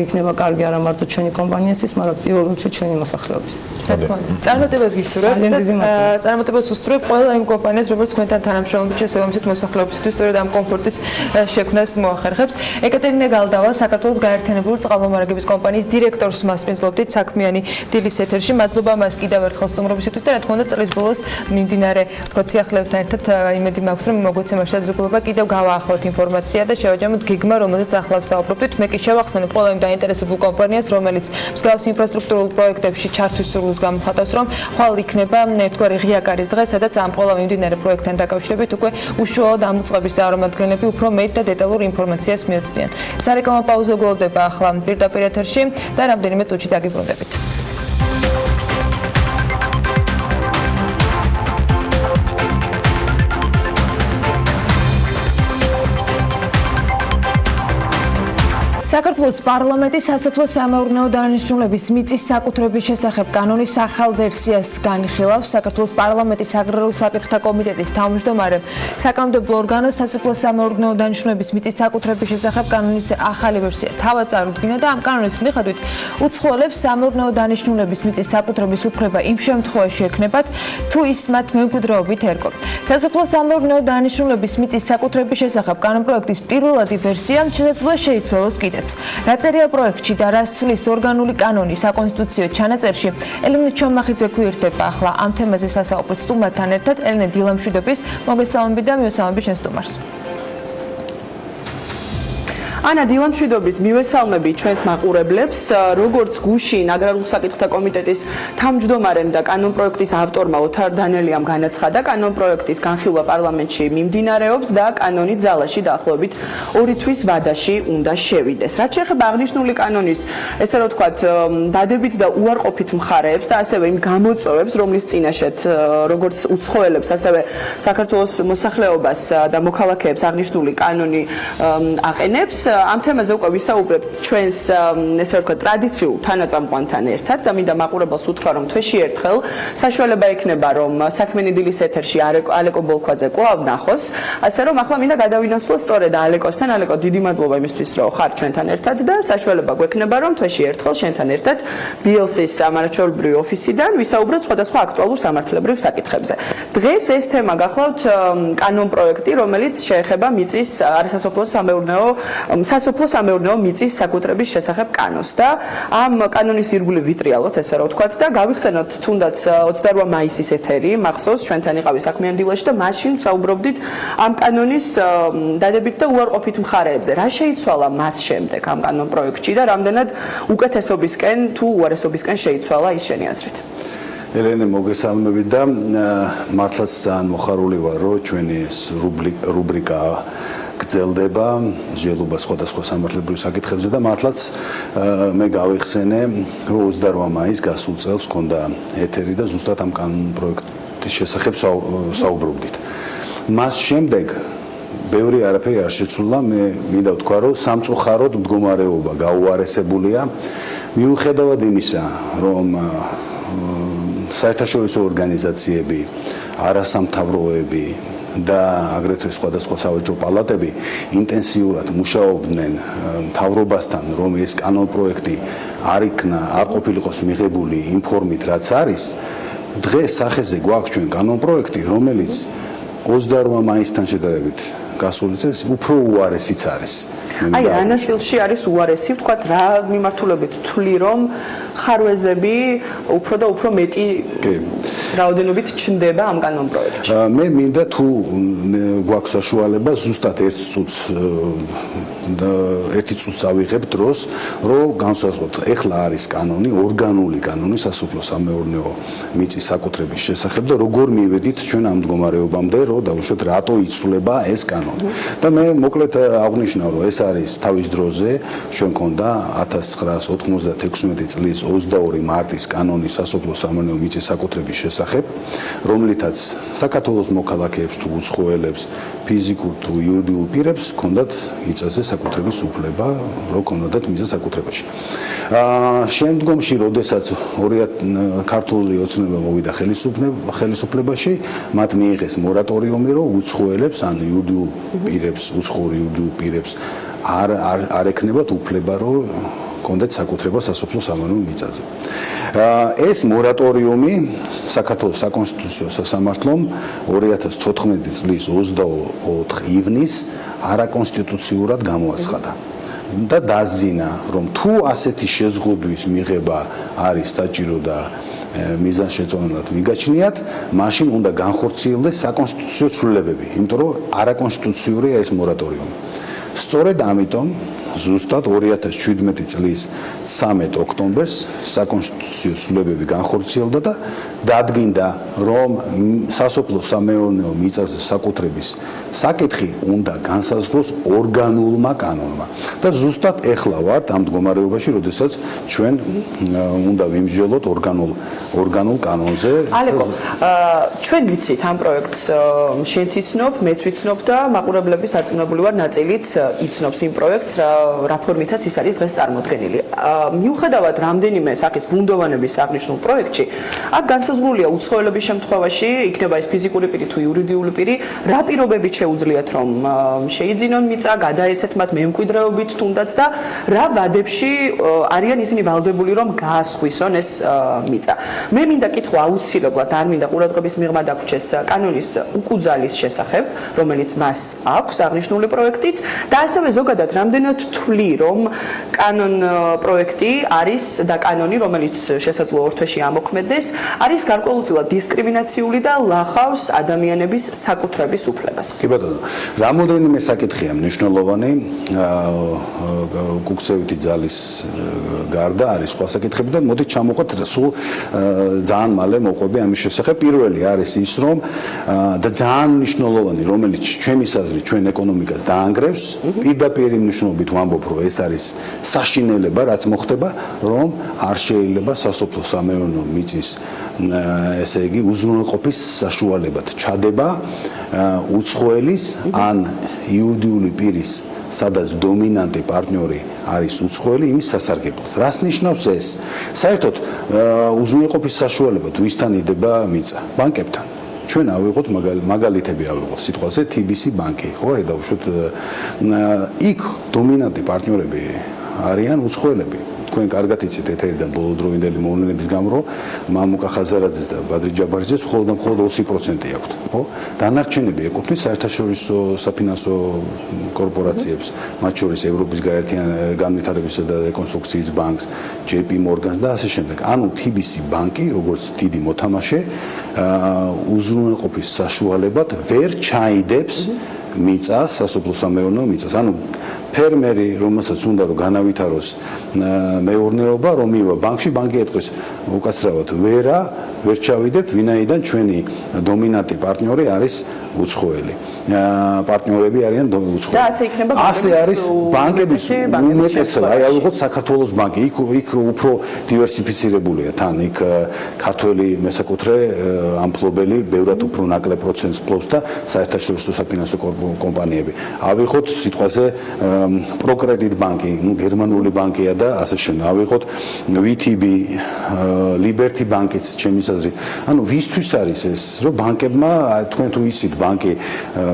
იქნება კარგი არა მარტო ჩვენი კომპანიისთვის, მაგრამ პირველ რიგში ჩვენი მოსახლეობის. რა თქმა უნდა. წარმატებას გისურვებთ. წარმატებას უსურვებ ყველა იმ კომპანიას, რომელიც თქვენთან თანამშრომლობით შესაბამისად მოსახლეობისთვის სწორედ ამ კომფორტის შექმნას მოახერხებს. ეკატერინა გალდავა, საქართველოს გაერთიანებული წყალმომარაგების კომპანიის დირექტორს მასპინძლობდით საქმიანი დილის ეთერში. მადლობა მას კიდევ ერთხელ სტუმრობისათვის და რა თქმა უნდა წლის ბოლოს მიმდინარე სიახლეებთან ერთად იმედი მაქვს რომ მოგვეცემაში აძლიერება კიდევ გავაახლოთ ინფორმაცია და შევაჯამოთ გეგმა რომელზეც ახლა ვსაუბრობთ. მე კი შევახსენებ ყველა იმ დაინტერესებულ კომპანიას რომელიც მსგავს ინფრასტრუქტურულ პროექტებში ჩართვის სურვილს გამოხატავს რომ ხვალ იქნება ერთგვარი ღია კარის დღე სადაც ამ ყველა მიმდინარე პროექტთან დაკავშირებით უკვე უშუალოდ ამ უწყების წარმომადგენლები უფრო მეტ და დეტალურ ინფორმაციას მიეწვდიან. სარეკლამო პაუზა გულდება ახლა პირდაპირ ეთერში და რამდენიმე წუთში დაგიბრუნდებით. საქართველოს პარლამენტის სასოფლო-სამეურნეო დანიშნულების მიწის საკუთრების შესახებ კანონის ახალ ვერსიას განიხილავს საქართველოს პარლამენტის აგრარულ საკითხთა კომიტეტის თავმჯდომარე საკანონმდებლო ორგანოს სასოფლო-სამეურნეო დანიშნულების მიწის საკუთრების შესახებ კანონის ახალი ვერსია თავად წარუდგინა და ამ კანონის მიხედვით უცხოელებს სამეურნეო დანიშნულების მიწის საკუთრების უფლება იმ შემთხვევაში ექნებათ თუ ის მათ მემკვიდრეობით ერგო. სასოფლო-სამეურნეო დანიშნულების მიწის საკუთრების შესახებ კანონპროექტის პირველადი ვერსია შესაძლოა შეიცვალოს კიდეც. რაწერია პროექტში და რას ცვლის ორგანული კანონი საკონსტიტუციო ჩანაწერში ელენე ჩომახიძე გვერდება ახლა ამ თემაზე სასაუბროთ სტუმართან ერთად ელენე დილამშვიდობის მოგესალმებით და მივესალმებით შენ სტუმარს. ანა დილამშვიდობის მივესალმები ჩვენს მაყურებლებს როგორც გუშინ აგრარულ საკითხთა კომიტეტის თავმჯდომარემ და კანონპროექტის ავტორმა ოთარ დანელიამ განაცხადა კანონპროექტის განხილვა პარლამენტში მიმდინარეობს და კანონი ძალაში დაახლოებით 2 თვის ვადაში უნდა შევიდეს. რაც შეეხება აღნიშნული კანონის ესე რომ ვთქვათ დადებით და უარყოფით მხარეებს და ასევე იმ გამოწვევებს რომლის წინაშეთ როგორც უცხოელებს ასევე საქართველოს მოსახლეობას და მოქალაქეებს აღნიშნული კანონი აყენებს ამ თემაზე უკვე ვისაუბრებთ ჩვენს ესე ვთქვათ ტრადიციულ თანაწამყვანთან ერთად და მინდა მაყურებელს უთხრა რომ თვეში ერთხელ საშუალება ექნება რომ საქმიანი დილის ეთერში ალეკო ბოლქვაძე კვლავ ნახოს ასე რომ ახლა მინდა გადავინაცვლოს სწორედ ალეკოსთან. ალეკო დიდი მადლობა იმისთვის რომ ხარ ჩვენთან ერთად და საშუალება გვექნება რომ თვეში ერთხელ შენთან ერთად BLC-ის სამართლებრივი ოფისიდან ვისაუბროთ სხვადასხვა აქტუალურ სამართლებრივ საკითხებზე. დღეს ეს თემა გახლავთ კანონპროექტი რომელიც შეეხება მიწის სასოფლო-სამეურნეო მიწის საკუთრების შესახებ კანონს და ამ კანონის ირგვლივ ვიტრიალოთ ესე რომ ვთქვათ და გავიხსენოთ თუნდაც 28 მაისის ეთერი მახსოვს ჩვენთან იყავი საქმიანი დილაში და მაშინ ვსაუბრობდით ამ კანონის დადებით და უარყოფით მხარეებზე. რა შეიცვალა მას შემდეგ ამ კანონპროექტში და რამდენად უკეთესობისკენ თუ უარესობისკენ შეიცვალა ის შენი აზრით? ელენე მოგესალმებით და მართლაც ძალიან მოხარული ვარ რომ ჩვენი ეს რუბრიკა გრძელდება ჟელობა სხვადასხვა სამართლებრივ საკითხებზე და მართლაც მე გავიხსენე რომ 28 მაისს გასულ წელს ჰქონდა ეთერი და ზუსტად ამ კანონპროექტის შესახებ საუბრობდით. მას შემდეგ ბევრი არაფერი არ შეცვლა. მე მინდა ვთქვა რომ სამწუხაროდ მდგომარეობა გაუარესებულია მიუხედავად იმისა რომ საერთაშორისო ორგანიზაციები არასამთავროები და აგრეთვე სხვადასხვა სავაჭრო პალატები ინტენსიურად მუშაობდნენ მთავრობასთან რომ ეს კანონპროექტი არ ყოფილიყოს მიღებული იმ ფორმით რაც არის. დღეს სახეზე გვაქვს ჩვენ კანონპროექტი რომელიც 28 მაისთან შედარებით გასული წელს უფრო უარესიც არის. აი რა ნაწილში არის უარესი ვთქვათ რა მიმართულებით თვლი რომ ხარვეზები უფრო და უფრო მეტი რაოდენობით ჩნდება ამ კანონპროექტში. მე მინდა თუ გვაქვს საშუალება ზუსტად ერთი წუთს ავიღებ დროს რომ განსაზღვროთ ეხლა არის კანონი ორგანული კანონი სასოფლო-სამეურნეო მიწის საკუთრების შესახებ და როგორ მივედით ჩვენ ამ მდგომარეობამდე რომ დავუშვათ რატო იცვლება ეს კანონი. და მე მოკლედ აღნიშნავ რომ ეს არის თავის დროზე ჩვენ ქონდა 1996 წლის 22 მარტის კანონის სასოფლო-სამეურნეო მიწის საკუთრების შესახებ, რომლითაც საქართველოს მოქალაქეებს თუ უცხოელებს, ფიზიკურ თუ იურიდიულ პირებს ჰქონდათ მიწაზე საკუთრების უფლება, რო ქონდათ მიწის საკუთრებაში. შემდგომში, როდესაც ქართული ოცნება მოვიდა ხელისუფლებაში, მათ მიიღეს მორატორიუმი, რომ უცხოელებს ან იურიდიულ პირებს, უცხოურ იურიდიულ პირებს არ ექნებათ უფლება, რომ კონდეთ საკუთრება სასოფლო-სამეურნეო მიწაზე. ეს მორატორიუმი საქართველოს საკონსტიტუციო სასამართლომ 2014 წლის 24 ივნისს არაკონსტიტუციურად გამოაცხადა. და დასძინა, რომ თუ ასეთი შეზღუდვის მიღება არის საჭირო და მიზანშეწონილად მიგაჩნიათ, მაშინ უნდა განხორციელდეს საკონსტიტუციო ცვლილებები, იმიტომ რომ არაკონსტიტუციურია ეს მორატორიუმი. სწორედ ამიტომ ზუსტად 2017 წლის 13 ოქტომბერს საკონსტიტუციო ცვლილებები განხორციელდა და დადგინდა, რომ სასოფლო-სამეურნეო მიწაზე საკუთრების საკითხი უნდა განსაზღვროს ორგანულმა კანონმა. და ზუსტად ეხლა ვართ ამ მდგომარეობაში, როდესაც ჩვენ უნდა ვიმსჯელოთ ორგანულ კანონზე. ალეკო, ჩვენ ვიცით ამ პროექტს, შენც იცნობ, მეც ვიცნობ და მაყურებლების დარწმუნებული ვარ, ნაწილიც იცნობს იმ პროექტს, რა ფორმითაც ის არის დღეს წარმოდგენილი. მიუხედავად რამდენიმე სახის ბუნდოვანების აღნიშნულ პროექტში, აქ განსაზღვრულია უცხოელების შემთხვევაში, იქნება ეს ფიზიკური პირი თუ იურიდიული პირი, რა პირობებით შეუძლიათ რომ შეიძინონ მიწა, გადაეცეთ მათ მემკვიდრეობით თუნდაც და რა ვადებში არიან ისინი ვალდებული რომ გაასხვისონ ეს მიწა. მე მინდა კითხვა აუცილებლად არ მინდა ყურადღების მიღმა დაგვრჩეს კანონის უკუძალის შესახებ, რომელიც მას აქვს აღნიშნული პროექტით და ასევე ზოგადად რამდენად თვლი რომ კანონ პროექტი არის და კანონი რომელიც შესაძლოა ორ თვეში ამოქმედდეს არის გარკვეულწილად დისკრიმინაციული და ლახავს ადამიანების საკუთრების უფლებას. კი ბატონო, რამოდენიმე საკითხია მნიშვნელოვანი გუქცევითი ძალის გარდა არის სხვა საკითხები და მოდით ჩამოვყოთ სულ ძალიან მალე მოყვები ამის შესახებ. პირველი არის ის რომ და ძალიან მნიშვნელოვანი რომელიც ჩვენს აზრით ჩვენ ეკონომიკას დაანგრევს, პირდაპირ მნიშვნელობით ვამბობ რომ ეს არის საშინელება რაც მოხდება, რომ არ შეიძლება სასოფლო-სამეურნეო მიწის ესე იგი უზრუნველყოფის საშუალებად ჩადება უცხოელის ან იურიდიული პირის სადაც დომინანტი პარტნიორი არის უცხოელი იმის სასარგებლოდ. რას ნიშნავს ეს? საერთოდ უზრუნველყოფის საშუალებად ვისთან იდება მიწა? ბანკებთან. ჩვენ ავიღოთ მაგალითები ავიღოთ სიტყვაზე TBC ბანკი, ხო, დაუშვათ იქ დომინანტი პარტნიორები არიან უცხოელები. თქვენ კარგად იცით ეთერიდან ბოლოდროინდელი მოვლენების გამო, რომ მამუკა ხაზარაძეს და ბადრი ჯაბარიძეს მხოლოდ 20% აქვთ, ხო? დანარჩენები ეკუთვნის საერთაშორისო საფინანსო კორპორაციებს, მათ შორის ევროპის განვითარებისა და რეკონსტრუქციის ბანკს, JP Morgan-ს და ასე შემდეგ. ანუ TBC ბანკი, როგორც დიდი მოთამაშე, უზრუნველყოფის საშუალებად ვერ ჩაიდებს მიწას, სასოფლო-სამეურნეო მიწას. ანუ ფერმერი, რომელსაც უნდა რომ განავითაროს მეურნეობა, რომ მივა ბანკში, ბანკი ეთქვის უკაცრავად ვერ ჩავიდეთ, ვინაიდან ჩვენი დომინანტი პარტნიორი არის უცხოელი. პარტნიორები არიან უცხოელი. და ასე იქნება ასე არის ბანკების უმეტესობა. აი ავიღოთ საქართველოს ბანკი, იქ უფრო დივერსიფიცირებულია თან, იქ ქართველი მესაკუთრე ამფლობელი ბევრად უფრო ნაკლებ პროცენტს ფლობს და საერთაშორისო საფინანსო კომპანიები. ავიღოთ სიტყვაზე პროკრედიტ ბანკი, გერმანული ბანკია და ასე შემდეგ. ავიღოთ VTB, Liberty ბანკიც ჩემი აზრით. ანუ ვისთვის არის ეს, რომ ბანკებმა თქვენ თუ იცით ბანკი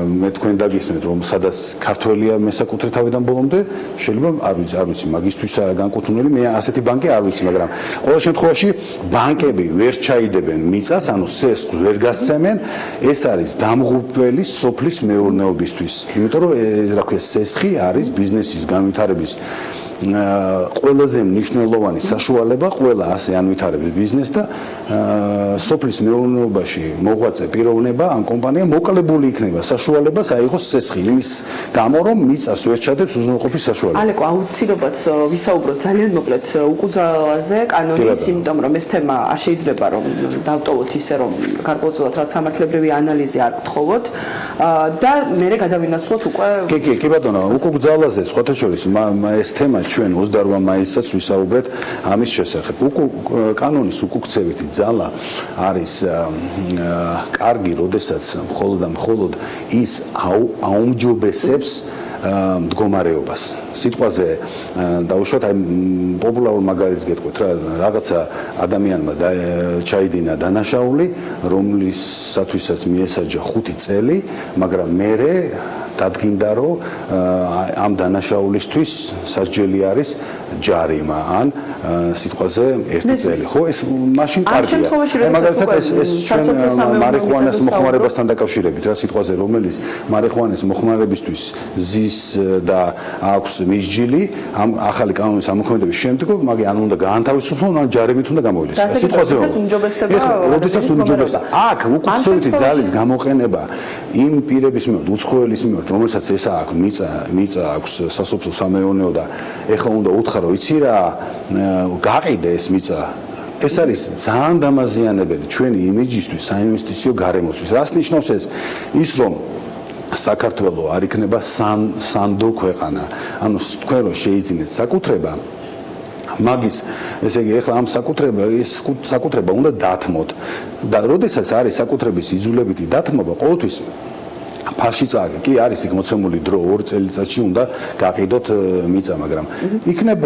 მე თქვენ დაგიხსნით რომ სადაც ქართველია მესაკუთრე თავიდან ბოლომდე შეიძლება არ ვიცი მაგისთვის არა განკუთვნილი მე ასეთი ბანკი არ ვიცი მაგრამ ყოველ შემთხვევაში ბანკები ვერ ჩაიდებენ მიწას ანუ სესხს ვერ გასცემენ ეს არის დამღუპველი სოფლის მეურნეობისთვის იმიტომ რომ რა ქვია სესხი არის ბიზნესის განვითარების ყველაზე მნიშვნელოვანი საშუალება ყველა ასე ანვითარების ბიზნესს და სოფლის მეურნეობაში მოღვაწე პიროვნება ან კომპანია მოკლებული იქნება საშუალებას აიღოს სესხი იმის გამო რომ მიწას ვერ ჩადებს უზრუნველყოფის საშუალება. ალეკო აუცილებლად ვისაუბროთ ძალიან მოკლედ უკუძალაზე კანონის იმიტომ რომ ეს თემა არ შეიძლება რომ დავტოვოთ ისე რომ გარკვეულწილად რაც სამართლებრივი ანალიზი არ გთხოვოთ და მე გადავინაცვლოთ უკვე კი ბატონო უკუძალაზე სხვათა შორის ეს თემა ჩვენ 28 მაისსაც ვისაუბრეთ ამის შესახებ. კანონის უკუქცევითი ძალა არის კარგი, როდესაც მხოლოდ ის აუმჯობესებს მდგომარეობას. სიტყვაზე დაუშვათ აი პოპულარულ მაგალითს გეტყვით რა რაღაცა ადამიანმა ჩაიდინა დანაშაული, რომლისათვისაც მიესაჯა 5 წელი, მაგრამ მერე დადგინდა რომ ამ დანაშაულისთვის სასჯელი არის ჯარიმა ან სიტყვაზე 1 წელი ხო ეს მაშინ კარგია მაგალითად ეს ჩვენ მარიხუანას მოხმარებასთან დაკავშირებით რა სიტყვაზე რომელიც მარიხუანის მოხმარებისთვის ზის და აქვს მისჯილი ამ ახალი კანონის ამოქმედების შემდგომ, მაგრამ ან უნდა გაანთავისუფლონ, ან ჯარიმით უნდა გამოილეს. სიტყვაზე როდესაც უმჯობესდება. აქ უკუთხოვითი ძალის გამოყენება იმ პირების მიმართ, უცხოელის მიმართ, რომელსაც ესა აქვს მიწა აქვს სასოფლო-სამეურნეო და ეხლა უნდა უთხრა, იცი რა, გაყიდე ეს მიწა. ეს არის ძალიან დამაზიანებელი ჩვენი იმიჯისთვის, საინვესტიციო გარემოსთვის. რას ნიშნავს ეს? ის რომ საქართველო არ იქნება სანდო ქვეყანა. ანუ თქვენ რომ შეიძინეთ საკუთრება, მაგის, ესე იგი, ეხლა ამ საკუთრება უნდა დათმოთ. და როდესაც არის საკუთრების იძულებითი დათმობა, ყოველთვის ფასში წააგე. კი არის იქ მოცემული დრო 2 წელიწადში უნდა გაყიდოთ მიწა, მაგრამ იქნებ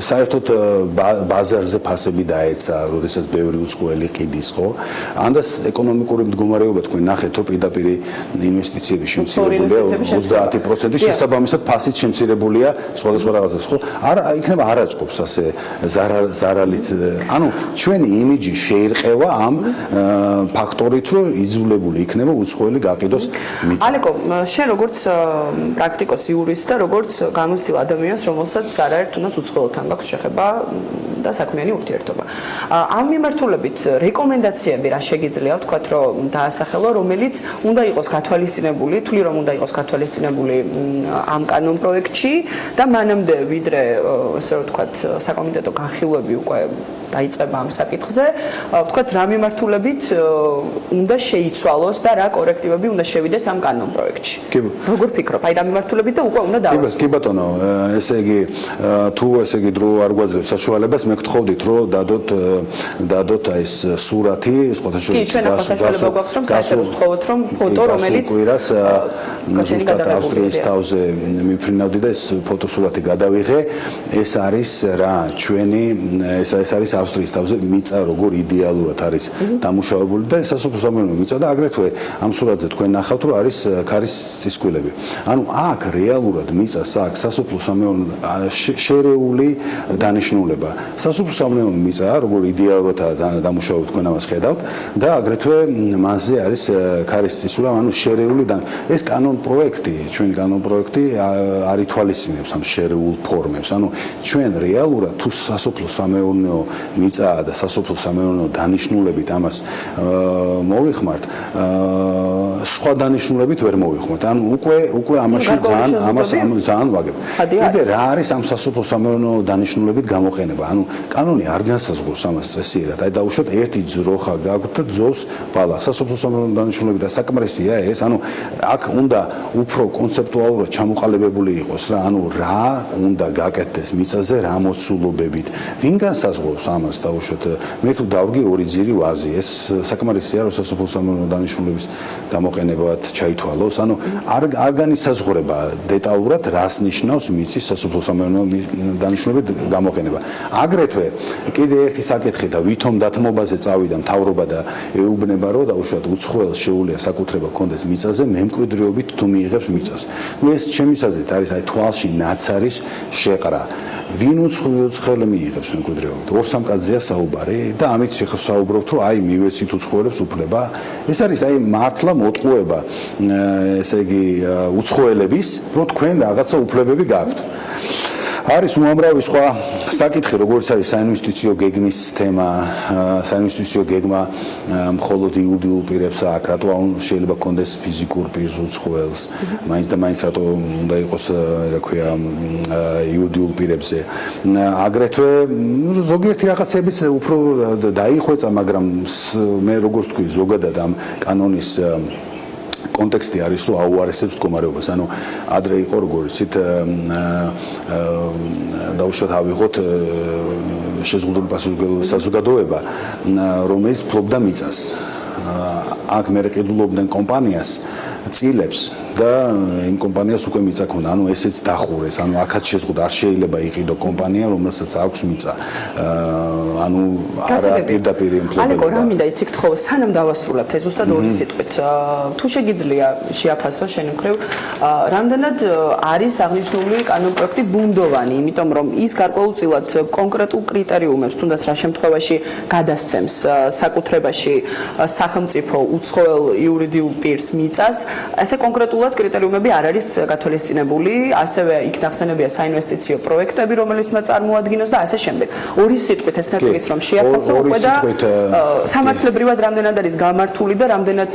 საერთოდ ბაზარზე ფასები დაეცა, როდესაც ბევრი უცხოელი ყიდის, ხო? ანდას ეკონომიკური მდგომარეობა თქვენ ნახეთ, რომ პირდაპირ ინვესტიციების შემცირებულია 30%, შესაბამისად ფასიც შემცირებულია სხვადასხვა რაღაცას, ხო? არა, იქნება არაწყობს ასე ზარალით. ანუ ჩვენი იმიჯი შეირყევა ამ ფაქტორით, რომ იძულებული იქნება უცხოელი გაყიდოს ალეკო, შენ როგორც პრაქტიკოსი იურისტი და როგორც გამოცდილ ადამიანს, რომელსაც არაერთ თუნდაც უცხოელთან გაქვს შეხება და საქმიანი ურთიერთობა. ამ მიმართულებით რეკომენდაციები რა შეგიძლია ვთქვათ, რომ დაასახელო, რომელიც უნდა იყოს გათვალისწინებული, თვლი რომ უნდა იყოს გათვალისწინებული ამ კანონ პროექტში და მანამდე ვიდრე ასე რომ ვთქვათ საკომიტეტო განხილვები უკვე დაიწყება ამ საკითხზე, ვთქვათ რა მიმართულებით უნდა შეიცვალოს და რა კორექტივები უნდა შევიდეს ამ კანონ პროექტში. როგორ ფიქრობ? აი რა მიმართულებით და უკვე უნდა დავასრულოთ. კი ბატონო, ესე იგი თუ ესე იგი დრო არ გვაძლევს საშუალებას, მე გთხოვდით რომ დადოთ აი ეს სურათი, სხვათა შორის კი, ჩვენ ახლა საშუალება გვაქვს რომ საერთოდ ვთხოვოთ რომ ფოტო რომელიც ზუსტად ავსტრიის თავზე მიფრინავდი და ეს ფოტოსურათი გადავიღე, ეს არის რა ჩვენი ეს არის ავსტრიის თავზე მიწა როგორ იდეალურად არის დამუშავებული და სასოფლო-სამეურნეო მიწა და აგრეთვე ამ სურათზე თქვენ ნახავთ რომ არის ქარის წისქვილები. ანუ აქ რეალურად მიწას აქვს სასოფლო-სამეურნეო შერეული დანიშნულება. სასოფლო-სამეურნეო მიწა როგორ იდეალურად დამუშავებული თქვენ ამას ხედავთ და აგრეთვე მასზე არის ქარის წისქვილები, ანუ შერეული და ეს კანონ პროექტი, ჩვენი კანონ პროექტი არ ითვალისწინებს ამ შერეულ ფორმებს. ანუ ჩვენ რეალურად თუ სასოფლო-სამეურნეო მიწაა და სასოფლო-სამეურნეო დანიშნულებით ამას მოვიხმართ, სხვა დანიშნულებით ვერ მოვიხმართ. ანუ უკვე ამაში ძალიან ვაგებ. კიდე რა არის ამ სასოფლო-სამეურნეო დანიშნულებით გამოყენება? ანუ კანონი არ განსაზღვრავს ამას წესიერად. აი დაუშვათ ერთი ძროხა გაქვთ და ძოვს ბალა. სასოფლო-სამეურნეო დანიშნულებით და საკმარისია ეს. ანუ აქ უნდა უფრო კონცეპტუალურად ჩამოყალიბებული იყოს რა. ანუ რა უნდა გაკეთდეს მიწაზე რა მოცულობებით. ვინ განსაზღვრავს ამას დაუშვათ? მე თუ დავგი ორი ძირი ვაზი. ეს საკმარისია რომ სასოფლო-სამეურნეო დანიშნულების გამოყენებად ჩაითვალოს. ანუ არ განისაზღვრება დეტალურად რას ნიშნავს მიწის სასოფლო-სამეურნეო დანიშნულებით გამოყენება. აგრეთვე კიდე ერთი საკითხი და ვითომ დათმობაზე წავიდა მთავრობა და ეუბნება რომ დაუშვათ უცხოელს შეუძლია საკუთრება ჰქონდეს მიწაზე მემკვიდრეობით თუ მიიღებს მიწას. ნუ ეს ჩემი აზრით არის აი თვალში ნაცარის შეყრა. ვინ უცხოელი მიიღებს მემკვიდრეობით? 2-3 კაცზეა საუბარი და ამით შეხსაუბრობთ რომ აი მივეცით უცხოელებს უფლება. ეს არის აი მართლა მოტყუება ესე იგი უცხოელების რომ თქვენ რაღაცა უფლებები გაქვთ. არის უამრავი სხვა საკითხი, როგორც არის საინვესტიციო გეგმის თემა, საინვესტიციო გეგმა მხოლოდ იურიდიულ პირებს აქვს, რატო შეიძლება კონდეს ფიზიკურ პირს უცხოელს, მაინც და მაინც რატო უნდა იყოს, რა ქვია, იურიდიულ პირებზე. აგრეთვე ზოგიერთი რაღაცებიც უფრო დაიხვეწა, მაგრამ მე როგორც თქვი, ზოგადად ამ კანონის კონტექსტი არის რომ აუარესებს მდგომარეობას. ანუ ადრე იყო როგორ იცით დაუშვათ ავიღოთ შეზღუდული პასუხისმგებლობის საზოგადოება, რომელიც ფლობდა მიწას. აქ მე ყიდულობდნენ კომპანიას წილებს და იმ კომპანიას უკვე მიწა ქონდა. ანუ ესეც დახურეს. ანუ აქაც შეზღუდა არ შეიძლება იყიდო კომპანია, რომელსაც აქვს მიწა. ანუ არა პირდაპირ ალეკო რა იმპლემენტება. მინდა იცი გთხოვ სანამ დავასრულებთ ეს ზუსტად ორი სიტყვით თუ შეგიძლია შეაფასო შენი მხრივ რამდენად არის აღნიშნული კანონპროექტი ბუნდოვანი იმიტომ რომ ის გარკვეულწილად კონკრეტულ კრიტერიუმებს თუნდაც რა შემთხვევაში გადასცემს საკუთრებაში სახელმწიფო უცხოელ იურიდიულ პირს მიწას ასე კონკრეტულად კრიტერიუმები არ არის გათვალისწინებული ასევე იქ ნახსენებია საინვესტიციო პროექტები რომელიც უნდა წარმოადგინოს და ასე შემდეგ ორი სიტყვით ეს ნაწილიც რომ შეაფასო უკვე და სამართლებრივად რამდენად არის გამართული და რამდენად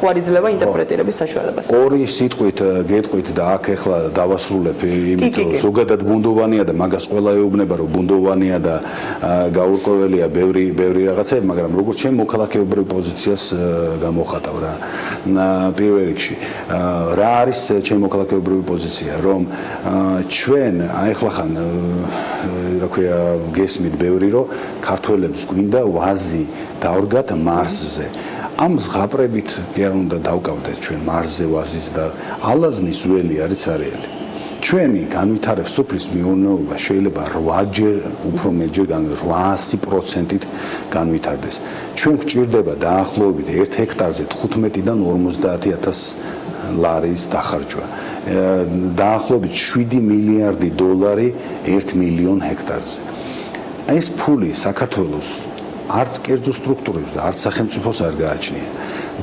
ხوار იძლევა ინტერპრეტირების საშუალებას ორი სიტყვით გეტყვით და აქ ახლა დავასრულებ იმით რომ ზოგადად ბუნდოვანია და მაგას ყველა ეუბნება რომ ბუნდოვანია და გაურკვეველია ბევრი რაღაცები მაგრამ როგორც ჩემ მოქალაქეობრივ პოზიციას გამოხატავ რა პირველ რიგში რა არის ჩემ მოქალაქეობრივი პოზიცია რომ ჩვენ ახლა ხან რა ქვია გესმით ბევრი რომ ქართველებს გვინდა ვაზი დაორგათ მარსზე ამ ზღაპრებით უნდა დავკავდეთ ჩვენ მარსზე ვაზის და ალაზნის ველი არის არიელი ჩვენი განვითარების სოფლის მეურნეობა შეიძლება 8-ჯერ უფრო მეტჯერ 800%-ით განვითარდეს ჩვენ გვჭირდება დაახლოებით 1 ჰექტარზე 15-დან 50,000 ლარის დახარჯვა დაახლოებით 7 მილიარდი დოლარი 1 მილიონ ჰექტარზე ეს ფული საქართველოს არც კერძო სტრუქტურებს და არც სახელმწიფოს არ გააჩნია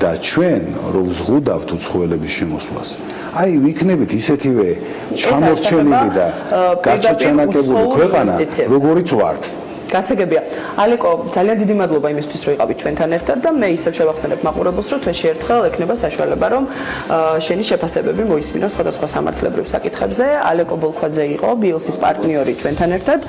და ჩვენ რო ვზღუდავთ უცხოელების შემოსვლას აი ვიქნებით ისეთივე ჩამორჩენილი და გაჩაჩანაკებული ქვეყანა როგორიც ვართ გასაგებია ალეკო ძალიან დიდი მადლობა იმისთვის რომ იყავით ჩვენთან ერთად და მე ისევ შევახსენებ მაყურებელს რომ თვეში ერთხელ ექნება საშუალება რომ შენი შეფასებები მოისმინოს სხვადასხვა სამართლებრივ საკითხებზე ალეკო ბოლქვაძე იყო BLC-ის პარტნიორი ჩვენთან ერთად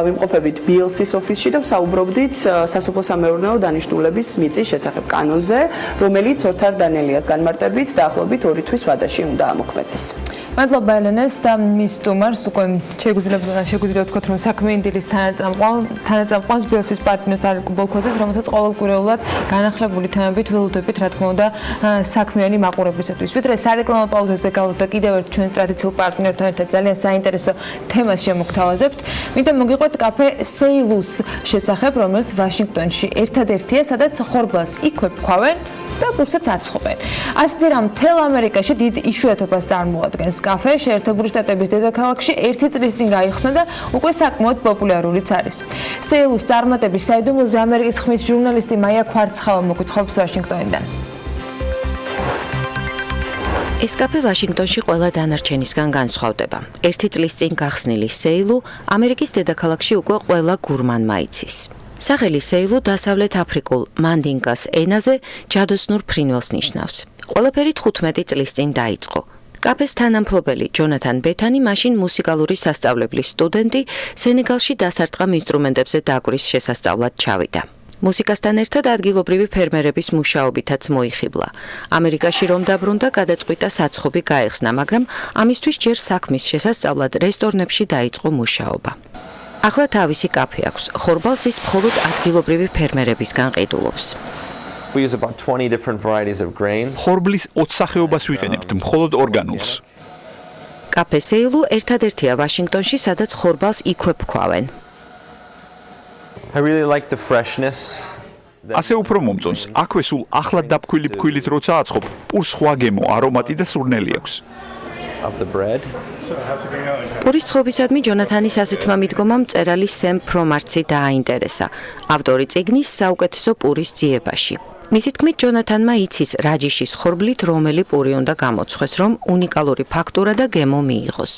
ვიმყოფებით BLC-ის ოფისში და ვსაუბრობდით სასოფლო-სამეურნეო დანიშნულების მიწის შესახებ კანონზე რომელიც ოთარ დანელიას განმარტებით დაახლოებით 2 თვის ვადაში უნდა ამოქმედდეს მადლობა ელენეს და მის სტუმარს უკვე შეგვიძლია ვთქვათ რომ საქმიანი დილის თანაწამყვანს BLC-ის პარტნიორს ალეკო ბოლქვაძეს რომელსაც ყოველკვირეულად განახლებული თემებით ველოდებით რა თქმა უნდა საქმიანი მაყურებლისათვის ვიდრე სარეკლამო პაუზაზე გავდოთ და კიდევ ერთ ჩვენ ტრადიციულ პარტნიორთან ერთად ძალიან საინტერესო თემას შემოგთავაზებთ მინდა მოგიყვეთ კაფე სეილუს შესახებ რომელიც ვაშინგტონში ერთადერთია სადაც ხორბალს იქვეფქვავენ და პურსაც აცხობენ. ასეთი რამ მთელ ამერიკაში დიდ იშვიათობას წარმოადგენს. კაფე შეერთებული შტატების დედაქალაქში 1 წლის წინ გაიხსნა და უკვე საკმაოდ პოპულარულიც არის. სეილუს წარმატების საიდუმლოზე ამერიკის ხმის ჟურნალისტი მაია ქვარცხავა მოგვითხრობს ვაშინგტონიდან. ეს კაფე ვაშინგტონში ყველა დანარჩენისგან განსხვავდება. 1 წლის წინ გახსნილი სეილუ ამერიკის დედაქალაქში უკვე ყველა გურმანმა იცის. სახელი სეილუ დასავლეთ აფრიკულ მანდინკას ენაზე ჯადოსნურ ფრინველს ნიშნავს. ყველაფერი 15 წლის წინ დაიწყო. კაფეს თანამფლობელი ჯონათან ბეთანი მაშინ მუსიკალური სასწავლებლის სტუდენტი სენეგალში დასარტყამ ინსტრუმენტებზე დაკვრის შესასწავლად ჩავიდა. მუსიკასთან ერთად ადგილობრივი ფერმერების მუშაობითაც მოიხიბლა. ამერიკაში რომ დაბრუნდა, გადაწყვიტა საცხობი გაეხსნა, მაგრამ ამისთვის ჯერ საქმის შესასწავლად რესტორნებში დაიწყო მუშაობა. ახლა თავისი კაფე აქვს. ხორბალს ის მხოლოდ ადგილობრივი ფერმერებისგან ყიდულობს. ხორბლის 20 სახეობას ვიყენებთ, მხოლოდ ორგანულს. კაფე სეილუ ერთადერთია ვაშინგტონში, სადაც ხორბალს იქვეფქვავენ. ასე უფრო მომწონს. აქვე სულ ახლად დაფქვილი ფქვილით როცა აცხობ, პურს სხვა გემო, არომატი და სურნელი აქვს. პურის ცხობისადმი ჯონათანის ასეთმა მიდგომამ მწერალი სემ ფრომარცი დააინტერესა. ავტორი წიგნის საუკეთესო პურის ძიებაში. მისი თქმით ჯონათანმა იცის რა ჯიშის ხორბლით რომელი პური უნდა გამოცხვეს, რომ უნიკალური ფაქტურა და გემო მიიღოს.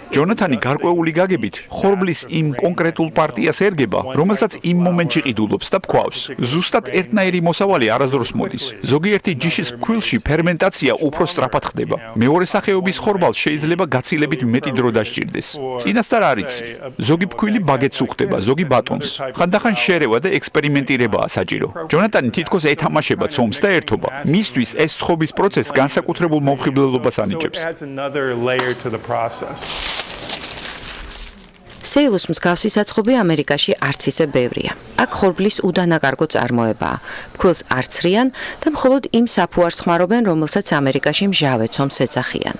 ჯონათანი გარკვეული გაგებით ხორბლის იმ კონკრეტულ პარტიას ერგება, რომელსაც იმ მომენტში ყიდულობს და ფქვავს. ზუსტად ერთნაირი მოსავალი არასდროს მოდის. ზოგიერთი ჯიშის ფქვილში ფერმენტაცია უფრო სწრაფად ხდება. მეორე სახეობის ხორბალს შეიძლება გაცილებით მეტი დრო დასჭირდეს. წინასწარ არ იცი. ზოგი ფქვილი ბაგეთს უხდება, ზოგი ბატონს. ხანდახან შერევა და ექსპერიმენტირებაა საჭირო. ჯონათანი თითქოს ეთამაშება ცომს და ერთობა. მისთვის ეს ცხობის პროცესს განსაკუთრებულ მომხიბლელობას ანიჭებს. სეილუს მსგავსი საცხობი ამერიკაში არც ისე ბევრია. აქ ხორბლის უდანაკარგო წარმოებაა. ფქვილს არ ცრიან და მხოლოდ იმ საფუარს ხმარობენ, რომელსაც ამერიკაში მჟავე ცომს ეძახიან.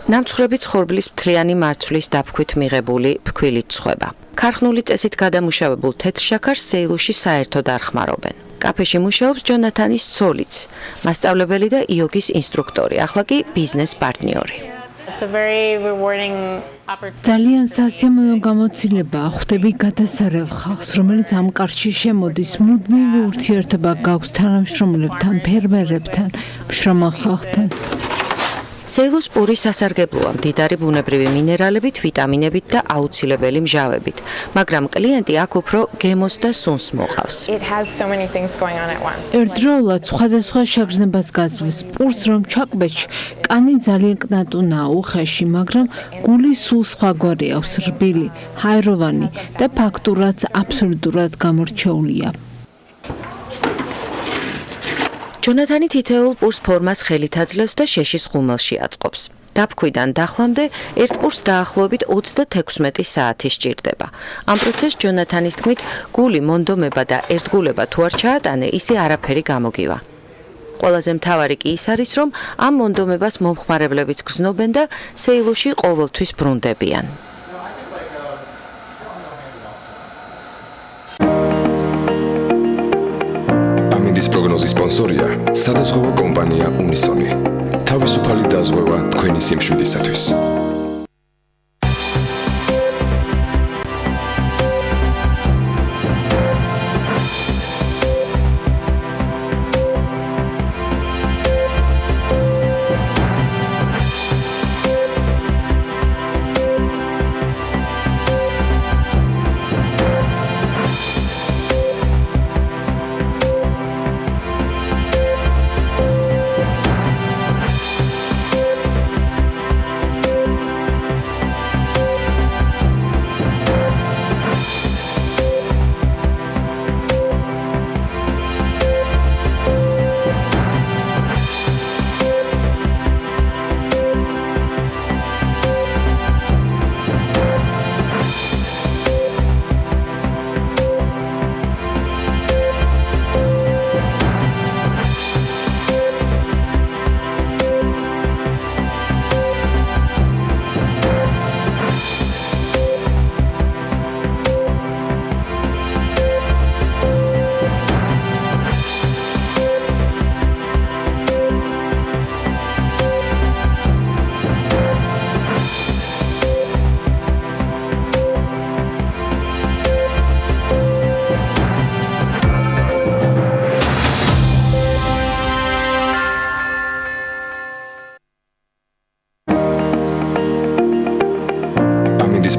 ნამცხრები ხორბლის მთლიანი მარცვლის დაფქვით მიღებული ფქვილით ცხება. ქარხნული წესით გადამუშავებულ თეთრ შაქარს სეილუში საერთოდ არ ხმარობენ. კაფეში მუშაობს ჯონათანის ცოლიც, მასწავლებელი და იოგის ინსტრუქტორი, ახლა კი ბიზნეს პარტნიორი. ძალიან სასიამოვნო გამოცდილება, ხვდები გადასარევ ხალხს, რომელიც ამ კარში შემოდის, მუდმივი ურთიერთობა გაქვს თანამშრომლებთან, ფერმერებთან, მშრომელ ხალხთან. სეილუს პური სასარგებლოა მდიდარი ბუნებრივი მინერალებით, ვიტამინებით და აუცილებელი მჟავებით, მაგრამ კლიენტი აქ უფრო გემოს და სუნს მოყავს. ერთდროულად სხვადასხვა შეგრძნებას გაძლევს. პურს რომ ჩაკვეთში, კანი ძალიან კნატუნაა უხეში, მაგრამ გული სულ სხვაგვარი აქვს, რბილი, ჰაეროვანი და ფაქტურაც აბსოლუტურად გამორჩეულია. ჯონათანი თითოეულ პურს ფორმას ხელით აძლევს და შეშის ღუმელში აწყობს. დაფქვიდან დახლამდე ერთ პურს დაახლოებით 36 საათი სჭირდება. ამ პროცესს ჯონათანის თქმით, გული, მონდომება და ერთგულება თუ არ ჩაატანე, ისე არაფერი გამოგივა. ყველაზე მთავარი კი ის არის, რომ ამ მონდომებას მომხმარებლებიც გრძნობენ და სეილუში ყოველთვის ბრუნდებიან. ამინდის პროგნოზის სპონსორია სადაზღვევო კომპანია უნისონი. თავისუფალი დაზღვევა თქვენი სიმშვიდისათვის.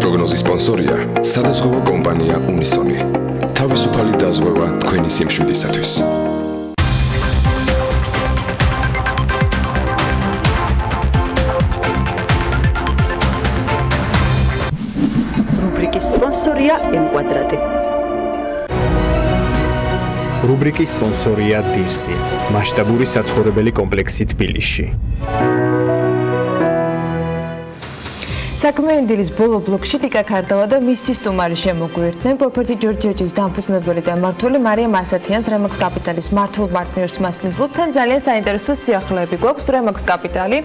პროგნოზის სპონსორია სადაზღვევო კომპანია უნისონი. თავისუფალი დაზღვევა თქვენი სიმშვიდისათვის. რუბრიკის სპონსორია M-კვადრატი. რუბრიკის სპონსორია დირსი, მასშტაბური საცხოვრებელი კომპლექსი თბილისში. საქმიანი დილის ბოლო ბლოკში ტიკა ქარდავა და მისი სტუმარი შემოგვიერთდნენ პროფესორი ჯორჯიაჯის დამფუძნებელი და მმართველი მარიამ ასათიანს რემაქს კაპიტალის მართულ პარტნიორს მასპინძლობ. თან ძალიან საინტერესო სიახლეები გვაქვს. რემაქს კაპიტალი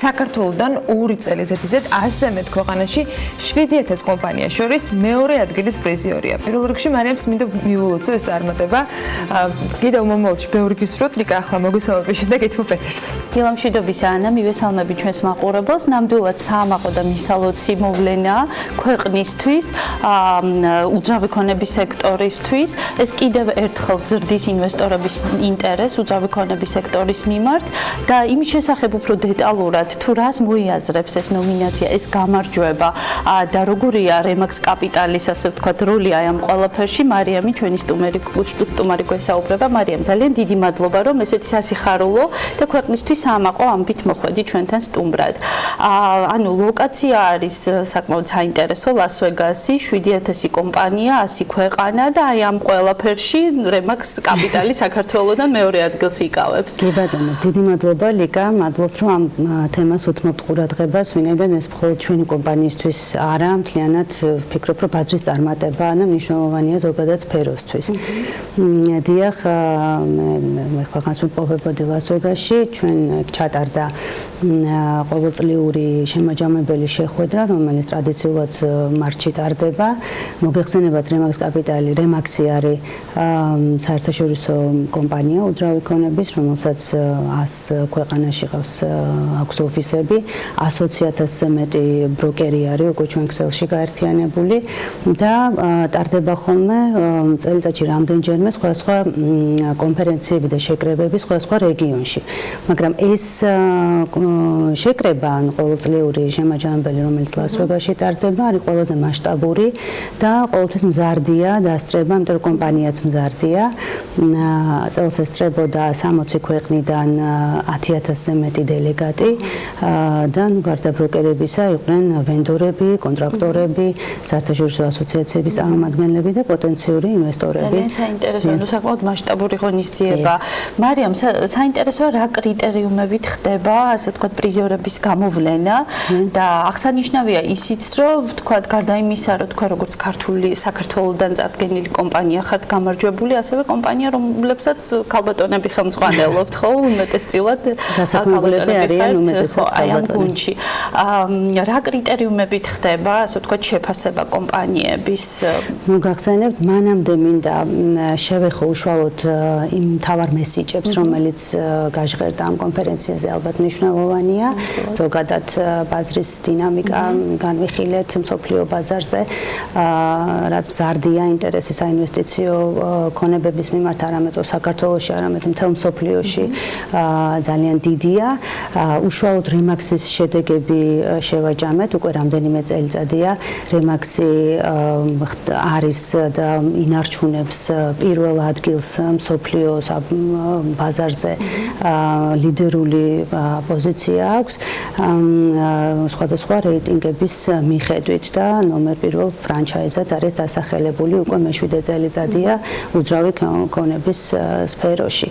საქართველოსთან 2 წელი ზედიზედ 100 მეტ ქვეყანაში 7000 კომპანია შორის მეორე ადგილის პრიზიორია. პირველ რიგში მარიამს მინდა მიულოცო ეს წარმატება. კიდევ მომავალში ბევრი გისურვოთ ტიკა ახლა მოგვისალმების შემდეგ ეთმო პეტერს. დილა მშვიდობისა ანა, მივესალმები ჩვენს მაყურებელს. ნამდვილად საამაყო და მისალოცი მოვლენა ქვეყნისთვის, უძრავი ქონების სექტორისთვის. ეს კიდევ ერთხელ ზრდის ინვესტორების ინტერესს უძრავი ქონების სექტორის მიმართ და იმის შესახებ უფრო დეტალურად თუ რას მოიაზრებს ეს ნომინაცია, ეს გამარჯვება და როგორია რემაქს კაპიტალის, ასე ვთქვათ, როლი აი ამ ყველაფერში. მარიამი ჩვენი სტუმარი გვესაუბრება. მარიამ, ძალიან დიდი მადლობა, რომ ესეთი სასიხარულო და ქვეყნისთვის საამაყო ამბით მოხვედი ჩვენთან სტუმრად. ანუ ლოკაცია არის საკმაოდ საინტერესო ლას-ვეგასი, 7000 კომპანია, 100 ქვეყანა და აი ამ ყველაფერში რემაქს კაპიტალი საქართველოსთან მეორე ადგილს იკავებს. კი ბატონო, დიდი მადლობა ლიკა, მადლობთ რომ ამ თემას უთმობთ ყურადღებას, ვინაიდან ეს მხოლოდ ჩვენი კომპანიისთვის არა, მთლიანად ვფიქრობ, რომ ბაზრის წარმატება და მნიშვნელოვანია ზოგადად სფეროსთვის. დიახ, მე ხალხს ვიპოვებოდი ლას-ვეგასში, ჩვენ ჩატარდა ყოველწლიური შემაჯამებელი შეხვედრა, რომელიც ტრადიციულად მარტში ტარდება. მოგეხსენებათ, რემაქს კაპიტალი, რემაქსი არის საერთაშორისო კომპანია უძრავი ქონების, რომელსაც 100 ქვეყანაში აქვს ოფისები, 120,000-ზე მეტი ბროკერი არის უკვე ჩვენ ქსელში გაერთიანებული და ტარდება ხოლმე წელიწადში რამდენჯერმე სხვადასხვა კონფერენციები და შეკრებები სხვადასხვა რეგიონში. მაგრამ ეს შეკრება, ან ყოველწლიური შემაჯამებელი, რომელიც ლას-ვეგასში ტარდება, არის ყველაზე მასშტაბური და ყოველთვის მზარდია დასწრება, იმიტომ რომ კომპანიაც მზარდია. წელს ესწრებოდა 60 ქვეყნიდან 10,000-ზე მეტი დელეგატი და გარდა ბროკერებისა იყვნენ ვენდორები, კონტრაქტორები, საერთაშორისო ასოციაციების წარმომადგენლები და პოტენციური ინვესტორები. ძალიან საინტერესოა, ნუ საკმაოდ მასშტაბური ღონისძიება. მარიამ, საინტერესოა რა კრიტერიუმებით ხდება, ასე ვთქვათ, პრიზიორების გამოვლენა და აღსანიშნავია ისიც, რომ ვთქვათ, გარდა იმისა, რომ თქვა როგორც საქართველოსთან წარდგენილი კომპანია ხართ გამარჯვებული, ასევე კომპანია, რომლებსაც ქალბატონები ხელმძღვანელობთ, ხო, უმეტესწილად დასაქმებულები არიან უმეტესად ქალბატონები. რა კრიტერიუმებით ხდება, ასე ვთქვათ, შეფასება კომპანიების? ნუ გახსენებთ, მანამდე მინდა შევეხო უშუალოდ იმ მთავარ მესიჯებს, რომელიც გაჟღერდა ამ კონფერენციაზე, ალბათ მნიშვნელოვანია. ზოგადად ბაზრის დინამიკა განვიხილეთ მსოფლიო ბაზარზე, რაც მზარდია ინტერესი საინვესტიციო ქონებების მიმართ არამედ საქართველოში, არამედ მთელ მსოფლიოში ძალიან დიდია. უშუალოდ რემაქსის შედეგები შევაჯამეთ, უკვე რამდენიმე წელიწადია რემაქსი არის და ინარჩუნებს პირველ ადგილს მსოფლიოს ბაზარზე, ლიდერული პოზიცია აქვს სხვადასხვა რეიტინგების მიხედვით და ნომერ პირველ ფრანჩაიზად არის დასახელებული უკვე მე-7 წელიწადია უძრავი ქონების სფეროში.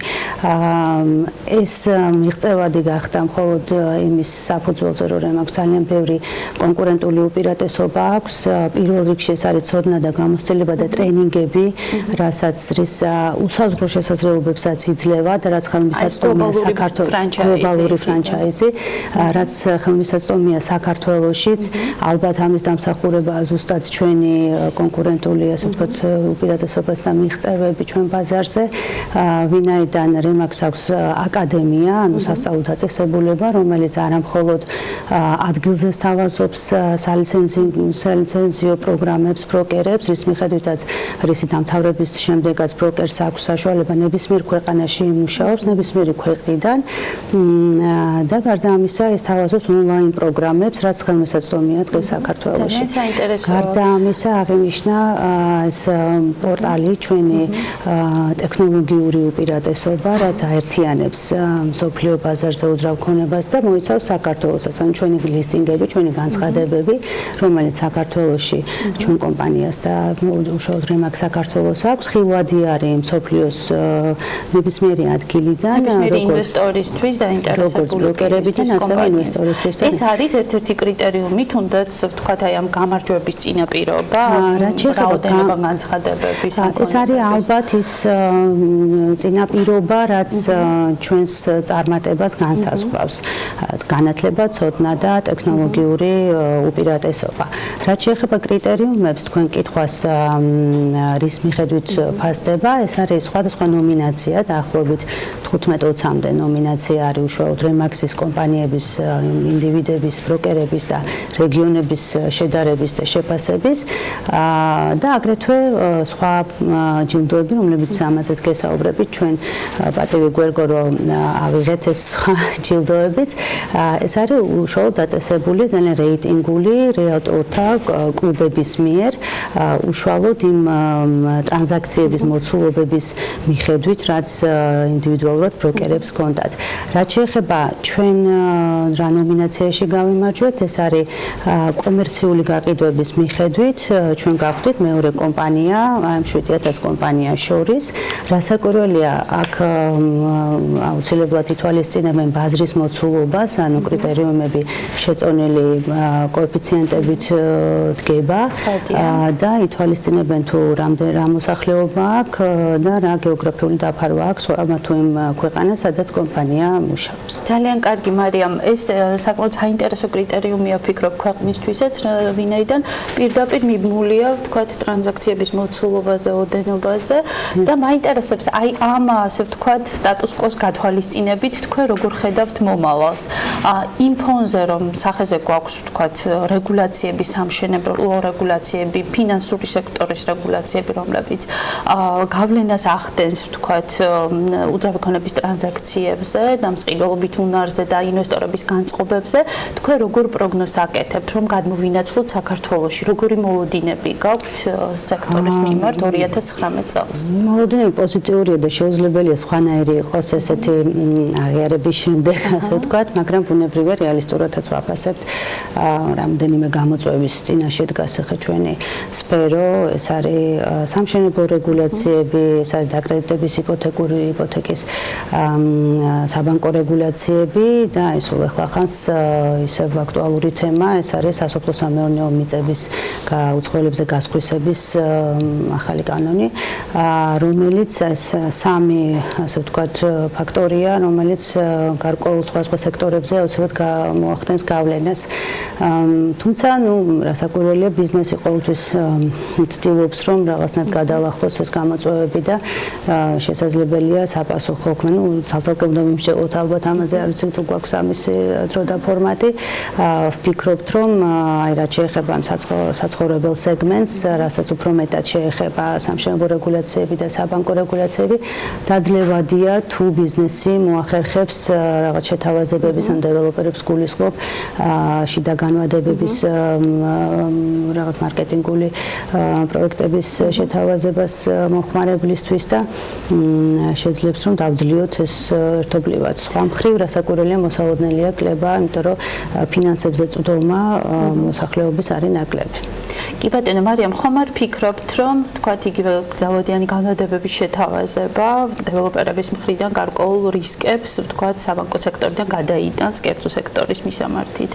ეს მიღწევადი გახდა მხოლოდ იმის საფუძველზე, რომ რემაქს ძალიან ბევრი კონკურენტული უპირატესობა აქვს. პირველ რიგში ეს არის ცოდნა და გამოცდილება და ტრენინგები, რასაც რის უსაზღვრო შესაძლებლობებსაც იძლევა და რაც ხელმისაწვდომია გლობალური ფრანჩაიზი, რაც ხელმისაწვდომია საქართველოშიც. ალბათ ამის დამსახურება ზუსტად ჩვენი კონკურენტული, ასე ვთქვათ, უპირატესობასთან მიღწევები ჩვენ ბაზარზე, ვინაიდან რემაქს აქვს აკადემია, ანუ სასწავლო დაწესებულება, რომელიც არა მხოლოდ ადგილზე სთავაზობს სალიცენზიო პროგრამებს ბროკერებს, რის მიხედვითაც რისი დამთავრების შემდეგაც ბროკერს აქვს საშუალება ნებისმიერ ქვეყანაში იმუშაობს, ნებისმიერი ქვეყნიდან და გარდა ამისა ეს სთავაზობს ონლაინ პროგრამებს, რაც ხელმისაწვდომია დღეს საქართველოში. გარდა ამისა აღინიშნა ეს პორტალი ჩვენი ტექნოლოგიური უპირატესობა, რაც აერთიანებს მსოფლიო ბაზარზე უძრავ ქონებას და მოიცავს საქართველოსაც, ანუ ჩვენი ლისტინგები, ჩვენი განცხადებები, რომელიც საქართველოში ჩვენ კომპანიას და უშუალოდ რემაქს საქართველოს აქვს, ხილვადი არის მსოფლიოს ნებისმიერი ადგილიდან, ნებისმიერი ინვესტორისთვის დაინტერესებული ბროკერებიდან, ასევე ინვესტორისთვის. ეს არის ერთ-ერთი კრიტერიუმი, თუნდაც ვთქვათ, აი ამ გამარჯვების წინაპირობა, რაოდენობა განცხადებების. ეს არის ალბათ ის წინაპირობა, რაც ჩვენს წარმატებას განსაზღვრავს. განათლება, ცოდნა და ტექნოლოგიური უპირატესობა. რაც შეეხება კრიტერიუმებს, თქვენ კითხვას რის მიხედვით ფასდება, ეს არის სხვადასხვა ნომინაცია, დაახლოებით 15-20-მდე ნომინაცია არის უშუალოდ რემაქსის კომპანიების, ინდივიდების, ბროკერების და რეგიონების შედარების და შეფასების და აგრეთვე სხვა ჯილდოები, რომლებიც ამასაც გესაუბრებით, ჩვენ პატივი გვერგო რომ ავიღეთ ეს სხვა ჯილდოებიც. ეს არის უშუალოდ დაწესებული ძალიან რეიტინგული რეალტორთა კლუბების მიერ, უშუალოდ იმ ტრანზაქციების მოცულობების მიხედვით, რაც ინდივიდუალურ რეალურად ბროკერებს ჰქონდათ. რაც შეეხება ჩვენ რა ნომინაციაში გავიმარჯვეთ, ეს არის კომერციული გაყიდვების მიხედვით, ჩვენ გავხდით მეორე კომპანია ამ 7000 კომპანიას შორის. რასაკვირველია, აქ აუცილებლად ითვალისწინებენ ბაზრის მოცულობას, ანუ კრიტერიუმები შეწონილი კოეფიციენტებით დგება და ითვალისწინებენ თუ რა მოსახლეობა აქვს და რა გეოგრაფიული დაფარვა აქვს ამა თუ იმ ქვეყანას, სადაც კომპანია მუშაობს. ძალიან კარგი, მარიამ, ეს საკმაოდ საინტერესო კრიტერიუმია ვფიქრობ ქვეყნისთვისაც, ვინაიდან პირდაპირ მიმულია, ვთქვათ, ტრანზაქციების მოცულობაზე, ოდენობაზე და მაინტერესებს აი ამ ასე ვთქვათ, სტატუს კოს გათვალისწინებით თქვენ როგორ ხედავთ მომავალს? იმ ფონზე რომ სახეზე გვაქვს ვთქვათ, რეგულაციები, სამშენებლო რეგულაციები, ფინანსური სექტორის რეგულაციები, რომლებიც გავლენას ახდენს ვთქვათ, უძრავი ქონების ტრანზაქციებზე და მსყიდველობით უნარზე და ინვესტორების განწყობებზე, თქვენ როგორ პროგნოზს აკეთებთ, რომ გადმოვინაცვლოთ საქართველოში, როგორი მოლოდინები გაქვთ სექტორის მიმართ 2019 წელს? მოლოდინები პოზიტიურია და შეუძლებელია სხვანაირი იყოს ესეთი აღიარების შემდეგ, ასე ვთქვათ, მაგრამ ბუნებრივია რეალისტურადაც ვაფასებთ რამდენიმე გამოწვევის წინაშე დგას ახლა ჩვენი სფერო, ეს არის სამშენებლო რეგულაციები, ეს არის დაკრედიტების იპოთეკის საბანკო რეგულაციები და ეს უახლახანს ისევ აქტუალური თემა, ეს არის სასოფლო-სამეურნეო მიწების უცხოელებზე გასხვისების ახალი კანონი, რომელიც სამი ასე ვთქვათ ფაქტორია, რომელიც გარკვეულ სხვადასხვა სექტორებზე აუცილებლად მოახდენს გავლენას. თუმცა, რასაკვირველია, ბიზნესი ყოველთვის ცდილობს, რომ რაღაცნაირად გადაალახოს ეს გამოწვევები და შესაძლებელია საპასუხო ხმენ, ცალ-ცალკე უნდა მიმსჯელოთ ალბათ ამაზე, არ ვიცი თუ გვაქვს ამისი დრო და ფორმატი. ვფიქრობთ, რომ აი რაც შეეხება ამ საცხოვრებელ სეგმენტს, რასაც უფრო მეტად შეეხება სამშენებლო რეგულაციები და საბანკო რეგულაციები, დაძლევადია თუ ბიზნესი მოახერხებს რაღაც შეთავაზებების ან დეველოპერებს გულისხმობ შიდა განვადებების რაღაც მარკეტინგული პროექტების შეთავაზებას მომხმარებლისთვის და შეძლებს რომ დავძლიოთ ეს ერთობლივად. სხვა მხრივ რასაკვირველია მოსალოდნელია კლება, იმიტომ რომ ფინანსებზე წვდომა მოსახლეობის არის ნაკლები. კი ბატონო მარიამ, ხომ არ ფიქრობთ, რომ ვთქვათ, იგივე გზავადიანი განვადებების შეთავაზება დეველოპერების მხრიდან გარკვეულ რისკებს, ვთქვათ, საბანკო სექტორიდან გადაიტანს კერძო სექტორის მისამართით?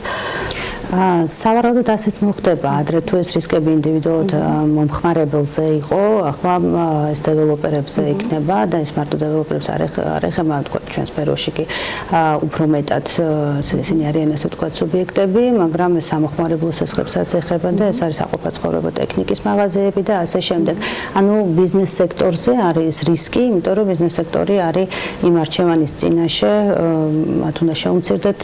სავარაუდოდ ასეც მოხდება, ადრე თუ ეს რისკები ინდივიდუალურად მომხმარებელზე იყო, ახლა ეს დეველოპერებზე იქნება და ეს მარტო დეველოპერებს არ ეხება, ვთქვათ, ჩვენ სფეროში კი უფრო მეტად ისინი არიან ასე ვთქვათ სუბიექტები, მაგრამ ეს სამოხმარებლო სესხებსაც ეხება და ეს არის საყოფაცხოვრებო ტექნიკის მაღაზიები და ასე შემდეგ. ანუ ბიზნეს სექტორზე არის რისკი, იმიტომ რომ ბიზნეს სექტორი არის იმ არჩევანის წინაშე, მათ უნდა შეუმცირდეთ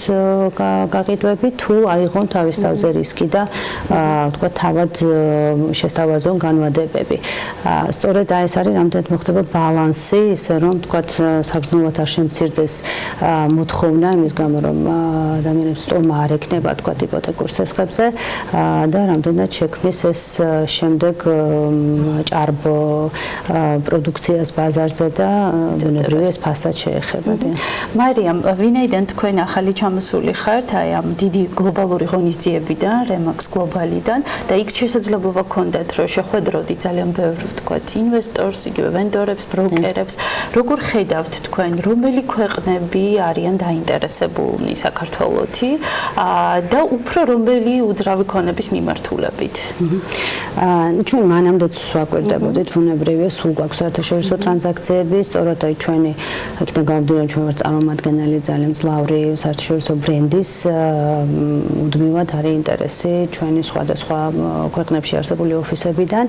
გაყიდვები, თუ აიღონ თავის თავზე რისკი და ვთქვათ, თავად შესთავაზონ განვადებები. სწორედ ეს არის რამდენად მოხდება ბალანსი, ისე რომ ვთქვათ, საგრძნობლად არ შემცირდეს მოთხოვნა იმის გამო, რომ ადამიანებს სტომა არ ექნება, ვთქვათ, იპოთეკურ სესხებზე და რამდენად შექმნის ეს შემდეგ ჭარბ პროდუქციას ბაზარზე და ბუნებრივია ეს ფასად შეეხება. მარიამ, ვინაიდან თქვენ ახალი ჩამოსული ხართ აი ამ დიდი გლობალური ღონისძიებიდან, რემაქს გლობალიდან და იქ შესაძლებლობა გქონდათ, რომ შეხვედროდით ძალიან ბევრ ვთქვათ ინვესტორს, იგივე ვენდორებს, ბროკერებს, როგორ ხედავთ თქვენ, რომელი ქვეყნები არიან დაინტერესებულნი საქართველოში და უფრო რომელი უძრავი ქონების მიმართულებით? ჩვენ მანამდეც ვაკვირდებოდით, ბუნებრივია, სულ გვაქვს საერთაშორისო ტრანზაქციები, სწორედ აი ჩვენი იქიდან გამომდინარე, ჩვენ ვართ წარმომადგენელი ძალიან მძლავრი საერთაშორისო ბრენდის, მუდმივად არის ინტერესი ჩვენი სხვადასხვა ქვეყნებში არსებული ოფისებიდან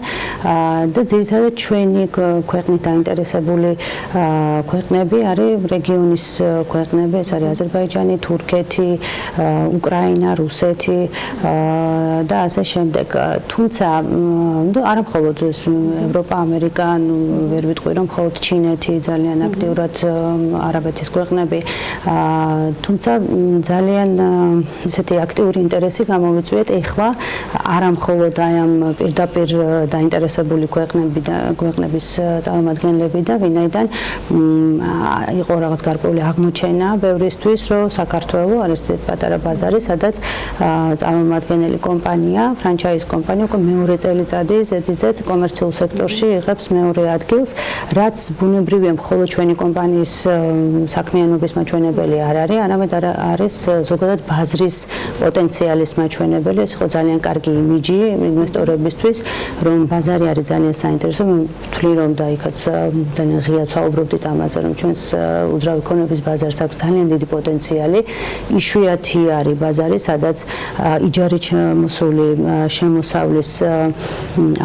და ძირითადად ჩვენი ქვეყნით დაინტერესებული ქვეყნები არის რეგიონის ქვეყნები, ეს არის აზერბაიჯანი, თურქეთი, უკრაინა, რუსეთი და ასე შემდეგ. თუმცა არა მხოლოდ ევროპა, ამერიკა, ვერ ვიტყვი რომ მხოლოდ ჩინეთი ძალიან აქტიურად არაბეთის ქვეყნები, თუმცა ძალიან ისეთი აქტიური ინტერესი გამოვიწვიეთ ეხლა არა მხოლოდ აი ამ პირდაპირ დაინტერესებული ქვეყნების წარმომადგენლები და ვინაიდან იყო რაღაც გარკვეული აღმოჩენა ბევრისთვის, რომ საქართველოს არის პატარა ბაზარი, სადაც წარმომადგენელი კომპანია, ფრანჩაიზ კომპანია უკვე მეორე წელიწადი ზედიზედ კომერციულ სექტორში იღებს მეორე ადგილს, რაც ბუნებრივია მხოლოდ ჩვენი კომპანიის საქმიანობის მაჩვენებელი არ არის, არამედ არის ზოგადად ბაზრის პოტენციალის მაჩვენებელი. ეს იყო ძალიან კარგი იმიჯი ინვესტორებისთვის, რომ ბაზარი არის ძალიან საინტერესო. ვთვლი რომ და იქაც ძალიან ღია ვსაუბრობდით ამაზე, რომ ჩვენს უძრავი ქონების ბაზარს აქვს ძალიან დიდი პოტენციალი. იშვიათი არის ბაზარი, სადაც იჯარით შემოსული შემოსავლის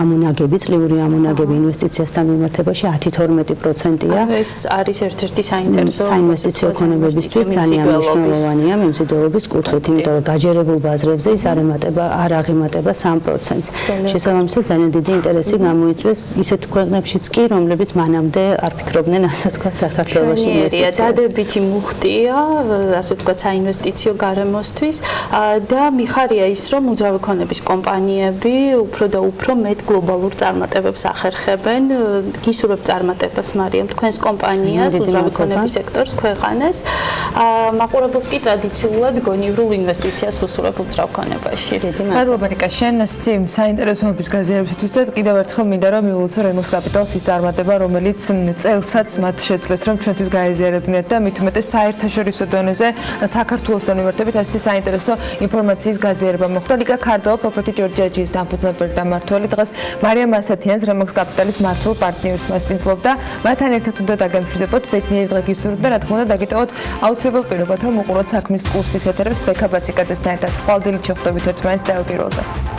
ამონაგები, წლიური ამონაგები ინვესტიციასთან მიმართებაში 10-12%-ია. ეს არის ერთ-ერთი საინტერესო საინვესტიციო ქონებებისთვის ძალიან მნიშვნელოვანია მიმზიდველობის კუთხით, იმიტომ რომ გაჯერებულ ბაზრებზე ის არ აღემატება 3%-ს. შესაბამისად, ძალიან დიდი ინტერესი გამოიწვიეს ისეთ ქვეყნებშიც კი, რომლებიც მანამდე არ ფიქრობდნენ, ასე ვთქვათ, საქართველოში ინვესტიციას. დადებითი მუხტია, ასე ვთქვათ, საინვესტიციო გარემოსთვის და მიხარია ის, რომ უძრავი ქონების კომპანიები უფრო და უფრო მეტ გლობალურ წარმატებებს ახერხებენ. გისურვებ წარმატებას, მარიამ, თქვენს კომპანიას, უძრავი ქონების სექტორს, ქვეყანას. მაყურებელს კი ტრადიციულად გონივრულ ინვესტიციას უსურვებ უძრავ ქონებაში. მადლობა ნიკა, შენ სტიმ საინტერესოების გაზიარებისთვის და კიდევ ერთხელ მინდა რომ მივულოცო რემოქს კაპიტალს ის წარმატება, რომელიც წელსაც მათ შეძლეს რომ ჩვენთვის გაეზიარებინათ და მით უმეტეს საერთაშორისო დონეზე საქართველოსთან მიმართებით ასეთი საინტერესო ინფორმაციის გაზიარება მოხდა. ლიკა ქარდავა პროპერტი ჯორჯიაჯის დამფუძნებელი და მმართველი დღეს მარიამ ასათიანს რემოქს კაპიტალის მმართველ პარტნიორს მასპინძლობდა. მათთან ერთად უნდა დაგემშვიდობოთ, ბედნიერი დღე გისურვებთ და რა თქმა უნდა დაგიტოვოთ აუცილებელ პირობად რომ უყუროთ საქმის კურსის ეთერებს ბექა ბაციკაძესთან ერთად. ხვალ დილით შეხვდებით ერთმანეთს და პირველზე.